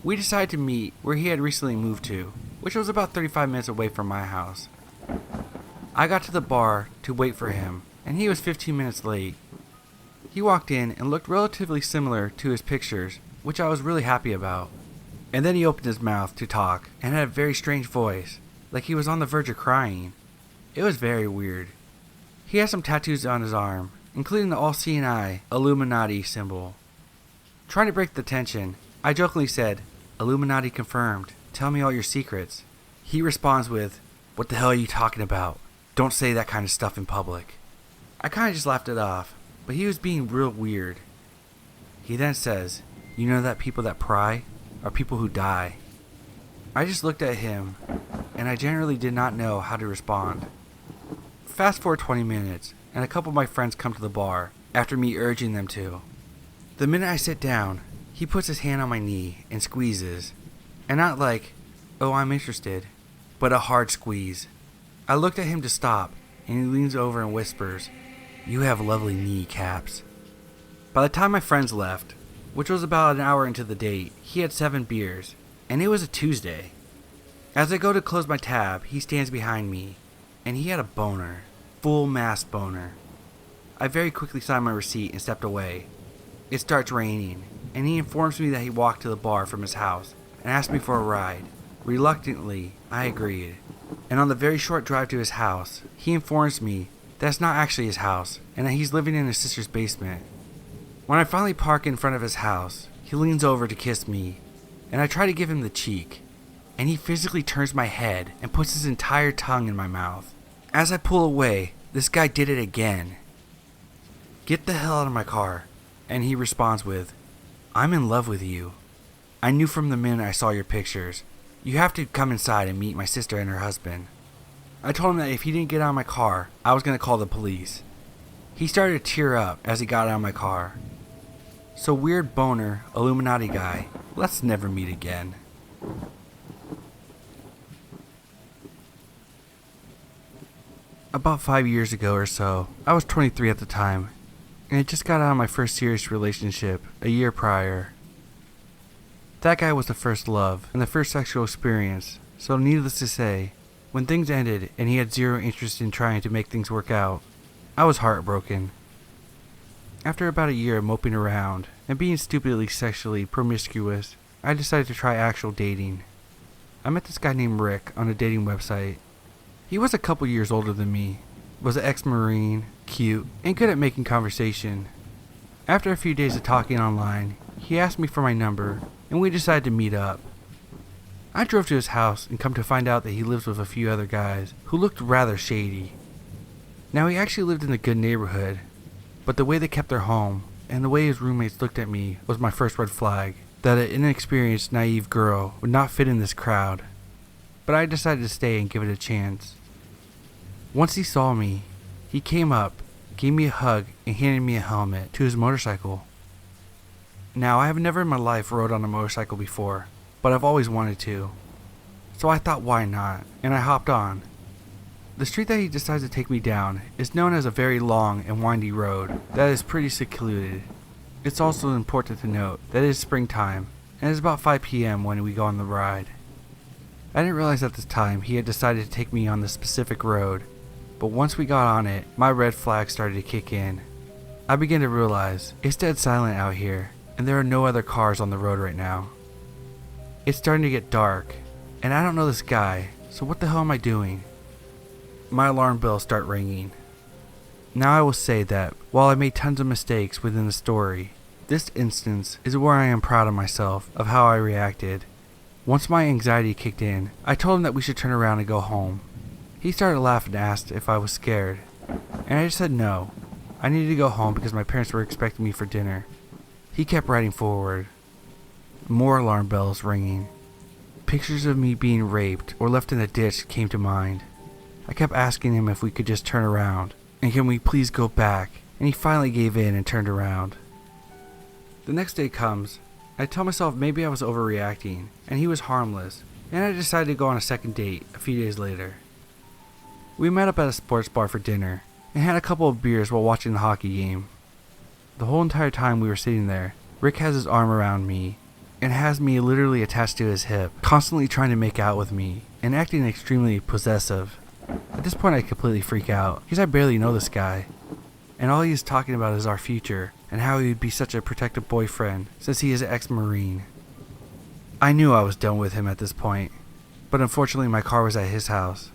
Speaker 1: We decided to meet where he had recently moved to, which was about 35 minutes away from my house. I got to the bar to wait for him, and he was 15 minutes late. He walked in and looked relatively similar to his pictures, which I was really happy about. And then he opened his mouth to talk and had a very strange voice, like he was on the verge of crying. It was very weird. He had some tattoos on his arm, including the all-seeing eye Illuminati symbol. Trying to break the tension, I jokingly said, "Illuminati confirmed. Tell me all your secrets." He responds with, "What the hell are you talking about? Don't say that kind of stuff in public." I kind of just laughed it off, but he was being real weird. He then says, "You know that people that pry are people who die." I just looked at him, and I generally did not know how to respond. Fast forward 20 minutes, and a couple of my friends come to the bar, after me urging them to. The minute I sit down, he puts his hand on my knee and squeezes. And not like, "Oh, I'm interested," but a hard squeeze. I looked at him to stop, and he leans over and whispers, "You have lovely knee caps." By the time my friends left, which was about an hour into the date, he had 7 beers, and it was a Tuesday. As I go to close my tab, he stands behind me, and he had a boner. Full mass boner. I very quickly signed my receipt and stepped away. It starts raining, and he informs me that he walked to the bar from his house and asked me for a ride. Reluctantly, I agreed. And on the very short drive to his house, he informs me that's not actually his house and that he's living in his sister's basement. When I finally park in front of his house, he leans over to kiss me, and I try to give him the cheek, and he physically turns my head and puts his entire tongue in my mouth. As I pull away, this guy did it again. "Get the hell out of my car," and he responds with, "I'm in love with you. I knew from the minute I saw your pictures. You have to come inside and meet my sister and her husband." I told him that if he didn't get out of my car, I was going to call the police. He started to tear up as he got out of my car. So weird boner, Illuminati guy, let's never meet again. About 5 years ago or so, I was 23 at the time, and I just got out of my first serious relationship a year prior. That guy was the first love and the first sexual experience, so needless to say, when things ended and he had zero interest in trying to make things work out, I was heartbroken. After about a year of moping around and being stupidly sexually promiscuous, I decided to try actual dating. I met this guy named Rick on a dating website. He was a couple years older than me, was an ex-Marine, cute, and good at making conversation. After a few days of talking online, he asked me for my number, and we decided to meet up. I drove to his house and come to find out that he lives with a few other guys who looked rather shady. Now he actually lived in a good neighborhood, but the way they kept their home and the way his roommates looked at me was my first red flag, that an inexperienced, naive girl would not fit in this crowd. But I decided to stay and give it a chance. Once he saw me, he came up, gave me a hug, and handed me a helmet to his motorcycle. Now, I have never in my life rode on a motorcycle before, but I've always wanted to. So I thought, why not? And I hopped on. The street that he decides to take me down is known as a very long and windy road that is pretty secluded. It's also important to note that it is springtime, and it is about 5 p.m. when we go on the ride. I didn't realize at this time he had decided to take me on this specific road, but once we got on it, my red flag started to kick in. I began to realize it's dead silent out here, and there are no other cars on the road right now. It's starting to get dark, and I don't know this guy, so what the hell am I doing? My alarm bells start ringing. Now I will say that, while I made tons of mistakes within the story, this instance is where I am proud of myself of how I reacted. Once my anxiety kicked in, I told him that we should turn around and go home. He started laughing and asked if I was scared, and I just said no. I needed to go home because my parents were expecting me for dinner. He kept riding forward. More alarm bells ringing. Pictures of me being raped or left in a ditch came to mind. I kept asking him if we could just turn around, and can we please go back, and he finally gave in and turned around. The next day comes. I tell myself maybe I was overreacting, and he was harmless, and I decided to go on a second date a few days later. We met up at a sports bar for dinner, and had a couple of beers while watching the hockey game. The whole entire time we were sitting there, Rick has his arm around me and has me literally attached to his hip, constantly trying to make out with me and acting extremely possessive. At this point I completely freak out because I barely know this guy, and all he is talking about is our future and how he would be such a protective boyfriend since he is an ex-Marine. I knew I was done with him at this point, but unfortunately my car was at his house.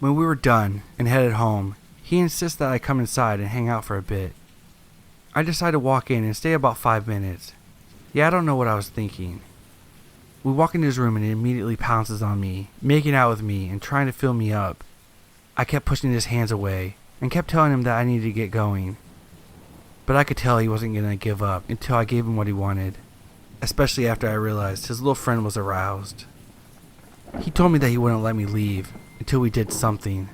Speaker 1: When we were done and headed home, he insists that I come inside and hang out for a bit. I decide to walk in and stay about 5 minutes. Yeah, I don't know what I was thinking. We walk into his room and he immediately pounces on me, making out with me and trying to fill me up. I kept pushing his hands away and kept telling him that I needed to get going. But I could tell he wasn't going to give up until I gave him what he wanted, especially after I realized his little friend was aroused. He told me that he wouldn't let me leave until we did something.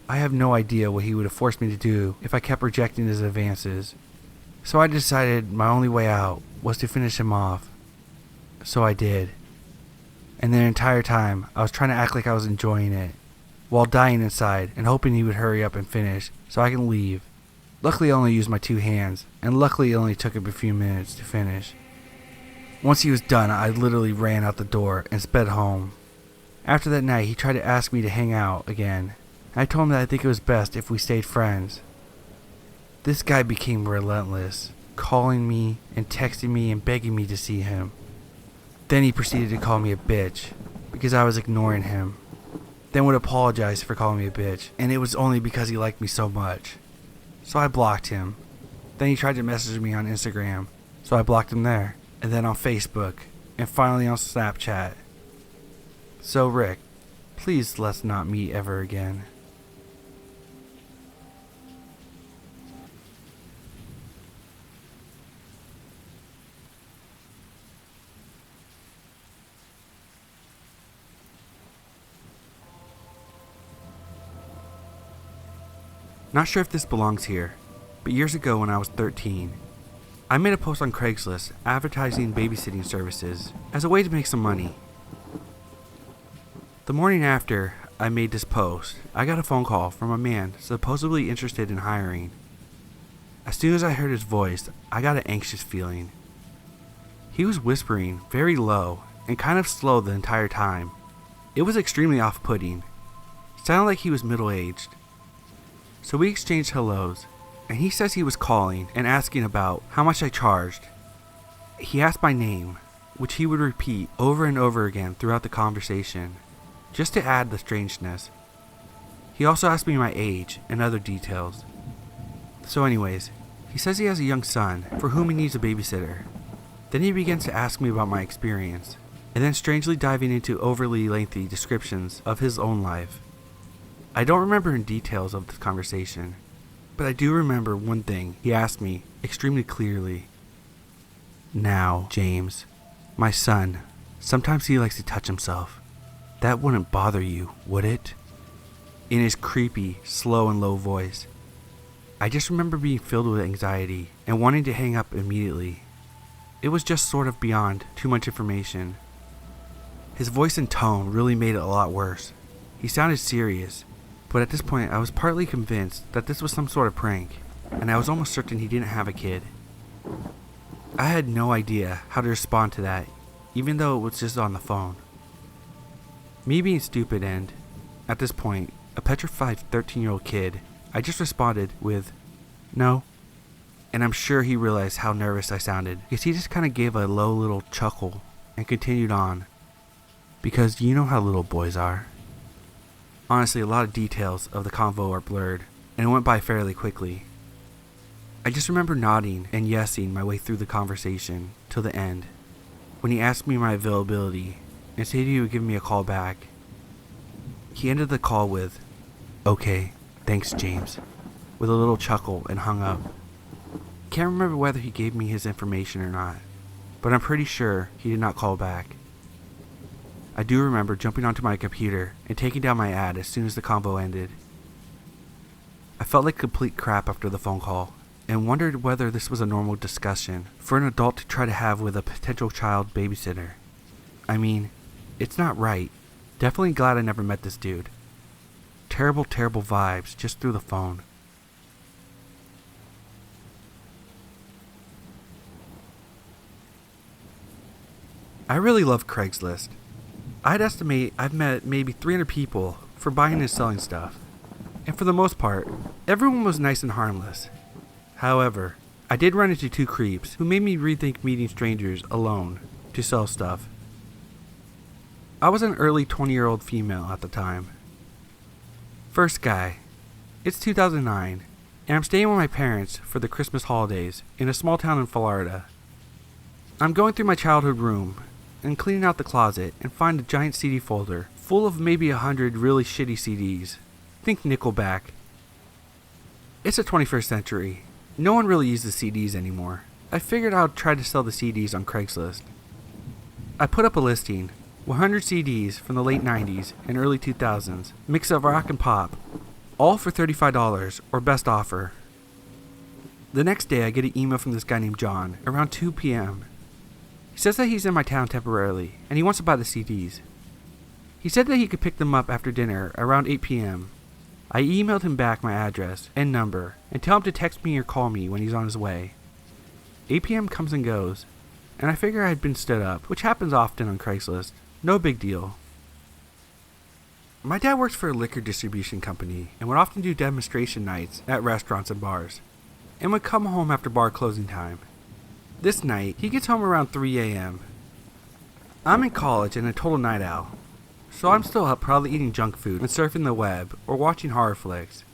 Speaker 1: I have no idea what he would have forced me to do if I kept rejecting his advances. So I decided my only way out was to finish him off. So I did. And the entire time, I was trying to act like I was enjoying it, while dying inside and hoping he would hurry up and finish so I can leave. Luckily I only used my 2 hands, and luckily it only took him a few minutes to finish. Once he was done, I literally ran out the door and sped home. After that night, he tried to ask me to hang out again. I told him that I think it was best if we stayed friends. This guy became relentless, calling me and texting me and begging me to see him. Then he proceeded to call me a bitch because I was ignoring him. Then would apologize for calling me a bitch, and it was only because he liked me so much. So I blocked him. Then he tried to message me on Instagram, so I blocked him there. And then on Facebook, and finally on Snapchat. So Rick, please let's not meet ever again. Not sure if this belongs here, but years ago when I was 13, I made a post on Craigslist advertising babysitting services as a way to make some money. The morning after I made this post, I got a phone call from a man supposedly interested in hiring. As soon as I heard his voice, I got an anxious feeling. He was whispering very low and kind of slow the entire time. It was extremely off-putting. Sounded like he was middle-aged. So we exchanged hellos, and he says he was calling and asking about how much I charged. He asked my name, which he would repeat over and over again throughout the conversation, just to add the strangeness. He also asked me my age and other details. So anyways, he says he has a young son for whom he needs a babysitter. Then he begins to ask me about my experience, and then strangely diving into overly lengthy descriptions of his own life. I don't remember in details of this conversation, but I do remember one thing he asked me extremely clearly. Now, James, my son, sometimes he likes to touch himself. That wouldn't bother you, would it? In his creepy, slow and low voice. I just remember being filled with anxiety and wanting to hang up immediately. It was just sort of beyond too much information. His voice and tone really made it a lot worse. He sounded serious, but at this point I was partly convinced that this was some sort of prank, and I was almost certain he didn't have a kid. I had no idea how to respond to that, even though it was just on the phone. Me being stupid and, at this point, a petrified 13-year-old kid, I just responded with, "No." And I'm sure he realized how nervous I sounded, because he just kind of gave a low little chuckle and continued on. Because you know how little boys are. Honestly, a lot of details of the convo are blurred, and it went by fairly quickly. I just remember nodding and yesing my way through the conversation till the end, when he asked me my availability and said he would give me a call back. He ended the call with, "Okay, thanks James," with a little chuckle and hung up. Can't remember whether he gave me his information or not, but I'm pretty sure he did not call back. I do remember jumping onto my computer and taking down my ad as soon as the convo ended. I felt like complete crap after the phone call, and wondered whether this was a normal discussion for an adult to try to have with a potential child babysitter. I mean, it's not right. Definitely glad I never met this dude. Terrible, terrible vibes just through the phone. I really love Craigslist. I'd estimate I've met maybe 300 people for buying and selling stuff. And for the most part, everyone was nice and harmless. However, I did run into 2 creeps who made me rethink meeting strangers alone to sell stuff. I was an early 20-year-old female at the time. First guy. It's 2009, and I'm staying with my parents for the Christmas holidays in a small town in Florida. I'm going through my childhood room and cleaning out the closet and find a giant CD folder full of maybe 100 really shitty CDs. Think Nickelback. It's the 21st century. No one really uses CDs anymore. I figured I'd try to sell the CDs on Craigslist. I put up a listing, 100 CDs from the late 90s and early 2000s, mix of rock and pop, all for $35 or best offer. The next day I get an email from this guy named John around 2 p.m. He says that he's in my town temporarily and he wants to buy the CDs. He said that he could pick them up after dinner around 8 p.m. I emailed him back my address and number and tell him to text me or call me when he's on his way. 8 p.m. comes and goes, and I figure I had been stood up, which happens often on Craigslist. No big deal. My dad works for a liquor distribution company and would often do demonstration nights at restaurants and bars, and would come home after bar closing time. This night, he gets home around 3 a.m. I'm in college and a total night owl, so I'm still up probably eating junk food and surfing the web or watching horror flicks.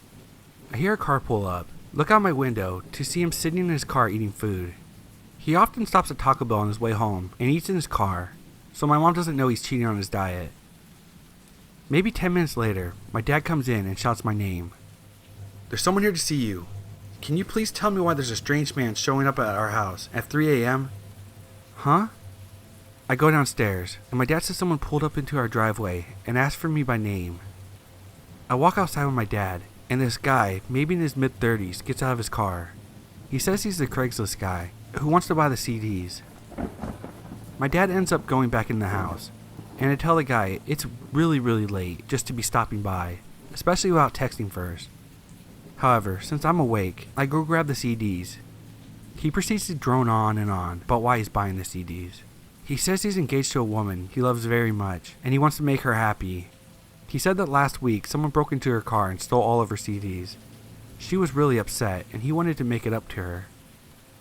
Speaker 1: I hear a car pull up, look out my window to see him sitting in his car eating food. He often stops at Taco Bell on his way home and eats in his car, so my mom doesn't know he's cheating on his diet. Maybe 10 minutes later, my dad comes in and shouts my name. "There's someone here to see you. Can you please tell me why there's a strange man showing up at our house at 3 a.m.? Huh? I go downstairs, and my dad says someone pulled up into our driveway and asked for me by name. I walk outside with my dad, and this guy, maybe in his mid-30s, gets out of his car. He says he's the Craigslist guy who wants to buy the CDs. My dad ends up going back in the house, and I tell the guy it's really late just to be stopping by, especially without texting first. However, since I'm awake, I go grab the CDs. He proceeds to drone on and on about why he's buying the CDs. He says he's engaged to a woman he loves very much, and he wants to make her happy. He said that last week someone broke into her car and stole all of her CDs. She was really upset, and he wanted to make it up to her.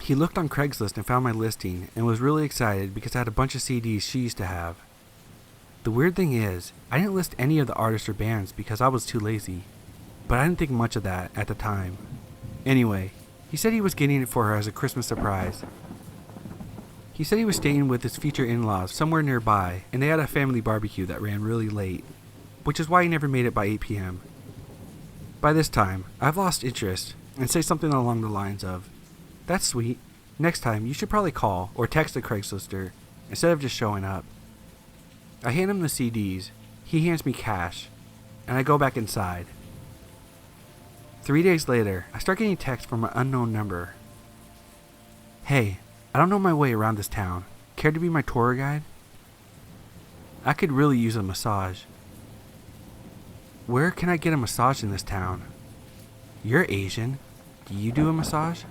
Speaker 1: He looked on Craigslist and found my listing, and was really excited because I had a bunch of CDs she used to have. The weird thing is, I didn't list any of the artists or bands because I was too lazy, but I didn't think much of that at the time. Anyway, he said he was getting it for her as a Christmas surprise. He said he was staying with his future in-laws somewhere nearby, and they had a family barbecue that ran really late, which is why he never made it by 8 p.m. By this time, I've lost interest and say something along the lines of, "That's sweet. Next time, you should probably call or text the Craigslister instead of just showing up." I hand him the CDs, he hands me cash, and I go back inside. 3 days later, I start getting texts from an unknown number. "Hey, I don't know my way around this town. Care to be my tour guide? I could really use a massage. Where can I get a massage in this town? You're Asian. Do you do a massage?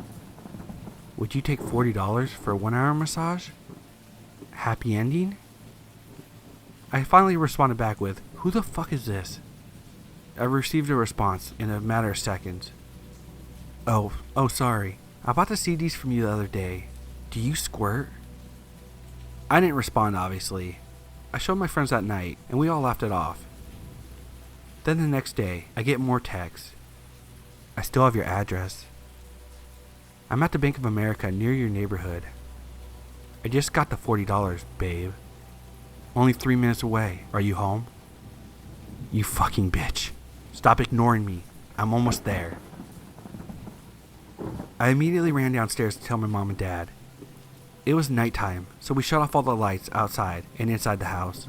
Speaker 1: Would you take $40 for a 1-hour massage? Happy ending?" I finally responded back with, "Who the fuck is this?" I received a response in a matter of seconds. Oh, sorry. I bought the CDs from you the other day. Do you squirt?" I didn't respond, obviously. I showed my friends that night, and we all laughed it off. Then the next day, I get more texts. "I still have your address. I'm at the Bank of America near your neighborhood. I just got the $40, babe. Only 3 minutes away. Are you home? You fucking bitch. Stop ignoring me. I'm almost there." I immediately ran downstairs to tell my mom and dad. It was nighttime, so we shut off all the lights outside and inside the house.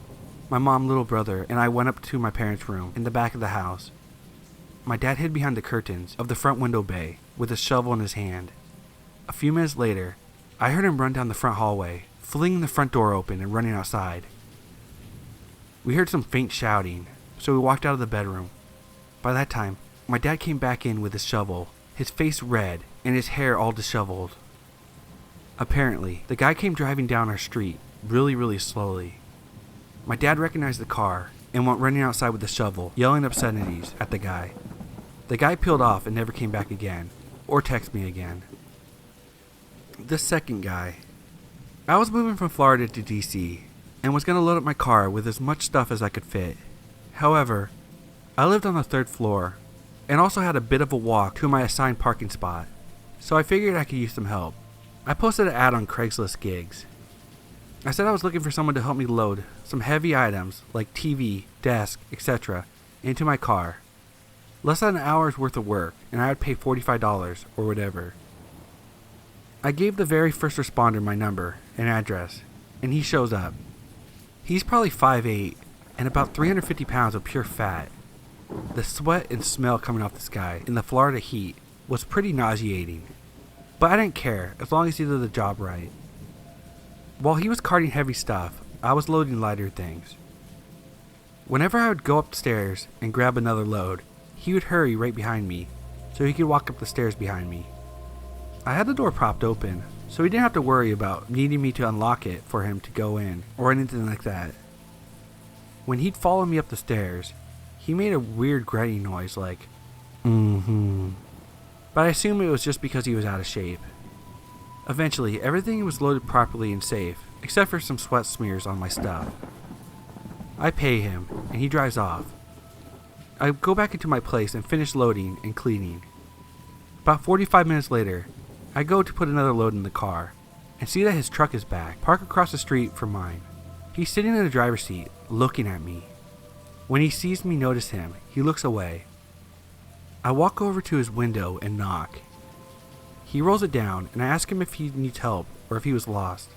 Speaker 1: My mom, little brother, and I went up to my parents' room in the back of the house. My dad hid behind the curtains of the front window bay with a shovel in his hand. A few minutes later, I heard him run down the front hallway, flinging the front door open and running outside. We heard some faint shouting, so we walked out of the bedroom. By that time, my dad came back in with his shovel, his face red and his hair all disheveled. Apparently, the guy came driving down our street really slowly. My dad recognized the car and went running outside with the shovel, yelling obscenities at the guy. The guy peeled off and never came back again, or texted me again. The second guy. I was moving from Florida to DC, and was going to load up my car with as much stuff as I could fit. However, I lived on the 3rd floor, and also had a bit of a walk to my assigned parking spot, so I figured I could use some help. I posted an ad on Craigslist gigs. I said I was looking for someone to help me load some heavy items like TV, desk, etc. into my car. Less than an hour's worth of work, and I would pay $45 or whatever. I gave the very first responder my number and address, and he shows up. He's probably 5'8" and about 350 pounds of pure fat. The sweat and smell coming off this guy in the Florida heat was pretty nauseating, but I didn't care as long as he did the job right. While he was carting heavy stuff, I was loading lighter things. Whenever I would go upstairs and grab another load, he would hurry right behind me so he could walk up the stairs behind me. I had the door propped open, so he didn't have to worry about needing me to unlock it for him to go in or anything like that. When he'd follow me up the stairs, he made a weird grunting noise like, but I assume it was just because he was out of shape. Eventually, everything was loaded properly and safe, except for some sweat smears on my stuff. I pay him, and he drives off. I go back into my place and finish loading and cleaning. About 45 minutes later, I go to put another load in the car, and see that his truck is back, parked across the street from mine. He's sitting in the driver's seat, looking at me. When he sees me notice him, he looks away. I walk over to his window and knock. He rolls it down, and I ask him if he needs help or if he was lost.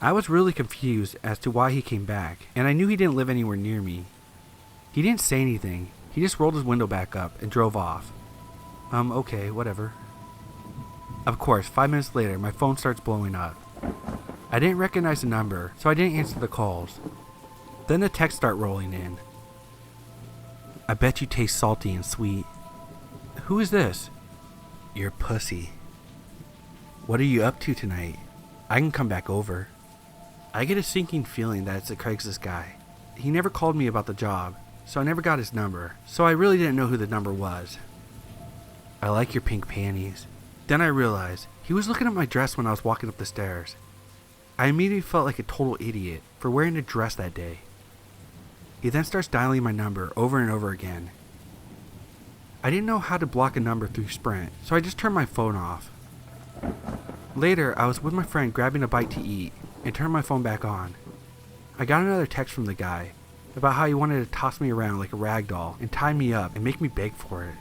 Speaker 1: I was really confused as to why he came back, and I knew he didn't live anywhere near me. He didn't say anything, he just rolled his window back up and drove off. Okay, whatever. Of course, 5 minutes later, my phone starts blowing up. I didn't recognize the number, so I didn't answer the calls. Then the texts start rolling in. I bet you taste salty and sweet. Who is this? Your pussy. What are you up to tonight? I can come back over. I get a sinking feeling that it's a Craigslist guy. He never called me about the job, so I never got his number, so I really didn't know who the number was. I like your pink panties. Then I realized he was looking at my dress when I was walking up the stairs. I immediately felt like a total idiot for wearing a dress that day. He then starts dialing my number over and over again. I didn't know how to block a number through Sprint, so I just turned my phone off. Later, I was with my friend grabbing a bite to eat and turned my phone back on. I got another text from the guy about how he wanted to toss me around like a rag doll and tie me up and make me beg for it.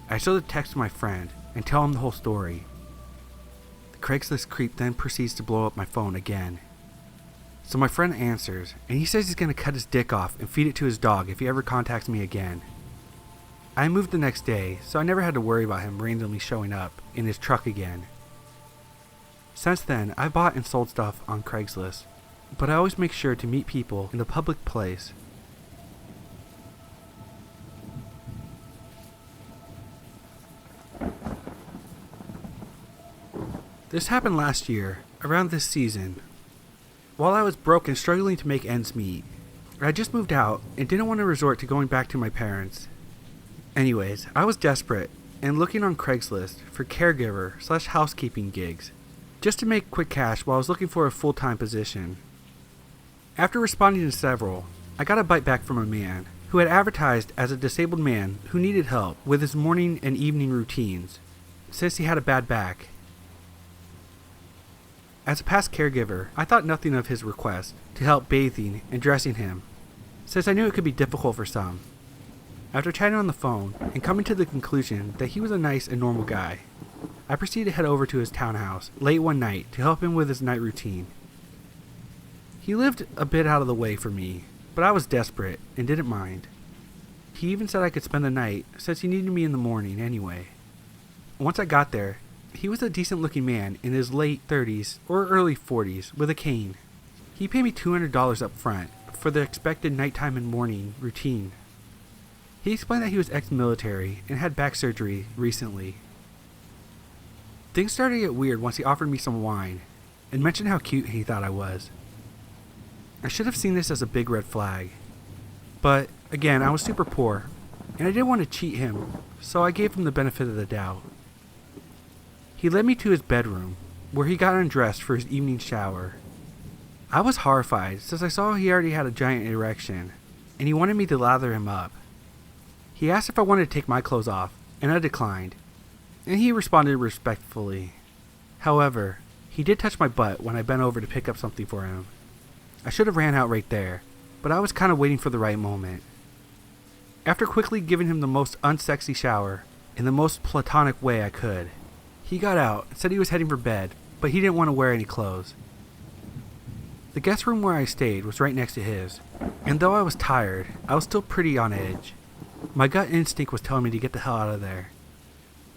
Speaker 1: I show the text to my friend and tell him the whole story. The Craigslist creep then proceeds to blow up my phone again. So my friend answers, and he says he's going to cut his dick off and feed it to his dog if he ever contacts me again. I moved the next day, so I never had to worry about him randomly showing up in his truck again. Since then, I bought and sold stuff on Craigslist, but I always make sure to meet people in a public place. This happened last year, around this season. While I was broke and struggling to make ends meet, I just moved out and didn't want to resort to going back to my parents. Anyways, I was desperate and looking on Craigslist for caregiver/housekeeping gigs, just to make quick cash while I was looking for a full-time position. After responding to several, I got a bite back from a man who had advertised as a disabled man who needed help with his morning and evening routines, since he had a bad back. As a past caregiver, I thought nothing of his request to help bathing and dressing him, since I knew it could be difficult for some. After chatting on the phone and coming to the conclusion that he was a nice and normal guy, I proceeded to head over to his townhouse late one night to help him with his night routine. He lived a bit out of the way for me, but I was desperate and didn't mind. He even said I could spend the night since he needed me in the morning anyway. Once I got there, he was a decent looking man in his late 30s or early 40s with a cane. He paid me $200 up front for the expected nighttime and morning routine. He explained that he was ex-military and had back surgery recently. Things started to get weird once he offered me some wine, and mentioned how cute he thought I was. I should have seen this as a big red flag. But, again, I was super poor, and I didn't want to cheat him, so I gave him the benefit of the doubt. He led me to his bedroom, where he got undressed for his evening shower. I was horrified, since I saw he already had a giant erection, and he wanted me to lather him up. He asked if I wanted to take my clothes off, and I declined, and he responded respectfully. However, he did touch my butt when I bent over to pick up something for him. I should have ran out right there, but I was kind of waiting for the right moment. After quickly giving him the most unsexy shower, in the most platonic way I could, he got out and said he was heading for bed, but he didn't want to wear any clothes. The guest room where I stayed was right next to his, and though I was tired, I was still pretty on edge. My gut instinct was telling me to get the hell out of there.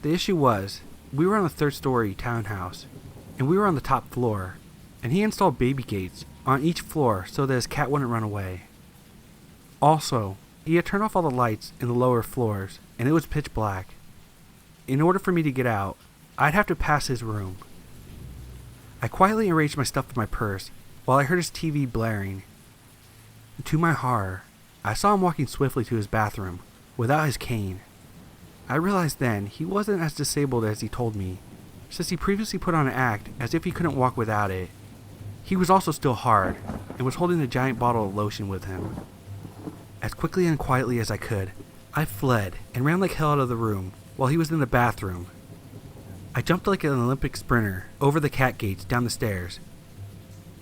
Speaker 1: The issue was, we were on a third-story townhouse, and we were on the top floor, and he installed baby gates on each floor so that his cat wouldn't run away. Also, he had turned off all the lights in the lower floors, and it was pitch black. In order for me to get out, I'd have to pass his room. I quietly arranged my stuff in my purse while I heard his TV blaring. To my horror, I saw him walking swiftly to his bathroom without his cane. I realized then he wasn't as disabled as he told me, since he previously put on an act as if he couldn't walk without it. He was also still hard, and was holding a giant bottle of lotion with him. As quickly and quietly as I could, I fled and ran like hell out of the room while he was in the bathroom. I jumped like an Olympic sprinter over the cat gates down the stairs.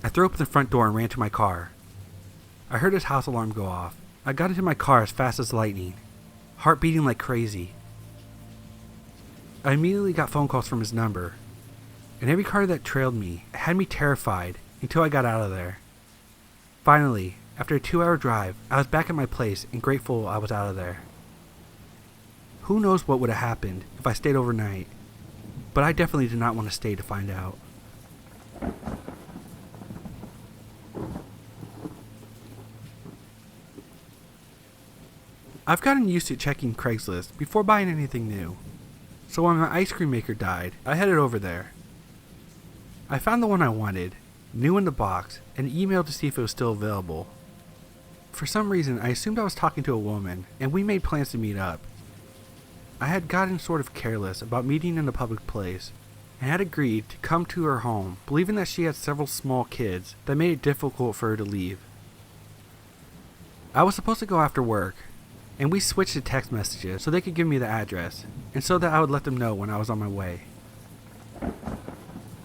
Speaker 1: I threw open the front door and ran to my car. I heard his house alarm go off. I got into my car as fast as lightning, heart beating like crazy. I immediately got phone calls from his number, and every car that trailed me had me terrified until I got out of there. Finally, after a 2-hour drive, I was back at my place and grateful I was out of there. Who knows what would have happened if I stayed overnight, but I definitely did not want to stay to find out. I've gotten used to checking Craigslist before buying anything new, so when my ice cream maker died, I headed over there. I found the one I wanted, new in the box, and emailed to see if it was still available. For some reason, I assumed I was talking to a woman, and we made plans to meet up. I had gotten sort of careless about meeting in a public place, and had agreed to come to her home, believing that she had several small kids that made it difficult for her to leave. I was supposed to go after work, and we switched to text messages so they could give me the address, and so that I would let them know when I was on my way.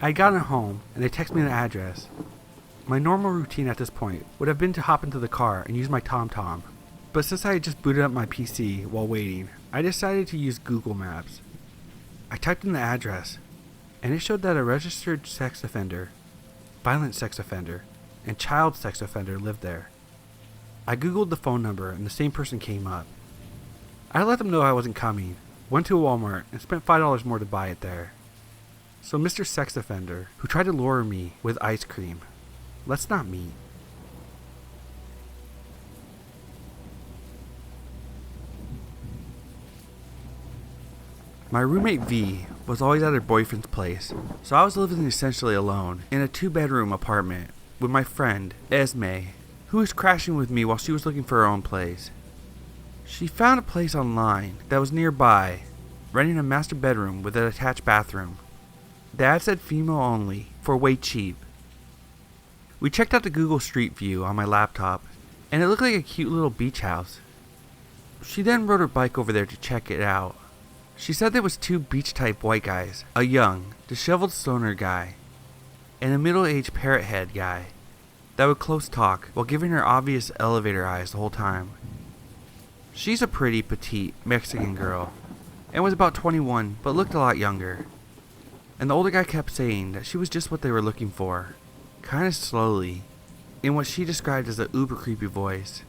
Speaker 1: I had gotten home, and they texted me the address. My normal routine at this point would have been to hop into the car and use my TomTom, but since I had just booted up my PC while waiting, I decided to use Google Maps. I typed in the address, and it showed that a registered sex offender, violent sex offender, and child sex offender lived there. I googled the phone number and the same person came up. I let them know I wasn't coming, went to a Walmart, and spent $5 more to buy it there. So Mr. Sex Offender, who tried to lure me with ice cream, let's not meet. My roommate V was always at her boyfriend's place, so I was living essentially alone in a 2-bedroom apartment with my friend, Esme, who was crashing with me while she was looking for her own place. She found a place online that was nearby, renting a master bedroom with an attached bathroom. The ad said female only, for way cheap. We checked out the Google Street View on my laptop, and it looked like a cute little beach house. She then rode her bike over there to check it out. She said there was 2 beach-type white guys, a young, disheveled stoner guy, and a middle-aged parrot-head guy that would close talk while giving her obvious elevator eyes the whole time. She's a pretty, petite, Mexican girl, and was about 21, but looked a lot younger. And the older guy kept saying that she was just what they were looking for, kinda slowly, in what she described as a uber creepy voice.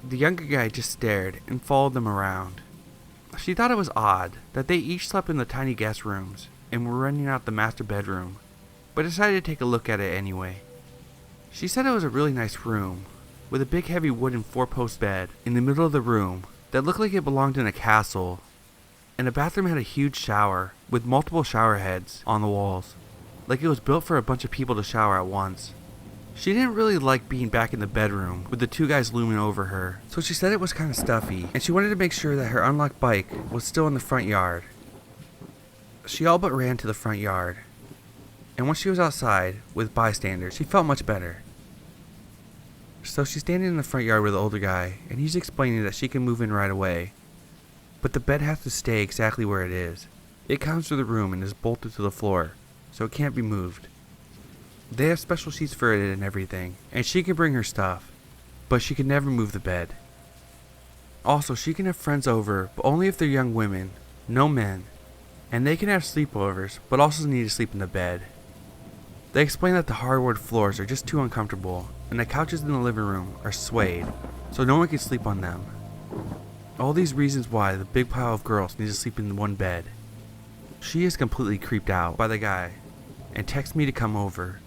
Speaker 1: The younger guy just stared and followed them around. She thought it was odd that they each slept in the tiny guest rooms and were renting out the master bedroom, but decided to take a look at it anyway. She said it was a really nice room, with a big heavy wooden 4-post bed in the middle of the room that looked like it belonged in a castle, and the bathroom had a huge shower with multiple shower heads on the walls. like it was built for a bunch of people to shower at once. She didn't really like being back in the bedroom with the two guys looming over her, so she said it was kind of stuffy, and she wanted to make sure that her unlocked bike was still in the front yard. She all but ran to the front yard, and once she was outside with bystanders, she felt much better. So she's standing in the front yard with the older guy, and he's explaining that she can move in right away, but the bed has to stay exactly where it is. It comes to the room and is bolted to the floor, so it can't be moved. They have special sheets for it and everything, and she can bring her stuff, but she can never move the bed. Also, she can have friends over, but only if they're young women, no men, and they can have sleepovers, but also need to sleep in the bed. They explain that the hardwood floors are just too uncomfortable, and the couches in the living room are suede, so no one can sleep on them. All these reasons why the big pile of girls need to sleep in one bed. She is completely creeped out by the guy, and texts me to come over.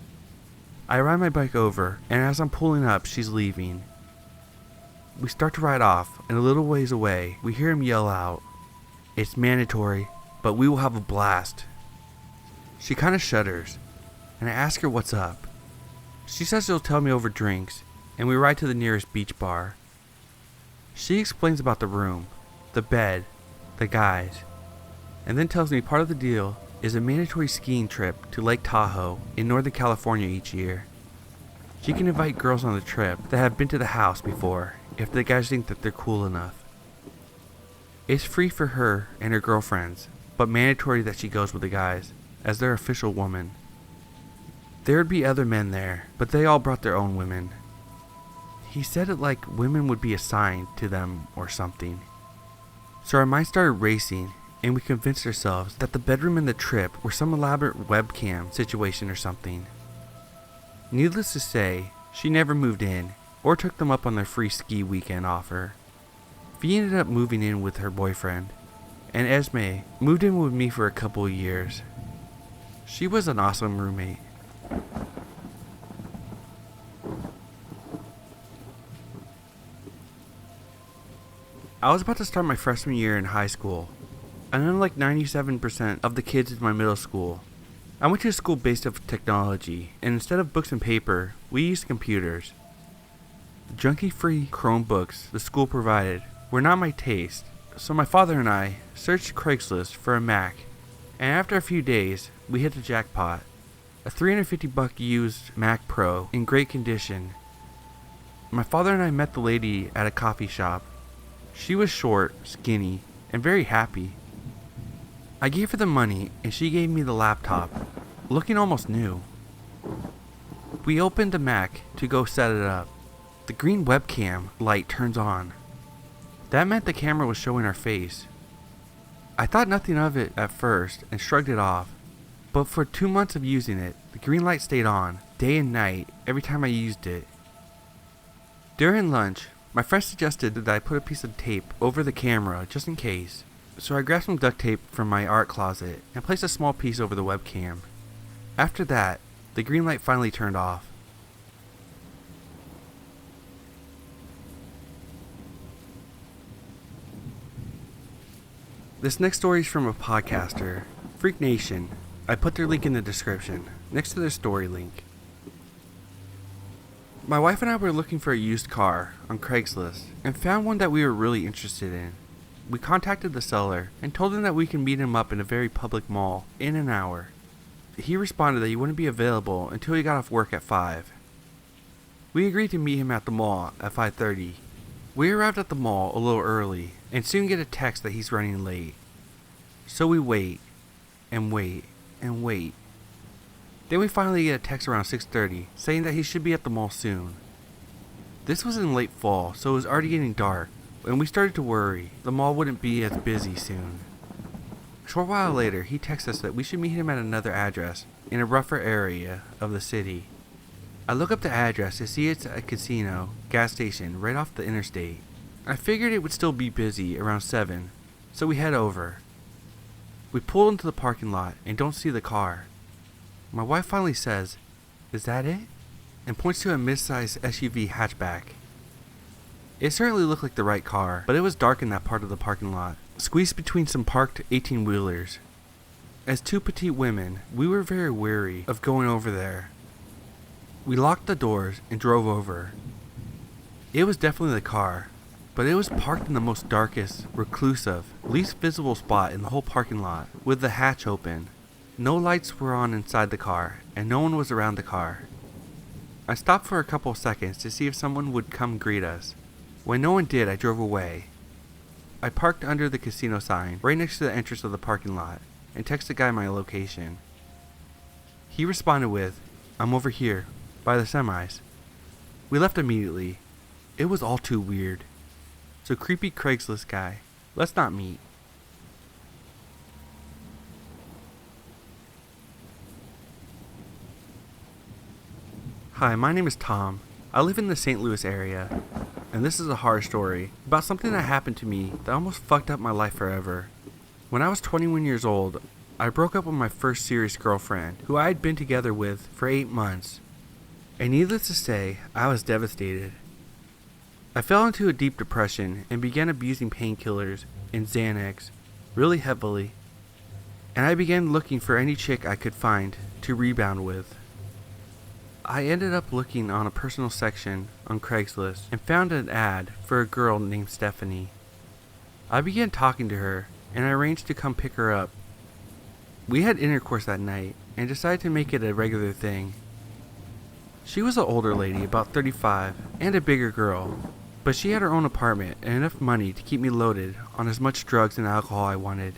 Speaker 1: I ride my bike over, and as I'm pulling up, she's leaving. We start to ride off, and a little ways away, we hear him yell out, "It's mandatory, but we will have a blast." She kind of shudders, and I ask her what's up. She says she'll tell me over drinks, and we ride to the nearest beach bar. She explains about the room, the bed, the guys, and then tells me part of the deal is a mandatory skiing trip to Lake Tahoe in Northern California each year. She can invite girls on the trip that have been to the house before if the guys think that they're cool enough. It's free for her and her girlfriends, but mandatory that she goes with the guys, as their official woman. There would be other men there, but they all brought their own women. He said it like women would be assigned to them or something. So our minds started racing, and we convinced ourselves that the bedroom and the trip were some elaborate webcam situation or something. Needless to say, she never moved in, or took them up on their free ski weekend offer. Fee ended up moving in with her boyfriend, and Esme moved in with me for a couple of years. She was an awesome roommate. I was about to start my freshman year in high school, and unlike 97% of the kids in my middle school, I went to a school based off technology, and instead of books and paper, we used computers. The junkie-free Chromebooks the school provided were not my taste, so my father and I searched Craigslist for a Mac, and after a few days, we hit the jackpot. A $350 used Mac Pro in great condition. My father and I met the lady at a coffee shop. She was short, skinny, and very happy. I gave her the money, and she gave me the laptop, looking almost new. We opened the Mac to go set it up. The green webcam light turns on. That meant the camera was showing our face. I thought nothing of it at first and shrugged it off, but for 2 months of using it, the green light stayed on, day and night, every time I used it. During lunch, my friend suggested that I put a piece of tape over the camera just in case, so I grabbed some duct tape from my art closet and placed a small piece over the webcam. After that, the green light finally turned off. This next story is from a podcaster, Freak Nation. I put their link in the description, next to their story link. My wife and I were looking for a used car on Craigslist and found one that we were really interested in. We contacted the seller and told him that we can meet him up in a very public mall in an hour. He responded that he wouldn't be available until he got off work at 5. We agreed to meet him at the mall at 5:30. We arrived at the mall a little early and soon get a text that he's running late. So we wait and wait and wait. Then we finally get a text around 6:30 saying that he should be at the mall soon. This was in late fall, so it was already getting dark, and we started to worry the mall wouldn't be as busy soon. A short while later, he texts us that we should meet him at another address in a rougher area of the city. I look up the address to see it's a casino, gas station right off the interstate. I figured it would still be busy around 7, so we head over. We pull into the parking lot and don't see the car. My wife finally says, "Is that it?" and points to a mid-sized SUV hatchback. It certainly looked like the right car, but it was dark in that part of the parking lot, squeezed between some parked 18-wheelers. As two petite women, we were very wary of going over there. We locked the doors and drove over. It was definitely the car, but it was parked in the most darkest, reclusive, least visible spot in the whole parking lot, with the hatch open. No lights were on inside the car, and no one was around the car. I stopped for a couple of seconds to see if someone would come greet us. When no one did, I drove away. I parked under the casino sign, right next to the entrance of the parking lot, and texted the guy my location. He responded with, "I'm over here, by the semis." We left immediately. It was all too weird. So creepy Craigslist guy, let's not meet. Hi, my name is Tom. I live in the St. Louis area, and this is a horror story about something that happened to me that almost fucked up my life forever. When I was 21 years old, I broke up with my first serious girlfriend, who I had been together with for 8 months. And needless to say, I was devastated. I fell into a deep depression and began abusing painkillers and Xanax really heavily. And I began looking for any chick I could find to rebound with. I ended up looking on a personal section on Craigslist and found an ad for a girl named Stephanie. I began talking to her and I arranged to come pick her up. We had intercourse that night and decided to make it a regular thing. She was an older lady, about 35, and a bigger girl, but she had her own apartment and enough money to keep me loaded on as much drugs and alcohol I wanted.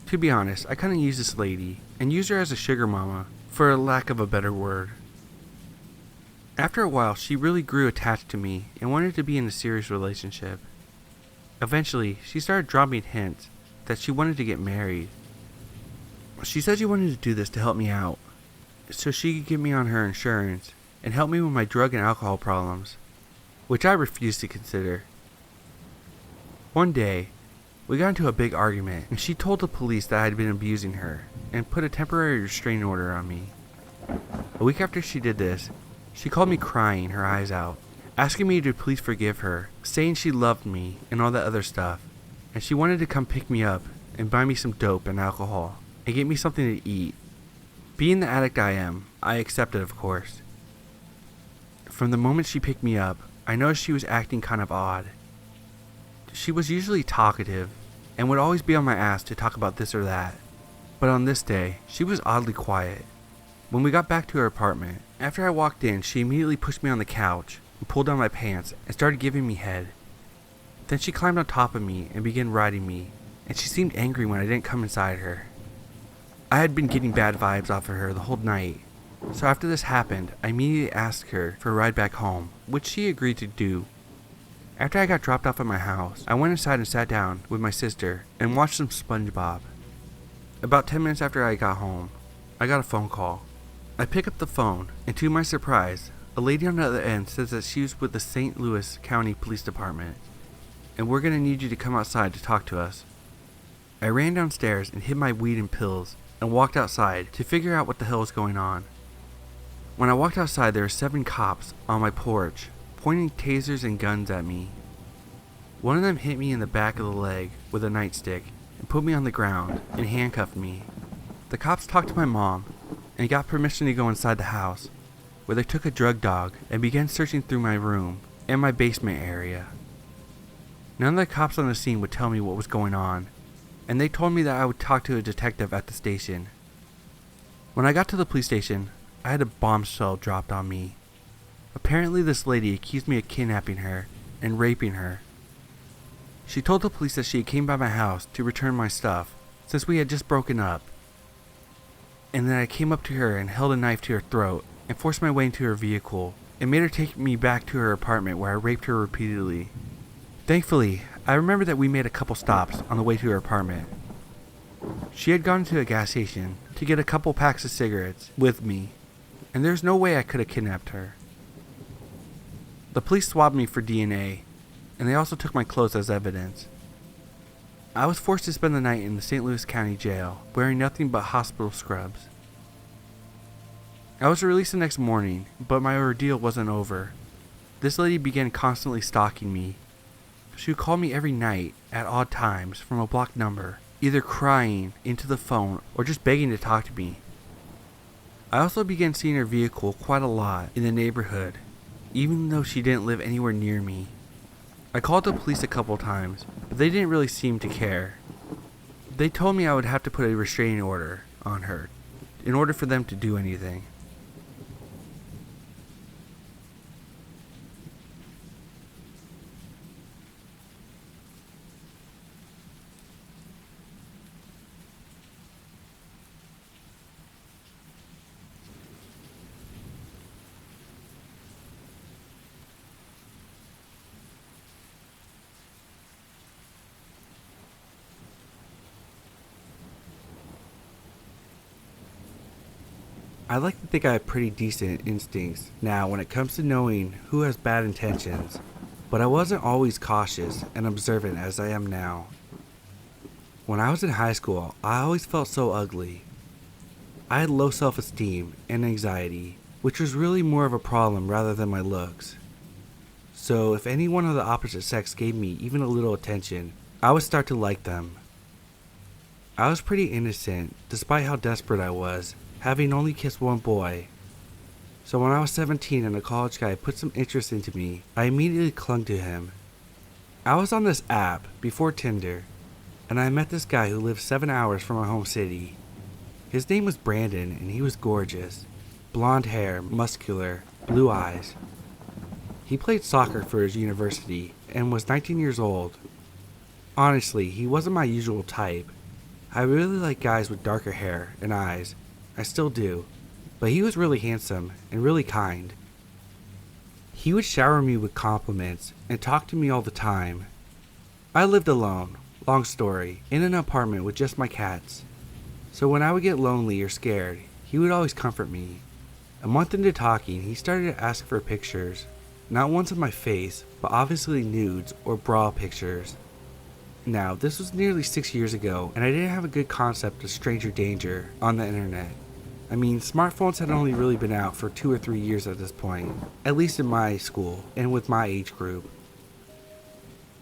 Speaker 1: To be honest, I couldn't use this lady and use her as a sugar mama, for a lack of a better word. After a while, she really grew attached to me and wanted to be in a serious relationship. Eventually, she started dropping hints that she wanted to get married. She said she wanted to do this to help me out, so she could get me on her insurance and help me with my drug and alcohol problems, which I refused to consider. One day, we got into a big argument and she told the police that I had been abusing her and put a temporary restraining order on me. A week after she did this, she called me crying her eyes out, asking me to please forgive her, saying she loved me and all that other stuff, and she wanted to come pick me up and buy me some dope and alcohol and get me something to eat. Being the addict I am, I accepted, of course. From the moment she picked me up, I noticed she was acting kind of odd. She was usually talkative and would always be on my ass to talk about this or that, but on this day, she was oddly quiet. When we got back to her apartment, after I walked in, she immediately pushed me on the couch and pulled down my pants and started giving me head. Then she climbed on top of me and began riding me, and she seemed angry when I didn't come inside her. I had been getting bad vibes off of her the whole night, so after this happened, I immediately asked her for a ride back home, which she agreed to do. After I got dropped off at my house, I went inside and sat down with my sister and watched some SpongeBob. About 10 minutes after I got home, I got a phone call. I pick up the phone, and to my surprise, a lady on the other end says that she was with the St. Louis County Police Department, and we're going to need you to come outside to talk to us. I ran downstairs and hid my weed and pills, and walked outside to figure out what the hell was going on. When I walked outside, there were 7 cops on my porch, pointing tasers and guns at me. One of them hit me in the back of the leg with a nightstick and put me on the ground and handcuffed me. The cops talked to my mom and got permission to go inside the house, where they took a drug dog and began searching through my room and my basement area. None of the cops on the scene would tell me what was going on, and they told me that I would talk to a detective at the station. When I got to the police station, I had a bombshell dropped on me. Apparently this lady accused me of kidnapping her and raping her. She told the police that she came by my house to return my stuff, since we had just broken up, and then I came up to her and held a knife to her throat and forced my way into her vehicle and made her take me back to her apartment where I raped her repeatedly. Thankfully, I remember that we made a couple stops on the way to her apartment. She had gone to a gas station to get a couple packs of cigarettes with me, and there's no way I could have kidnapped her. The police swabbed me for DNA, and they also took my clothes as evidence. I was forced to spend the night in the St. Louis County Jail, wearing nothing but hospital scrubs. I was released the next morning, but my ordeal wasn't over. This lady began constantly stalking me. She would call me every night at odd times from a blocked number either crying into the phone or just begging to talk to me. I also began seeing her vehicle quite a lot in the neighborhood, even though she didn't live anywhere near me. I called the police a couple times, but they didn't really seem to care. They told me I would have to put a restraining order on her in order for them to do anything. I like to think I have pretty decent instincts now when it comes to knowing who has bad intentions, but I wasn't always cautious and observant as I am now. When I was in high school, I always felt so ugly. I had low self-esteem and anxiety, which was really more of a problem rather than my looks. So if anyone of the opposite sex gave me even a little attention, I would start to like them. I was pretty innocent, despite how desperate I was, having only kissed one boy. So when I was 17 and a college guy put some interest into me, I immediately clung to him. I was on this app before Tinder, and I met this guy who lived 7 hours from my home city. His name was Brandon, and he was gorgeous. Blonde hair, muscular, blue eyes. He played soccer for his university and was 19 years old. Honestly, he wasn't my usual type. I really like guys with darker hair and eyes. I still do, but he was really handsome and really kind. He would shower me with compliments and talk to me all the time. I lived alone, long story, in an apartment with just my cats. So when I would get lonely or scared, he would always comfort me. A month into talking, he started to ask for pictures, not ones of my face, but obviously nudes or bra pictures. Now, this was nearly 6 years ago, and I didn't have a good concept of stranger danger on the internet. I mean, smartphones had only really been out for 2 or 3 years at this point, at least in my school and with my age group.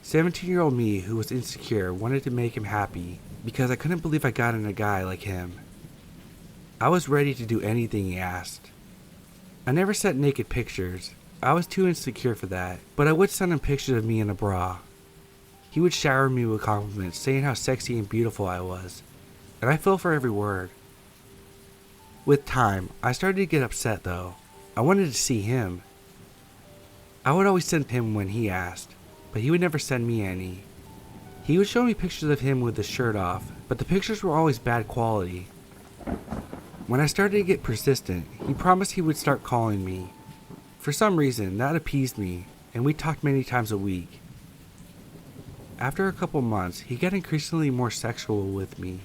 Speaker 1: 17-year-old me who was insecure wanted to make him happy because I couldn't believe I got in a guy like him. I was ready to do anything he asked. I never sent naked pictures. I was too insecure for that, but I would send him pictures of me in a bra. He would shower me with compliments, saying how sexy and beautiful I was, and I fell for every word. With time, I started to get upset though. I wanted to see him. I would always send him when he asked, but he would never send me any. He would show me pictures of him with his shirt off, but the pictures were always bad quality. When I started to get persistent, he promised he would start calling me. For some reason, that appeased me, and we talked many times a week. After a couple months, he got increasingly more sexual with me,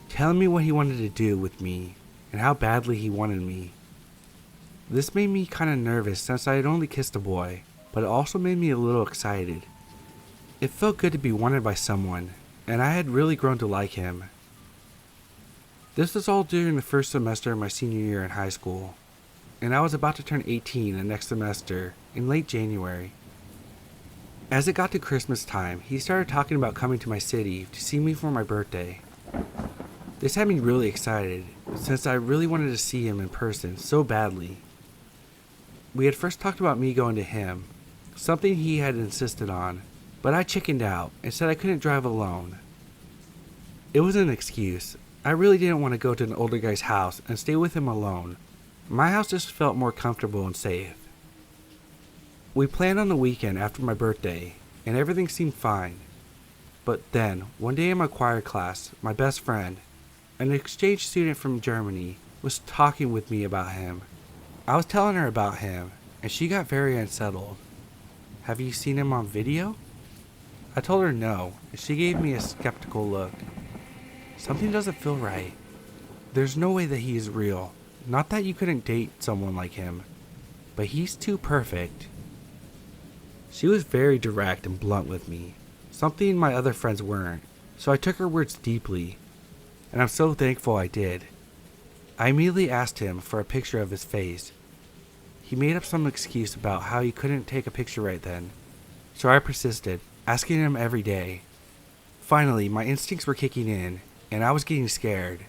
Speaker 1: telling me what he wanted to do with me and how badly he wanted me. This made me kind of nervous since I had only kissed a boy, but it also made me a little excited. It felt good to be wanted by someone, and I had really grown to like him. This was all during the first semester of my senior year in high school, and I was about to turn 18 the next semester in late January. As it got to Christmas time, he started talking about coming to my city to see me for my birthday. This had me really excited, since I really wanted to see him in person so badly. We had first talked about me going to him, something he had insisted on, but I chickened out and said I couldn't drive alone. It was an excuse. I really didn't want to go to an older guy's house and stay with him alone. My house just felt more comfortable and safe. We planned on the weekend after my birthday, and everything seemed fine. But then, one day in my choir class, my best friend, an exchange student from Germany, was talking with me about him. I was telling her about him, and she got very unsettled. "Have you seen him on video?" I told her no, and she gave me a skeptical look. Something doesn't feel right. There's no way that he is real. Not that you couldn't date someone like him, but he's too perfect. She was very direct and blunt with me, something my other friends weren't, so I took her words deeply, and I'm so thankful I did. I immediately asked him for a picture of his face. He made up some excuse about how he couldn't take a picture right then, so I persisted, asking him every day. Finally, my instincts were kicking in, and I was getting scared.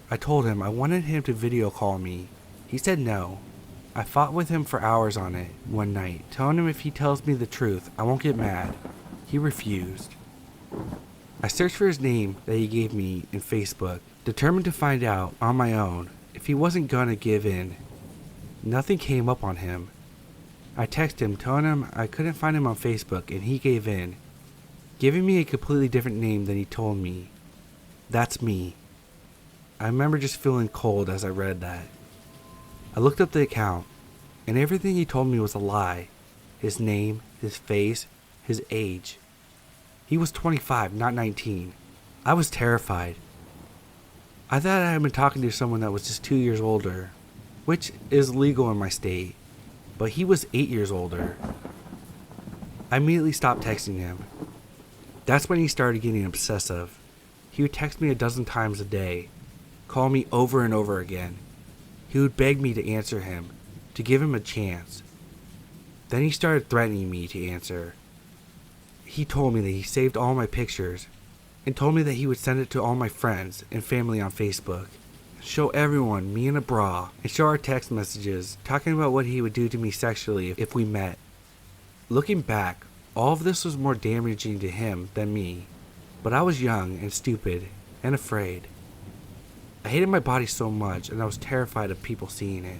Speaker 1: I told him I wanted him to video call me. He said no. I fought with him for hours on it one night, telling him if he tells me the truth, I won't get mad. He refused. I searched for his name that he gave me in Facebook, determined to find out on my own if he wasn't gonna give in. Nothing came up on him. I texted him telling him I couldn't find him on Facebook, and he gave in, giving me a completely different name than he told me. That's me. I remember just feeling cold as I read that. I looked up the account, and everything he told me was a lie. His name, his face, his age. He was 25, not 19. I was terrified. I thought I had been talking to someone that was just 2 years older, which is legal in my state, but he was 8 years older. I immediately stopped texting him. That's when he started getting obsessive. He would text me a dozen times a day, call me over and over again. He would beg me to answer him, to give him a chance. Then he started threatening me to answer. He told me that he saved all my pictures and told me that he would send it to all my friends and family on Facebook, show everyone me in a bra, and show our text messages talking about what he would do to me sexually if we met. Looking back, all of this was more damaging to him than me, but I was young and stupid and afraid. I hated my body so much, and I was terrified of people seeing it.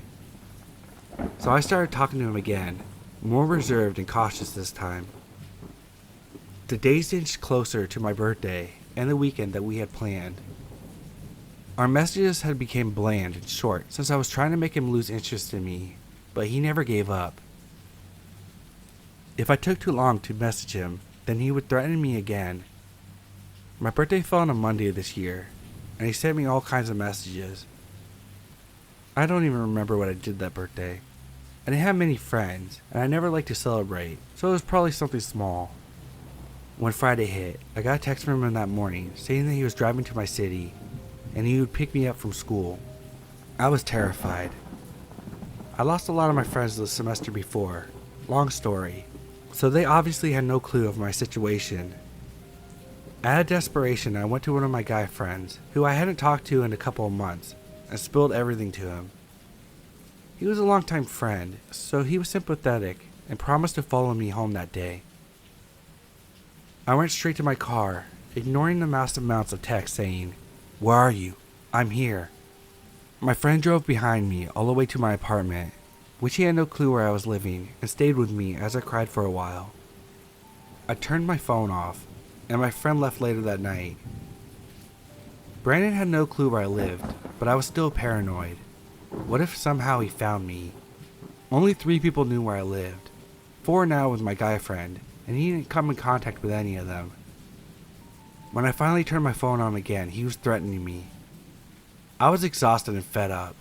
Speaker 1: So I started talking to him again, more reserved and cautious this time. The days inched closer to my birthday and the weekend that we had planned. Our messages had become bland and short since I was trying to make him lose interest in me, but he never gave up. If I took too long to message him, then he would threaten me again. My birthday fell on a Monday this year, and he sent me all kinds of messages. I don't even remember what I did that birthday. I didn't have many friends, and I never liked to celebrate, so it was probably something small. When Friday hit, I got a text from him that morning saying that he was driving to my city, and he would pick me up from school. I was terrified. I lost a lot of my friends the semester before. Long story. So they obviously had no clue of my situation. Out of desperation, I went to one of my guy friends, who I hadn't talked to in a couple of months, and spilled everything to him. He was a longtime friend, so he was sympathetic and promised to follow me home that day. I went straight to my car, ignoring the massive amounts of text saying, "Where are you? I'm here." My friend drove behind me all the way to my apartment, which he had no clue where I was living, and stayed with me as I cried for a while. I turned my phone off, and my friend left later that night. Brandon had no clue where I lived, but I was still paranoid. What if somehow he found me? Only 3 people knew where I lived. 4 now with my guy friend, and he didn't come in contact with any of them. When I finally turned my phone on again, he was threatening me. I was exhausted and fed up.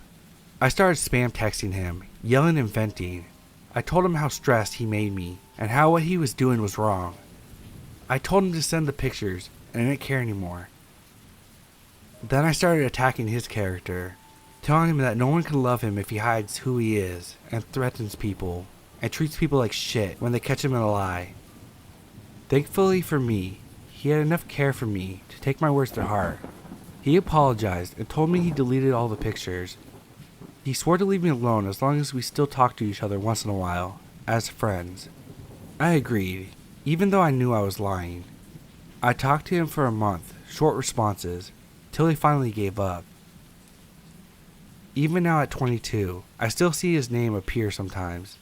Speaker 1: I started spam texting him, yelling and venting. I told him how stressed he made me, and how what he was doing was wrong. I told him to send the pictures, and I didn't care anymore. Then I started attacking his character, telling him that no one can love him if he hides who he is, and threatens people, and treats people like shit when they catch him in a lie. Thankfully for me, he had enough care for me to take my words to heart. He apologized and told me he deleted all the pictures. He swore to leave me alone as long as we still talked to each other once in a while, as friends. I agreed, even though I knew I was lying. I talked to him for a month, short responses, till he finally gave up. Even now at 22, I still see his name appear sometimes.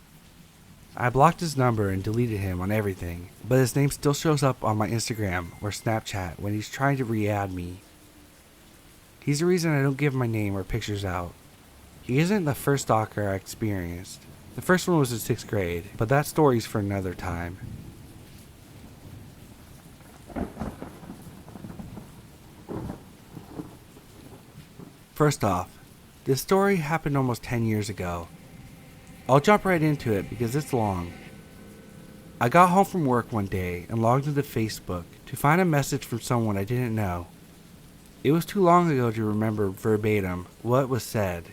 Speaker 1: I blocked his number and deleted him on everything, but his name still shows up on my Instagram or Snapchat when he's trying to re-add me. He's the reason I don't give my name or pictures out. He isn't the first stalker I experienced. The first one was in 6th grade, but that story's for another time. First off, this story happened almost 10 years ago. I'll jump right into it because it's long. I got home from work one day and logged into Facebook to find a message from someone I didn't know. It was too long ago to remember verbatim what was said,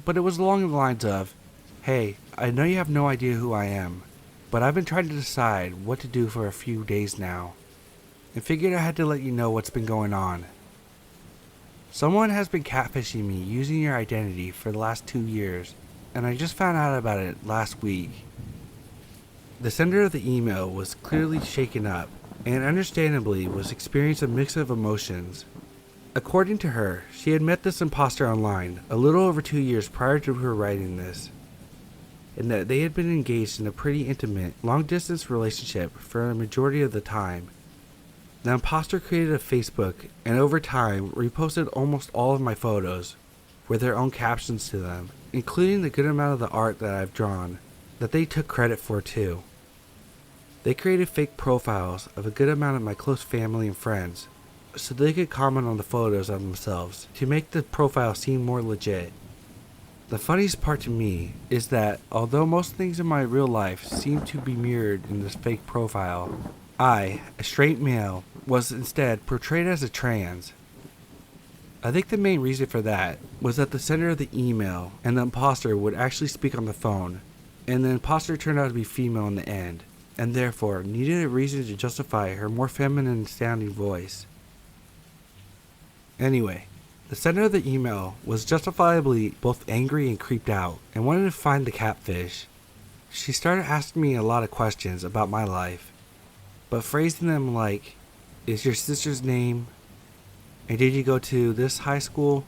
Speaker 1: but it was along the lines of, "Hey, I know you have no idea who I am, but I've been trying to decide what to do for a few days now. and figured I had to let you know what's been going on. Someone has been catfishing me using your identity for the last 2 years, and I just found out about it last week. The sender of the email was clearly shaken up, and understandably was experiencing a mix of emotions. According to her, she had met this imposter online a little over 2 years prior to her writing this, and that they had been engaged in a pretty intimate, long-distance relationship for a majority of the time. The imposter created a Facebook and over time reposted almost all of my photos with their own captions to them, including the good amount of the art that I've drawn, that they took credit for too. They created fake profiles of a good amount of my close family and friends, so they could comment on the photos of themselves to make the profile seem more legit. The funniest part to me is that although most things in my real life seem to be mirrored in this fake profile, I, a straight male, was instead portrayed as a trans. I think the main reason for that was that the sender of the email and the imposter would actually speak on the phone, and the imposter turned out to be female in the end, and therefore needed a reason to justify her more feminine sounding voice. Anyway, the sender of the email was justifiably both angry and creeped out and wanted to find the catfish. She started asking me a lot of questions about my life, but phrasing them like, "Is your sister's name? And did you go to this high school?"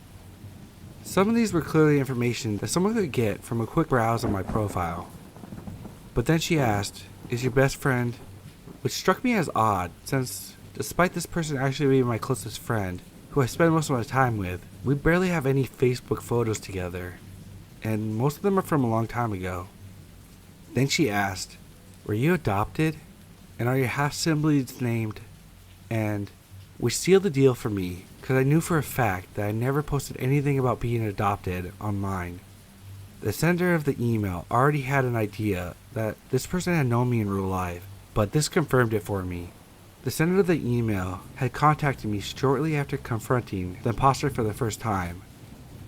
Speaker 1: Some of these were clearly information that someone could get from a quick browse on my profile. But then she asked, "Is your best friend?" Which struck me as odd, since despite this person actually being my closest friend, who I spend most of my time with, we barely have any Facebook photos together, and most of them are from a long time ago. Then she asked, "Were you adopted? And are your half-siblings named?" And which sealed the deal for me, because I knew for a fact that I never posted anything about being adopted online. The sender of the email already had an idea that this person had known me in real life, but this confirmed it for me. The sender of the email had contacted me shortly after confronting the imposter for the first time.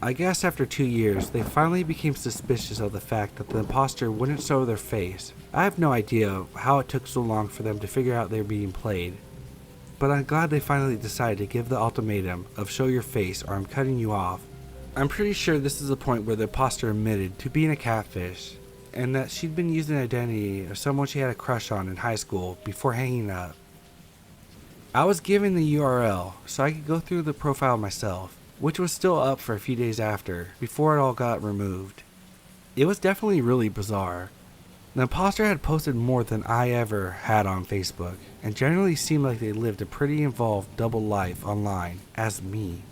Speaker 1: I guess after 2 years, they finally became suspicious of the fact that the imposter wouldn't show their face. I have no idea how it took so long for them to figure out they were being played, but I'm glad they finally decided to give the ultimatum of show your face or I'm cutting you off. I'm pretty sure this is the point where the imposter admitted to being a catfish, and that she'd been using the identity of someone she had a crush on in high school before hanging up. I was given the URL so I could go through the profile myself, which was still up for a few days after, before it all got removed. It was definitely really bizarre. The imposter had posted more than I ever had on Facebook, and generally seemed like they lived a pretty involved double life online, as me.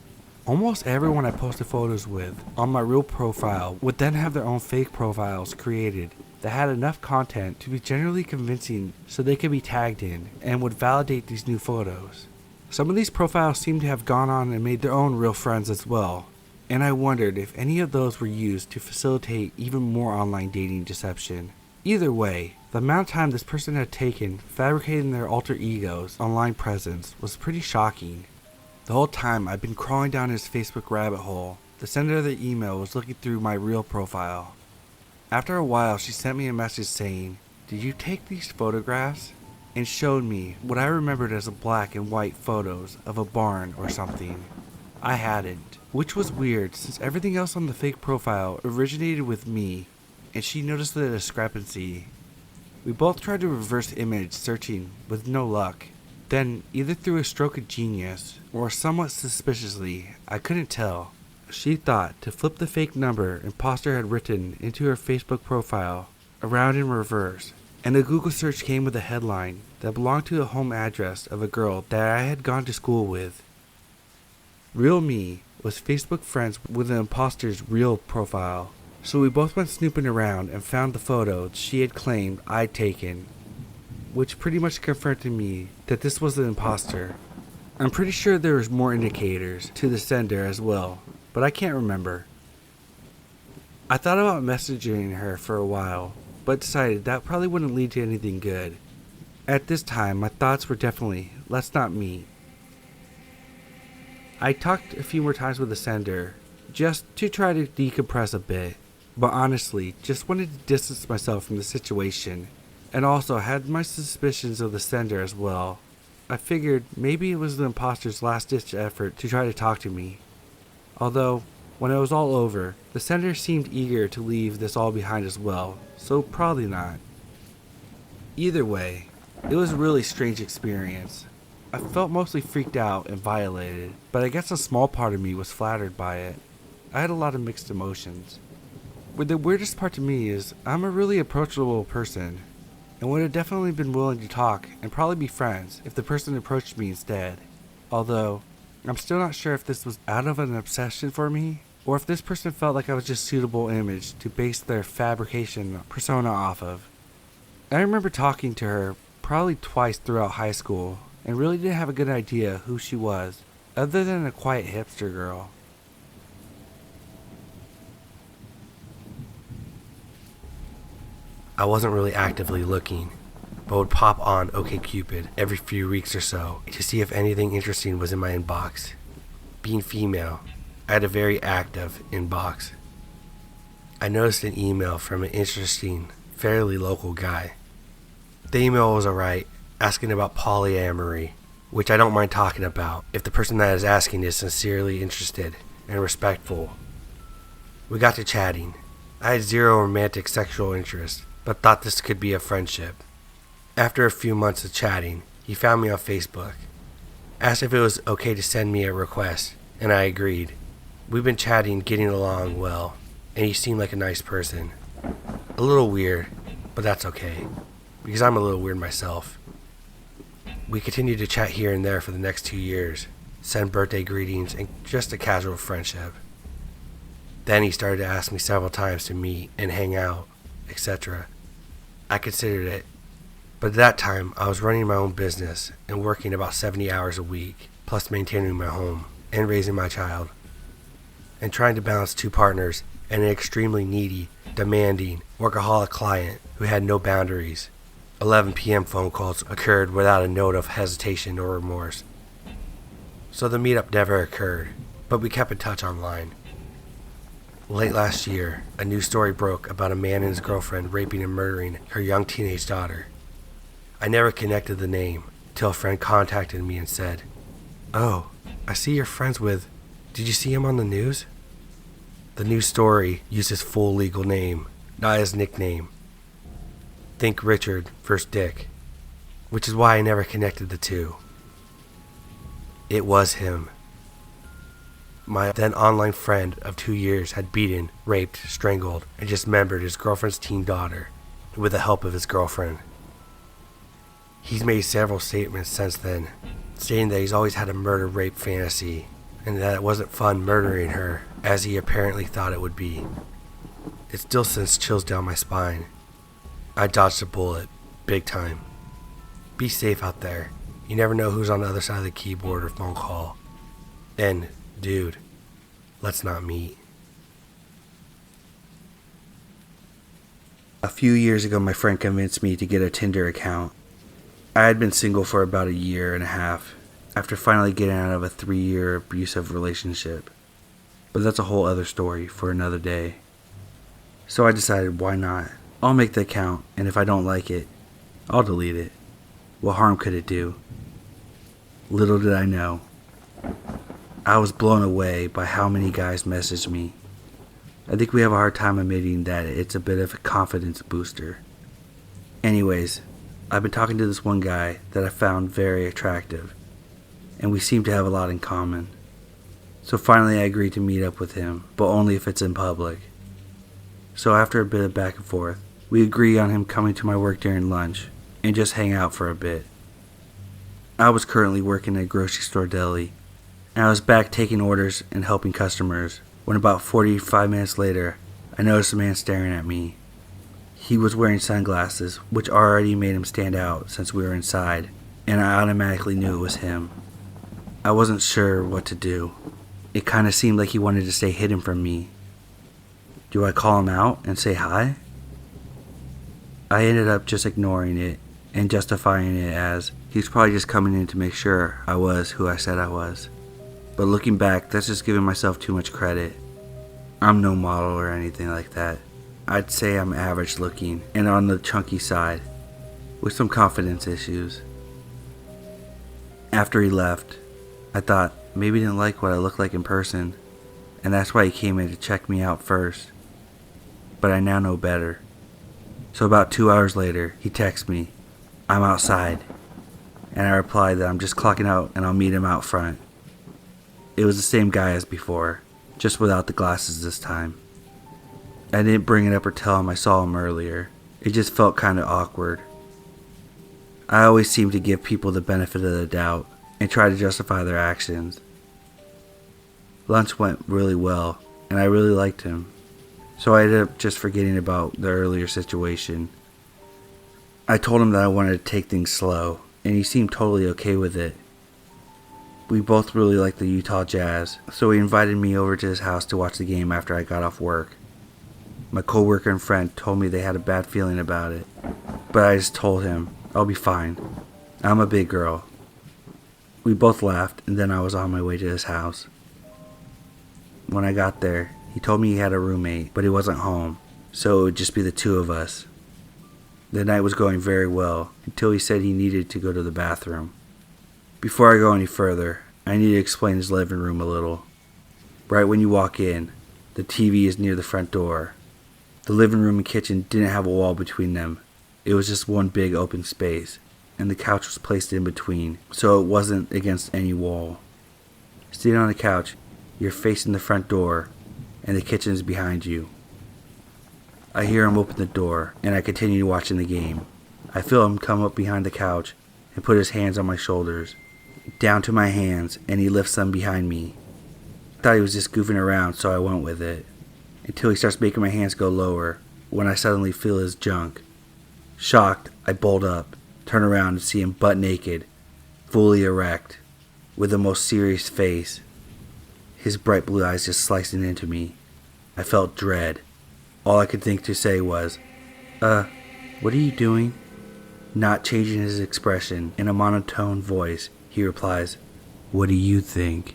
Speaker 1: Almost everyone I posted photos with on my real profile would then have their own fake profiles created that had enough content to be generally convincing so they could be tagged in and would validate these new photos. Some of these profiles seemed to have gone on and made their own real friends as well, and I wondered if any of those were used to facilitate even more online dating deception. Either way, the amount of time this person had taken fabricating their alter ego's online presence was pretty shocking. The whole time I'd been crawling down his Facebook rabbit hole, the sender of the email was looking through my real profile. After a while, she sent me a message saying, "Did you take these photographs?" and showed me what I remembered as a black and white photos of a barn or something. I hadn't, which was weird since everything else on the fake profile originated with me, and she noticed the discrepancy. We both tried to reverse image searching with no luck. Then, either through a stroke of genius or somewhat suspiciously, I couldn't tell, she thought to flip the fake number imposter had written into her Facebook profile around in reverse, and a Google search came with a headline that belonged to the home address of a girl that I had gone to school with. Real me was Facebook friends with the imposter's real profile, so we both went snooping around and found the photo she had claimed I'd taken, which pretty much confirmed to me that this was the imposter. I'm pretty sure there was more indicators to the sender as well, but I can't remember. I thought about messaging her for a while, but decided that probably wouldn't lead to anything good. At this time, my thoughts were definitely, let's not meet. I talked a few more times with the sender, just to try to decompress a bit, but honestly, just wanted to distance myself from the situation, and also had my suspicions of the sender as well. I figured maybe it was the imposter's last-ditch effort to try to talk to me. Although, when it was all over, the sender seemed eager to leave this all behind as well, so probably not. Either way, it was a really strange experience. I felt mostly freaked out and violated, but I guess a small part of me was flattered by it. I had a lot of mixed emotions. But the weirdest part to me is I'm a really approachable person, and would have definitely been willing to talk and probably be friends if the person approached me instead. Although, I'm still not sure if this was out of an obsession for me, or if this person felt like I was just a suitable image to base their fabrication persona off of. I remember talking to her probably twice throughout high school, and really didn't have a good idea who she was, other than a quiet hipster girl.
Speaker 2: I wasn't really actively looking, but would pop on OkCupid every few weeks or so to see if anything interesting was in my inbox. Being female, I had a very active inbox. I noticed an email from an interesting, fairly local guy. The email was alright, asking about polyamory, which I don't mind talking about if the person that is asking is sincerely interested and respectful. We got to chatting. I had zero romantic sexual interest, but thought this could be a friendship. After a few months of chatting, he found me on Facebook, asked if it was okay to send me a request, and I agreed. We've been chatting, getting along well, and he seemed like a nice person. A little weird, but that's okay, because I'm a little weird myself. We continued to chat here and there for the next 2 years, send birthday greetings, and just a casual friendship. Then he started to ask me several times to meet and hang out, etc. I considered it, but at that time I was running my own business and working about 70 hours a week, plus maintaining my home and raising my child, and trying to balance 2 partners and an extremely needy, demanding, workaholic client who had no boundaries. 11 p.m. phone calls occurred without a note of hesitation or remorse. So the meetup never occurred, but we kept in touch online. Late last year, a news story broke about a man and his girlfriend raping and murdering her young teenage daughter. I never connected the name till a friend contacted me and said, "Oh, I see you're friends with, did you see him on the news?" The news story used his full legal name, not his nickname. Think Richard vs. Dick, which is why I never connected the two. It was him. My then online friend of 2 years had beaten, raped, strangled, and dismembered his girlfriend's teen daughter with the help of his girlfriend. He's made several statements since then, stating that he's always had a murder-rape fantasy, and that it wasn't fun murdering her, as he apparently thought it would be. It still sends chills down my spine. I dodged a bullet, big time. Be safe out there. You never know who's on the other side of the keyboard or phone call. And, dude, let's not meet.
Speaker 1: A few years ago, my friend convinced me to get a Tinder account. I had been single for about a year and a half, after finally getting out of a 3-year abusive relationship. But that's a whole other story for another day. So I decided, why not? I'll make the account, and if I don't like it, I'll delete it. What harm could it do? Little did I know. I was blown away by how many guys messaged me. I think we have a hard time admitting that it's a bit of a confidence booster. Anyways, I've been talking to this one guy that I found very attractive, and we seem to have a lot in common. So finally I agreed to meet up with him, but only if it's in public. So after a bit of back and forth, we agree on him coming to my work during lunch and just hang out for a bit. I was currently working at a grocery store deli, and I was back taking orders and helping customers when about 45 minutes later, I noticed a man staring at me. He was wearing sunglasses, which already made him stand out since we were inside, and I automatically knew it was him. I wasn't sure what to do. It kind of seemed like he wanted to stay hidden from me. Do I call him out and say hi? I ended up just ignoring it and justifying it as he's probably just coming in to make sure I was who I said I was. But looking back, that's just giving myself too much credit. I'm no model or anything like that. I'd say I'm average looking and on the chunky side, with some confidence issues. After he left, I thought maybe he didn't like what I looked like in person, and that's why he came in to check me out first. But I now know better. So about 2 hours later, he texts me, "I'm outside." And I replied that I'm just clocking out and I'll meet him out front. It was the same guy as before, just without the glasses this time. I didn't bring it up or tell him I saw him earlier. It just felt kind of awkward. I always seem to give people the benefit of the doubt and try to justify their actions. Lunch went really well, and I really liked him. So I ended up just forgetting about the earlier situation. I told him that I wanted to take things slow, and he seemed totally okay with it. We both really liked the Utah Jazz, so he invited me over to his house to watch the game after I got off work. My coworker and friend told me they had a bad feeling about it, but I just told him, I'll be fine. I'm a big girl. We both laughed, and then I was on my way to his house. When I got there, he told me he had a roommate, but he wasn't home, so it would just be the two of us. The night was going very well, until he said he needed to go to the bathroom. Before I go any further, I need to explain his living room a little. Right when you walk in, the TV is near the front door. The living room and kitchen didn't have a wall between them. It was just one big open space, and the couch was placed in between, so it wasn't against any wall. Sitting on the couch, you're facing the front door, and the kitchen is behind you. I hear him open the door, and I continue watching the game. I feel him come up behind the couch and put his hands on my shoulders, down to my hands, and he lifts them behind me. I thought he was just goofing around, so I went with it, until he starts making my hands go lower, when I suddenly feel his junk. Shocked, I bolt up, turn around and see him butt naked, fully erect, with the most serious face. His bright blue eyes just slicing into me. I felt dread. All I could think to say was, what are you doing?" Not changing his expression, in a monotone voice, he replies, "What do you think?"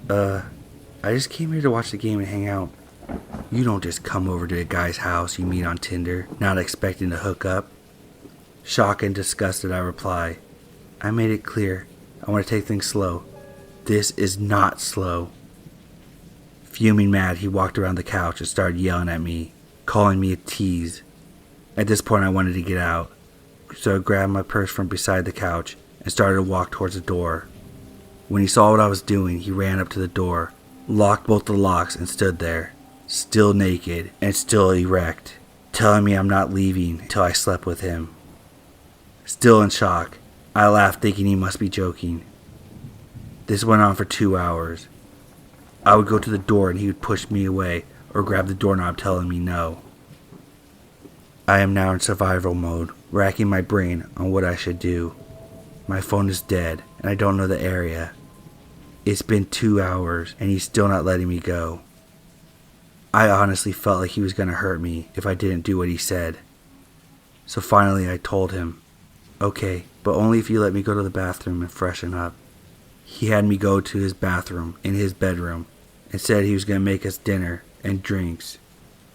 Speaker 1: I just came here to watch the game and hang out." "You don't just come over to a guy's house you meet on Tinder, not expecting to hook up." Shocked and disgusted, I reply, "I made it clear. I want to take things slow. This is not slow." Fuming mad, he walked around the couch and started yelling at me, calling me a tease. At this point, I wanted to get out, so I grabbed my purse from beside the couch and started to walk towards the door. When he saw what I was doing, he ran up to the door, locked both the locks, and stood there, still naked and still erect, telling me I'm not leaving until I slept with him. Still in shock, I laughed, thinking he must be joking. This went on for 2 hours. I would go to the door and he would push me away or grab the doorknob, telling me no. I am now in survival mode, racking my brain on what I should do. My phone is dead and I don't know the area. It's been 2 hours and he's still not letting me go. I honestly felt like he was going to hurt me if I didn't do what he said. So finally I told him, "Okay, but only if you let me go to the bathroom and freshen up." He had me go to his bathroom in his bedroom and said he was going to make us dinner and drinks,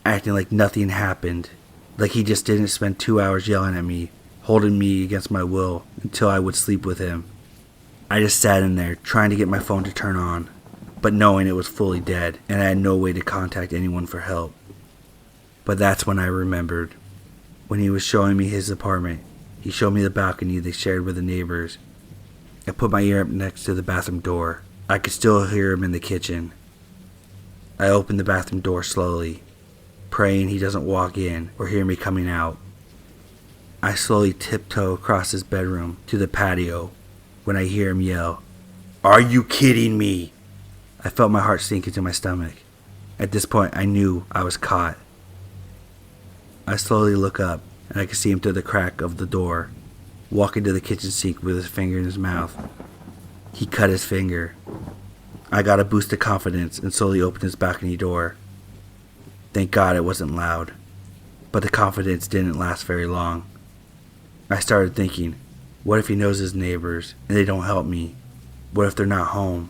Speaker 1: acting like nothing happened, like he just didn't spend 2 hours yelling at me, holding me against my will until I would sleep with him. I just sat in there trying to get my phone to turn on, but knowing it was fully dead and I had no way to contact anyone for help. But that's when I remembered. When he was showing me his apartment, he showed me the balcony they shared with the neighbors. I put my ear up next to the bathroom door. I could still hear him in the kitchen. I opened the bathroom door slowly, praying he doesn't walk in or hear me coming out. I slowly tiptoe across his bedroom to the patio when I hear him yell, "Are you kidding me?" I felt my heart sink into my stomach. At this point, I knew I was caught. I slowly look up and I could see him through the crack of the door, walking to the kitchen sink with his finger in his mouth. He cut his finger. I got a boost of confidence and slowly opened his balcony door. Thank God it wasn't loud, but the confidence didn't last very long. I started thinking, what if he knows his neighbors and they don't help me? What if they're not home?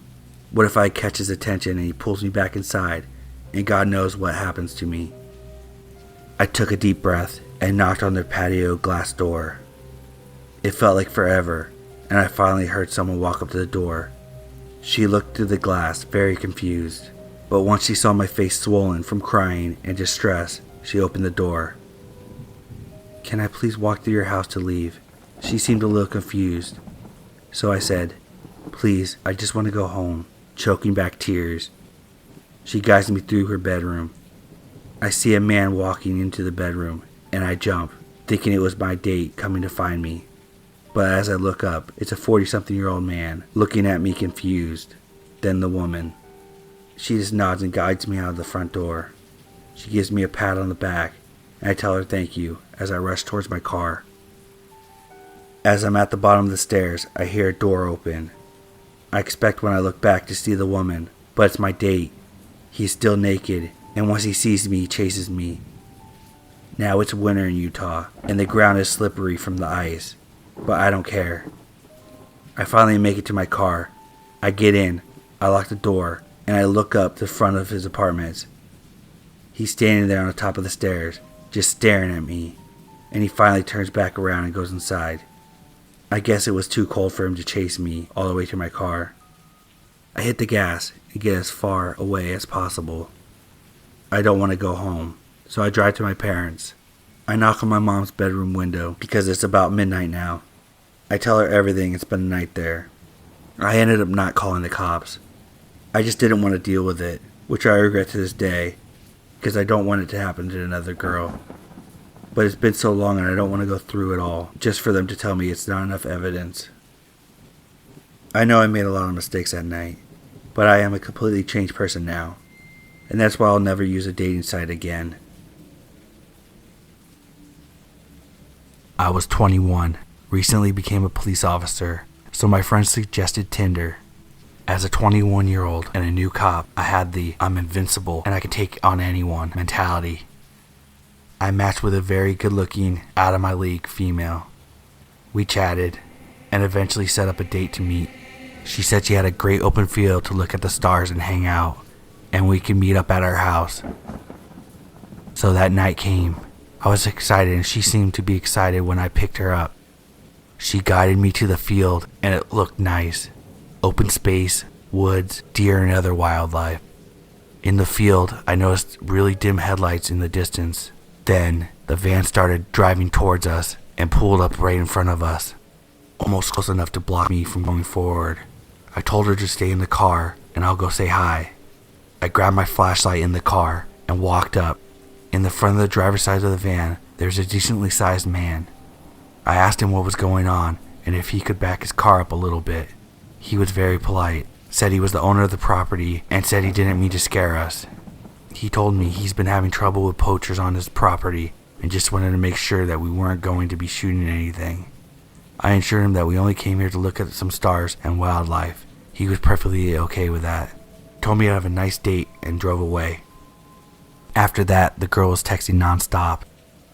Speaker 1: What if I catch his attention and he pulls me back inside and God knows what happens to me? I took a deep breath and knocked on their patio glass door. It felt like forever, and I finally heard someone walk up to the door. She looked through the glass, very confused, but once she saw my face swollen from crying and distress, she opened the door. "Can I please walk through your house to leave?" She seemed a little confused, so I said, "Please, I just want to go home," choking back tears. She guides me through her bedroom. I see a man walking into the bedroom, and I jump, thinking it was my date coming to find me. But as I look up, it's a 40-something-year-old man, looking at me confused. Then the woman. She just nods and guides me out of the front door. She gives me a pat on the back, and I tell her thank you as I rush towards my car. As I'm at the bottom of the stairs, I hear a door open. I expect when I look back to see the woman, but it's my date. He's still naked, and once he sees me, he chases me. Now it's winter in Utah, and the ground is slippery from the ice, but I don't care. I finally make it to my car. I get in, I lock the door, and I look up the front of his apartment. He's standing there on the top of the stairs, just staring at me, and he finally turns back around and goes inside. I guess it was too cold for him to chase me all the way to my car. I hit the gas and get as far away as possible. I don't want to go home, so I drive to my parents'. I knock on my mom's bedroom window because it's about midnight now. I tell her everything and spend the night there. I ended up not calling the cops. I just didn't want to deal with it, which I regret to this day, because I don't want it to happen to another girl. But it's been so long and I don't want to go through it all, just for them to tell me it's not enough evidence. I know I made a lot of mistakes that night, but I am a completely changed person now, and that's why I'll never use a dating site again. I was 21, recently became a police officer, so my friends suggested Tinder. As a 21-year-old and a new cop, I had the "I'm invincible and I can take on anyone" mentality. I matched with a very good-looking, out-of-my-league female. We chatted, and eventually set up a date to meet. She said she had a great open field to look at the stars and hang out, and we could meet up at her house. So that night came. I was excited, and she seemed to be excited when I picked her up. She guided me to the field, and it looked nice. Open space, woods, deer, and other wildlife. In the field, I noticed really dim headlights in the distance. Then, the van started driving towards us and pulled up right in front of us, almost close enough to block me from going forward. I told her to stay in the car, and I'll go say hi. I grabbed my flashlight in the car and walked up. In the front of the driver's side of the van, there's a decently sized man. I asked him what was going on and if he could back his car up a little bit. He was very polite, said he was the owner of the property, and said he didn't mean to scare us. He told me he's been having trouble with poachers on his property and just wanted to make sure that we weren't going to be shooting anything. I assured him that we only came here to look at some stars and wildlife. He was perfectly okay with that. Told me to have a nice date and drove away. After that, the girl was texting nonstop.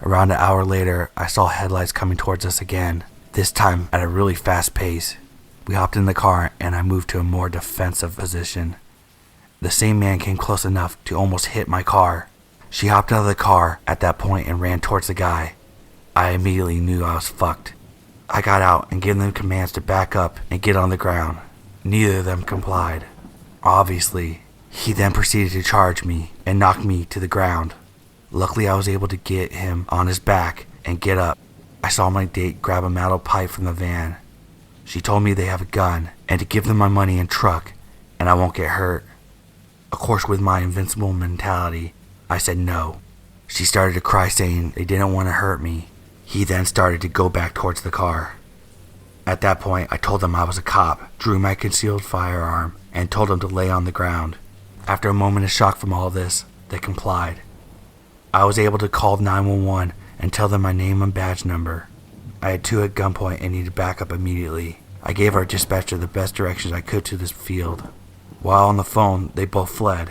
Speaker 1: Around an hour later, I saw headlights coming towards us again, this time at a really fast pace. We hopped in the car and I moved to a more defensive position. The same man came close enough to almost hit my car. She hopped out of the car at that point and ran towards the guy. I immediately knew I was fucked. I got out and gave them commands to back up and get on the ground. Neither of them complied. Obviously, he then proceeded to charge me and knock me to the ground. Luckily, I was able to get him on his back and get up. I saw my date grab a metal pipe from the van. She told me they have a gun and to give them my money and truck and I won't get hurt. Of course, with my invincible mentality, I said no. She started to cry saying they didn't want to hurt me. He then started to go back towards the car. At that point, I told them I was a cop, drew my concealed firearm, and told them to lay on the ground. After a moment of shock from all this, they complied. I was able to call 911 and tell them my name and badge number. I had two at gunpoint and needed backup immediately. I gave our dispatcher the best directions I could to this field. While on the phone, they both fled.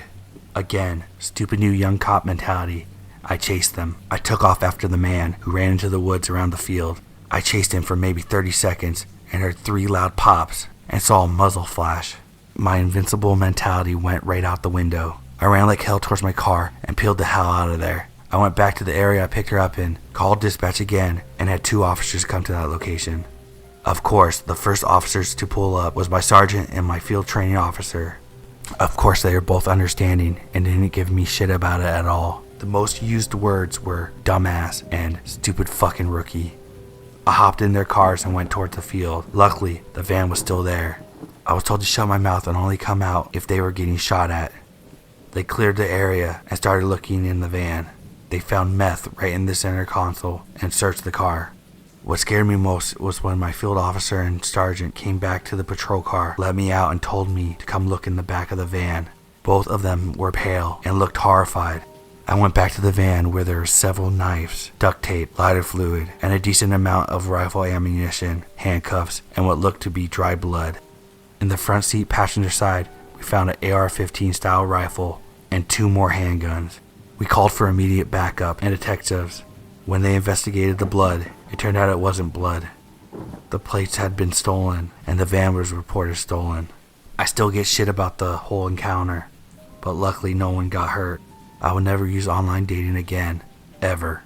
Speaker 1: Again, stupid new young cop mentality. I chased them. I took off after the man who ran into the woods around the field. I chased him for maybe 30 seconds and heard 3 loud pops and saw a muzzle flash. My invincible mentality went right out the window. I ran like hell towards my car and peeled the hell out of there. I went back to the area I picked her up in, called dispatch again, and had 2 officers come to that location. Of course, the first officers to pull up was my sergeant and my field training officer. Of course, they were both understanding and didn't give me shit about it at all. The most used words were dumbass and stupid fucking rookie. I hopped in their cars and went towards the field. Luckily, the van was still there. I was told to shut my mouth and only come out if they were getting shot at. They cleared the area and started looking in the van. They found meth right in the center console and searched the car. What scared me most was when my field officer and sergeant came back to the patrol car, let me out and told me to come look in the back of the van. Both of them were pale and looked horrified. I went back to the van where there were several knives, duct tape, lighter fluid, and a decent amount of rifle ammunition, handcuffs, and what looked to be dry blood. In the front seat passenger side, we found an AR-15 style rifle and 2 more handguns. We called for immediate backup and detectives. When they investigated the blood, it turned out it wasn't blood. The plates had been stolen, and the van was reported stolen. I still get shit about the whole encounter, but luckily no one got hurt. I would never use online dating again, ever.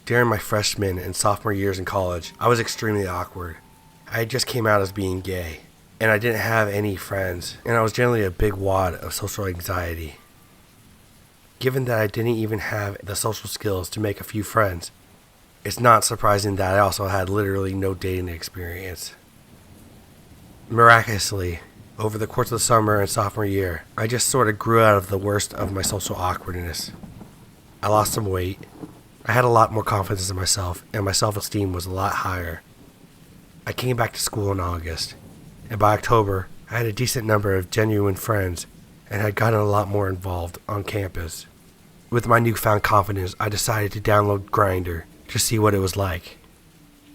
Speaker 2: During my freshman and sophomore years in college, I was extremely awkward. I just came out as being gay, and I didn't have any friends, and I was generally a big wad of social anxiety. Given that I didn't even have the social skills to make a few friends, it's not surprising that I also had literally no dating experience. Miraculously, over the course of the summer and sophomore year, I just sort of grew out of the worst of my social awkwardness. I lost some weight. I had a lot more confidence in myself, and my self-esteem was a lot higher. I came back to school in August, and by October, I had a decent number of genuine friends and had gotten a lot more involved on campus. With my newfound confidence, I decided to download Grindr to see what it was like.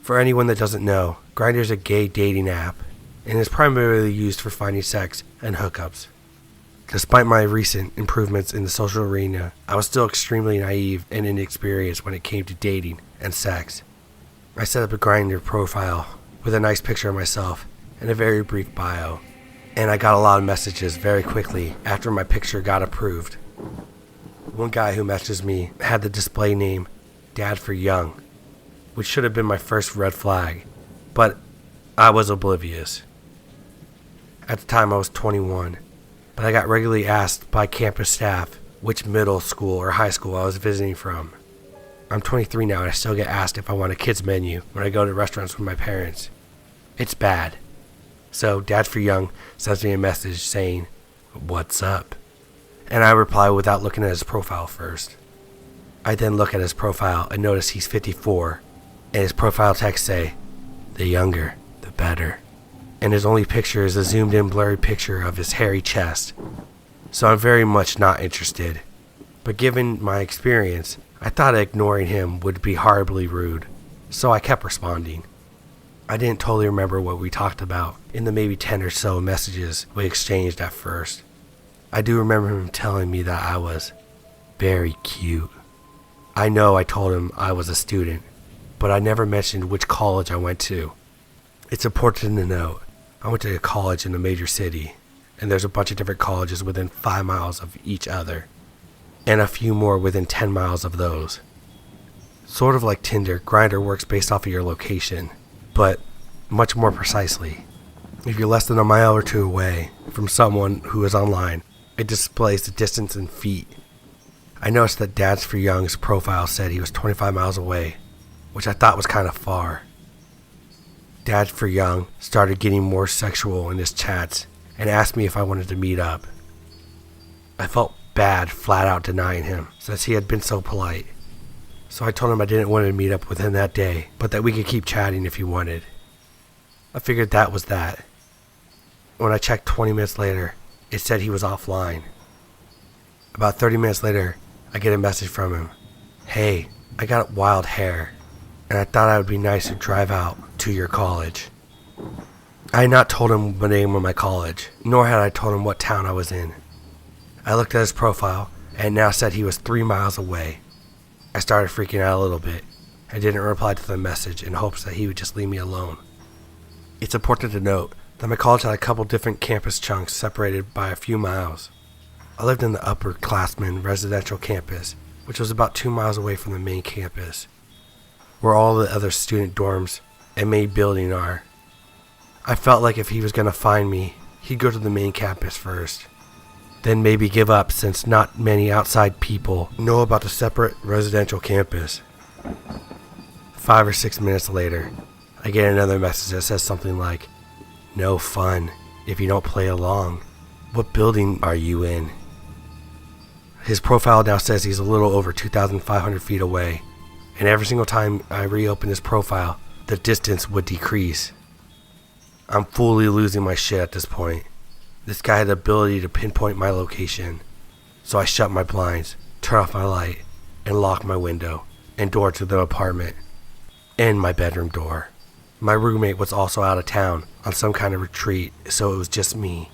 Speaker 2: For anyone that doesn't know, Grindr is a gay dating app and is primarily used for finding sex and hookups. Despite my recent improvements in the social arena, I was still extremely naive and inexperienced when it came to dating and sex. I set up a Grindr profile with a nice picture of myself and a very brief bio, and I got a lot of messages very quickly after my picture got approved. One guy who messaged me had the display name Dad for Young, which should have been my first red flag, but I was oblivious. At the time I was 21, but I got regularly asked by campus staff which middle school or high school I was visiting from. I'm 23 now and I still get asked if I want a kid's menu when I go to restaurants with my parents. It's bad. So Dad for Young sends me a message saying, "What's up?" And I reply without looking at his profile first. I then look at his profile and notice he's 54, and his profile text say, "The younger, the better." And his only picture is a zoomed in blurry picture of his hairy chest. So I'm very much not interested. But given my experience, I thought ignoring him would be horribly rude, so I kept responding. I didn't totally remember what we talked about in the maybe 10 or so messages we exchanged at first. I do remember him telling me that I was very cute. I know I told him I was a student, but I never mentioned which college I went to. It's important to note, I went to a college in a major city, and there's a bunch of different colleges within 5 miles of each other, and a few more within 10 miles of those. Sort of like Tinder, Grindr works based off of your location, but much more precisely. If you're less than a mile or two away from someone who is online, it displays the distance in feet. I noticed that Dad's for Young's profile said he was 25 miles away, which I thought was kind of far. Dad for Young started getting more sexual in his chats and asked me if I wanted to meet up. I felt bad flat out denying him since he had been so polite. So I told him I didn't want to meet up with him that day, but that we could keep chatting if he wanted. I figured that was that. When I checked 20 minutes later, it said he was offline. About 30 minutes later, I get a message from him. "Hey, I got wild hair, and I thought it would be nice to drive out to your college." I had not told him the name of my college, nor had I told him what town I was in. I looked at his profile, and it now said he was 3 miles away. I started freaking out a little bit, and didn't reply to the message in hopes that he would just leave me alone. It's important to note that my college had a couple different campus chunks separated by a few miles. I lived in the upperclassmen residential campus, which was about 2 miles away from the main campus. where all the other student dorms and main building are. I felt like if he was going to find me, he'd go to the main campus first, then maybe give up since not many outside people know about the separate residential campus. 5 or 6 minutes later, I get another message that says something like, "No fun if you don't play along. What building are you in?" His profile now says he's a little over 2,500 feet away, and every single time I reopen his profile, the distance would decrease. I'm fully losing my shit at this point. This guy had the ability to pinpoint my location, so I shut my blinds, turn off my light, and lock my window and door to the apartment, and my bedroom door. My roommate was also out of town on some kind of retreat, so it was just me.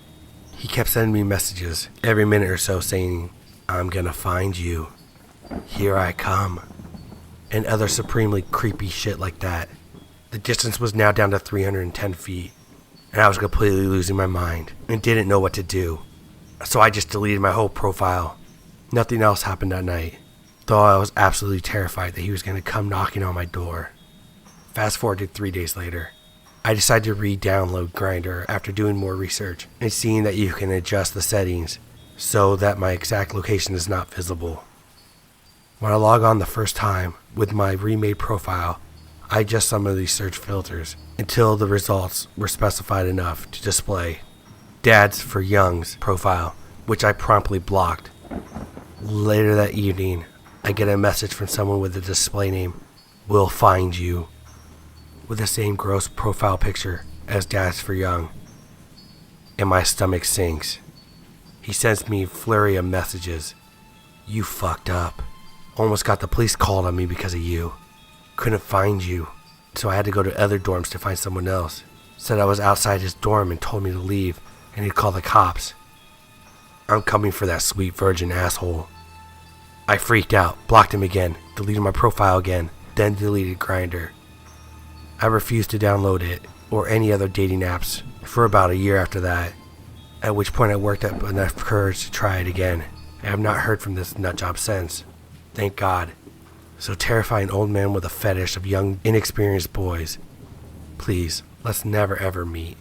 Speaker 2: He kept sending me messages every minute or so saying, "I'm gonna find you. Here I come." And other supremely creepy shit like that. The distance was now down to 310 feet, and I was completely losing my mind and didn't know what to do. So I just deleted my whole profile. Nothing else happened that night, though I was absolutely terrified that he was gonna come knocking on my door. Fast forward to 3 days later. I decided to re-download Grindr after doing more research and seeing that you can adjust the settings so that my exact location is not visible. When I log on the first time with my remade profile, I adjust some of these search filters until the results were specified enough to display Dads for Young's profile, which I promptly blocked. Later that evening, I get a message from someone with the display name, "We'll find you," with the same gross profile picture as Dads for Young, and my stomach sinks. He sends me a flurry of messages. "You fucked up. Almost got the police called on me because of you. Couldn't find you, so I had to go to other dorms to find someone else. Said I was outside his dorm and told me to leave, and he'd call the cops. I'm coming for that sweet virgin asshole." I freaked out, blocked him again, deleted my profile again, then deleted Grindr. I refused to download it or any other dating apps for about a year after that, at which point I worked up enough courage to try it again. I have not heard from this nutjob since. Thank God. So terrifying old man with a fetish of young, inexperienced boys. Please, let's never ever meet.